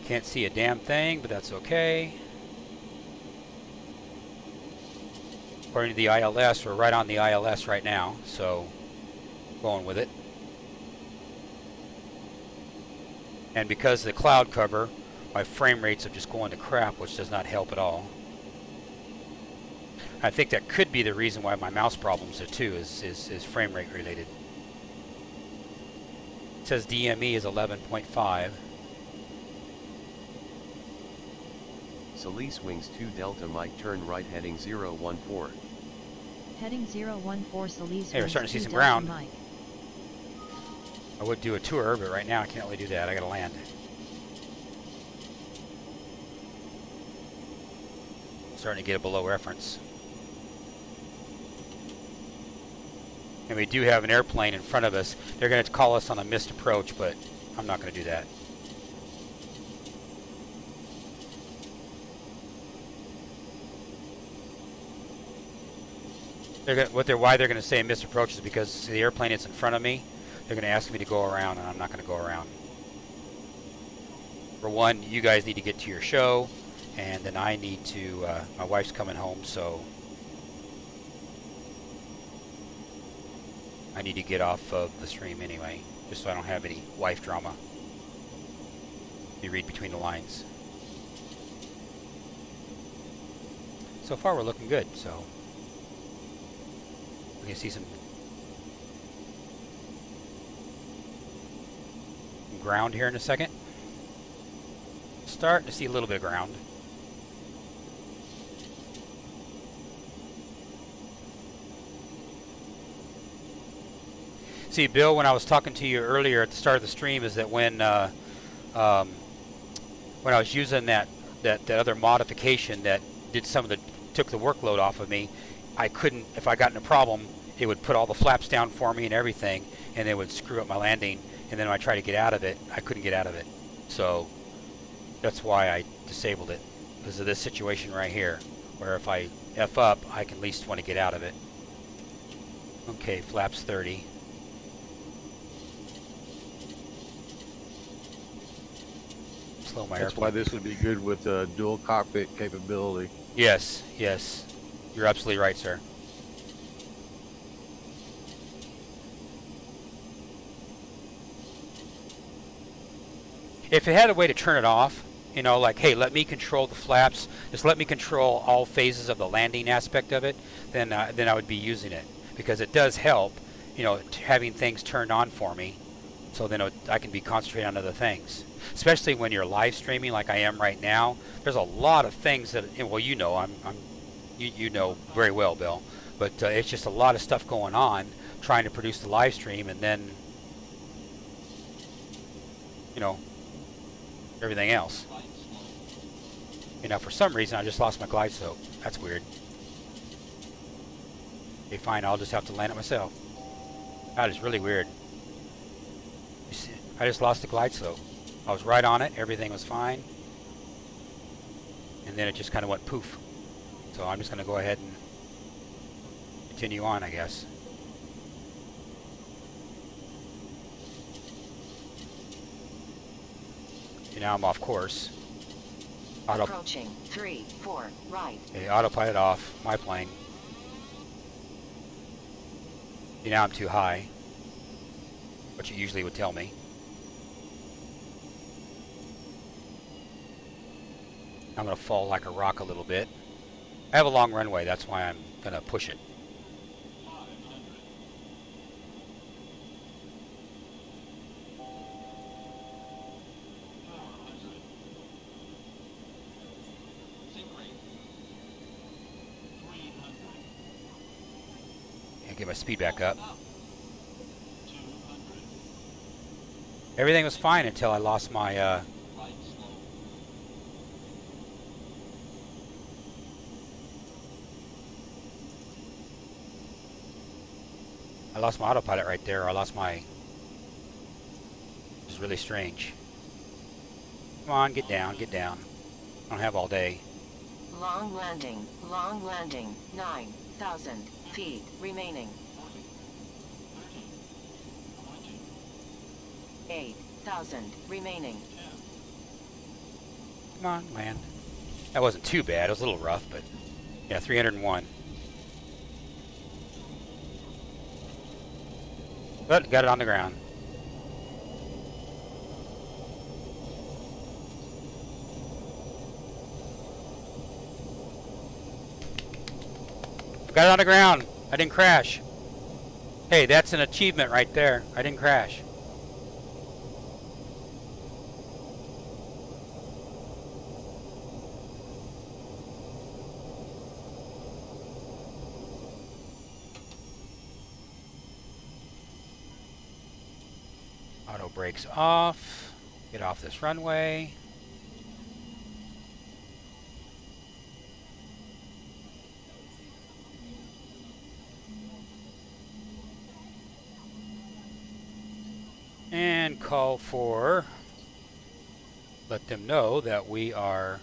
Speaker 1: Can't see a damn thing, but that's okay. According to the ILS, we're right on the ILS right now, so going with it. And because of the cloud cover, my frame rates are just going to crap, which does not help at all. I think that could be the reason why my mouse problems are too, is frame rate related. It says DME is 11.5.
Speaker 4: Solis Wings 2 Delta Mike turn right heading 014.
Speaker 5: Heading 014 Solis
Speaker 1: Hey, we're
Speaker 5: Wings
Speaker 1: starting to see
Speaker 5: 2
Speaker 1: some
Speaker 5: Delta
Speaker 1: ground.
Speaker 5: Mike.
Speaker 1: I would do a tour, but right now I can't really do that. I gotta land. Starting to get it below reference. And we do have an airplane in front of us. They're going to call us on a missed approach, but I'm not going to do that. Why they're going to say missed approach is because the airplane is in front of me. They're going to ask me to go around, and I'm not going to go around. For one, you guys need to get to your show, and then I need to, my wife's coming home, so I need to get off of the stream anyway, just so I don't have any wife drama. You read between the lines. So far we're looking good, so we can see some ground here in a second. Starting to see a little bit of ground. See, Bill, when I was talking to you earlier at the start of the stream, is that when I was using that other modification that did took the workload off of me, I couldn't, if I got in a problem, it would put all the flaps down for me and everything, and it would screw up my landing. And then when I tried to get out of it, I couldn't get out of it. So that's why I disabled it, because of this situation right here, where if I F up, I can at least want to get out of it. Okay, flaps 30. Slow my
Speaker 3: That's
Speaker 1: airplane.
Speaker 3: why this would be good with dual cockpit capability.
Speaker 1: Yes, yes. You're absolutely right, sir. If it had a way to turn it off, you know, like, hey, let me control the flaps, just let me control all phases of the landing aspect of it, then I would be using it, because it does help, you know, having things turned on for me, so then I can be concentrating on other things. Especially when you're live streaming like I am right now, there's a lot of things that, well, you know, you know very well, Bill, but it's just a lot of stuff going on trying to produce the live stream, and then, you know, everything else. You know, for some reason I just lost my glide slope. That's weird. Okay, fine, I'll just have to land it myself. That is really weird. You see, I just lost the glide slope. I was right on it, everything was fine, and then it just kind of went poof. So I'm just going to go ahead and continue on, I guess. Now I'm off course.
Speaker 7: Approaching 3, 4, right.
Speaker 1: Okay, autopilot off, my plane. See, now I'm too high, which you usually would tell me. I'm going to fall like a rock a little bit. I have a long runway, that's why I'm going to push it. Get my speed back up. Everything was fine until I lost my autopilot right there. I lost my, which is really strange. Come on, get down, get down. I don't have all day.
Speaker 7: Long landing, 9,000 feet remaining. 8,000 remaining.
Speaker 1: Come on, land. That wasn't too bad. It was a little rough, but yeah, 301. But got it on the ground. Got it on the ground. I didn't crash. Hey, that's an achievement right there. I didn't crash. brakes off. Get off this runway. And call for, let them know that we are,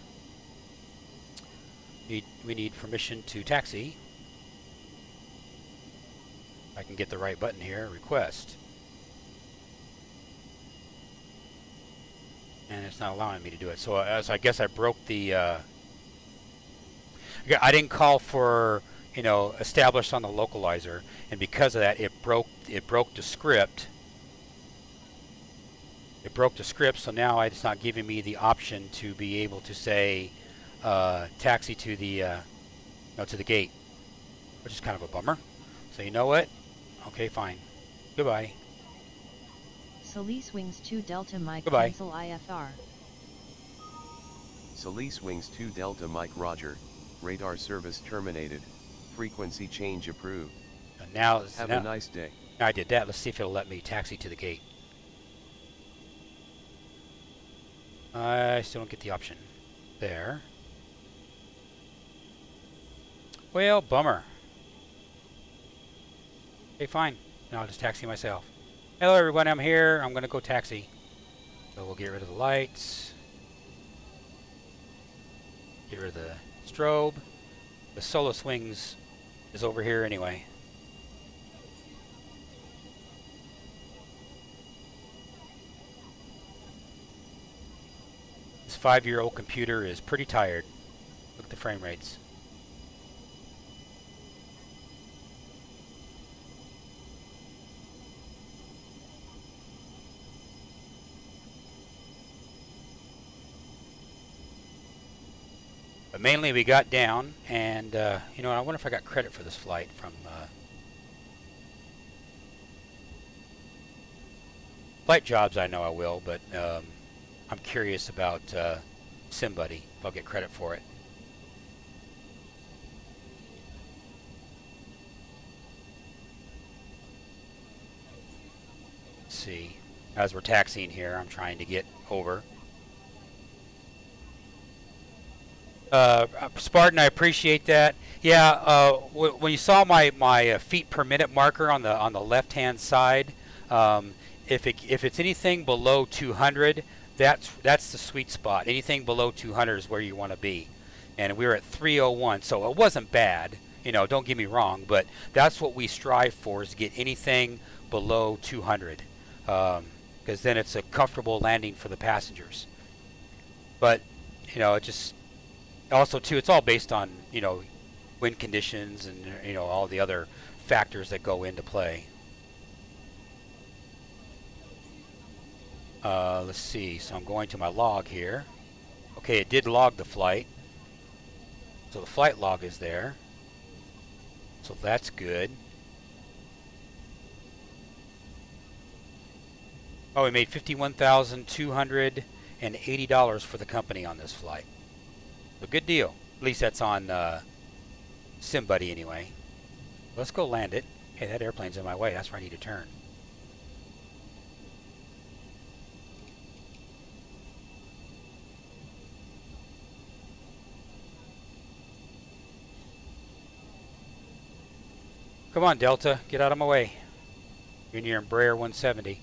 Speaker 1: we need permission to taxi. I can get the right button here, request. And it's not allowing me to do it. So, so I guess I broke the, I didn't call for, you know, established on the localizer, and because of that, it broke the script. It broke the script, so now it's not giving me the option to be able to say taxi to the no, to the gate, which is kind of a bummer. So you know what? Okay, fine. Goodbye.
Speaker 5: Solis Wings 2 Delta Mike
Speaker 1: Goodbye.
Speaker 5: cancel IFR.
Speaker 4: Solis Wings 2 Delta Mike Roger, radar service terminated, frequency change approved.
Speaker 1: And now
Speaker 4: have a nice day.
Speaker 1: I did that. Let's see if it'll let me taxi to the gate. I still don't get the option. There. Well, bummer. Okay, fine. Now I'll just taxi myself. Hello everyone, I'm here. I'm going to go taxi. So we'll get rid of the lights. Get rid of the strobe. The Solis Wings is over here anyway. This 5-year-old computer is pretty tired. Look at the frame rates. But mainly we got down, and you know, I wonder if I got credit for this flight from flight jobs. I know I will, but I'm curious about SimBuddy, if I'll get credit for it. Let's see. As we're taxiing here, I'm trying to get over. Spartan, I appreciate that. Yeah, when you saw my feet per minute marker on the left hand side, if it's anything below 200, that's the sweet spot. Anything below 200 is where you want to be, and we were at 301, so it wasn't bad. You know, don't get me wrong, but that's what we strive for, is to get anything below 200, because then it's a comfortable landing for the passengers. But you know, it just also too, it's all based on, you know, wind conditions and, you know, all the other factors that go into play. Let's see. So I'm going to my log here. Okay, it did log the flight. So the flight log is there. So that's good. Oh, we made $51,280 for the company on this flight. A good deal. At least that's on SimBuddy anyway. Let's go land it. Hey, that airplane's in my way. That's where I need to turn. Come on, Delta. Get out of my way. You're near Embraer 170.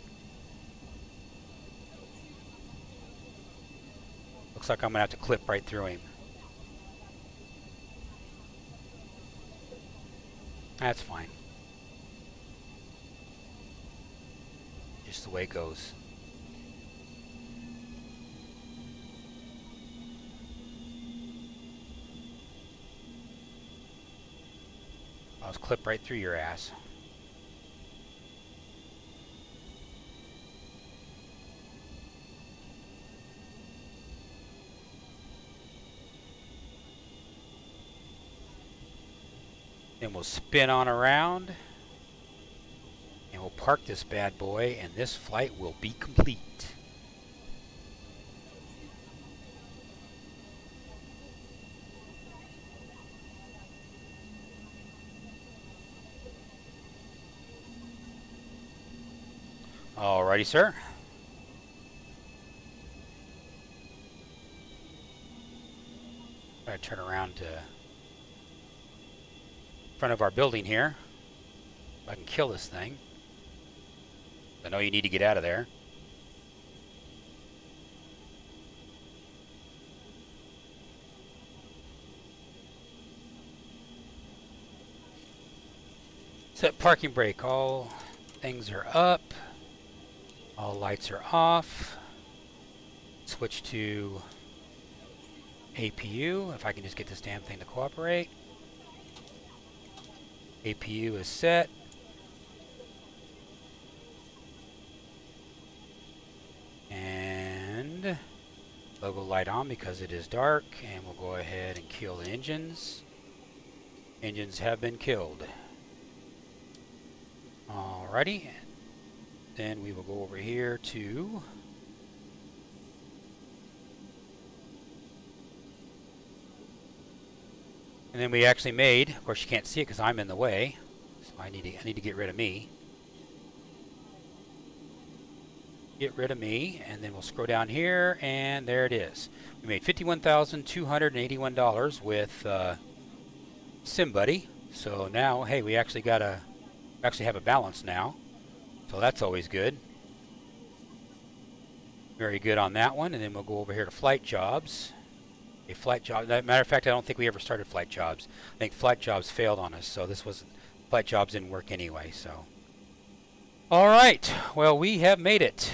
Speaker 1: Looks like I'm going to have to clip right through him. That's fine. Just the way it goes. I'll just clip right through your ass. Then we'll spin on around and we'll park this bad boy, and this flight will be complete. Alrighty, sir. try to turn around to front of our building here. If I can kill this thing. I know you need to get out of there. Set parking brake. All things are up. All lights are off. Switch to APU. If I can just get this damn thing to cooperate. APU is set. And logo light on because it is dark. And we'll go ahead and kill the engines. Engines have been killed. Alrighty. Then we will go over here to and then we actually made, of course you can't see it because I'm in the way, so I need to get rid of me. Get rid of me, and then we'll scroll down here, and there it is. We made $51,281 with SimBuddy. So now, hey, we actually have a balance now. So that's always good. Very good on that one. And then we'll go over here to flight jobs. A flight job. Matter of fact, I don't think we ever started flight jobs. I think flight jobs failed on us. So this was flight jobs didn't work anyway. So, all right. Well, we have made it.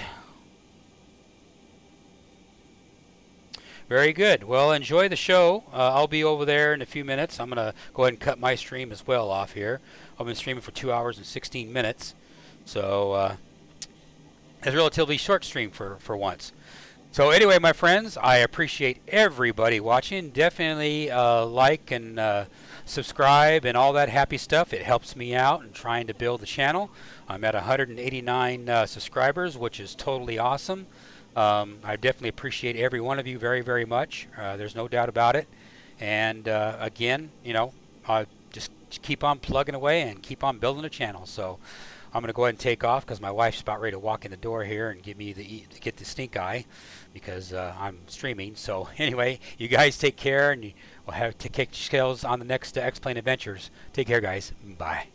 Speaker 1: Very good. Well, enjoy the show. I'll be over there in a few minutes. I'm going to go ahead and cut my stream as well off here. I've been streaming for 2 hours and 16 minutes. So, it's a relatively short stream for once. So anyway, my friends, I appreciate everybody watching. Definitely like and subscribe and all that happy stuff. It helps me out in trying to build the channel. I'm at 189 subscribers, which is totally awesome. I definitely appreciate every one of you very, very much. There's no doubt about it. And again, you know, just keep on plugging away and keep on building the channel. So I'm going to go ahead and take off because my wife's about ready to walk in the door here and get the stink eye because I'm streaming. So anyway, you guys take care, and we'll have to kick skills on the next X-Plane Adventures. Take care, guys. Bye.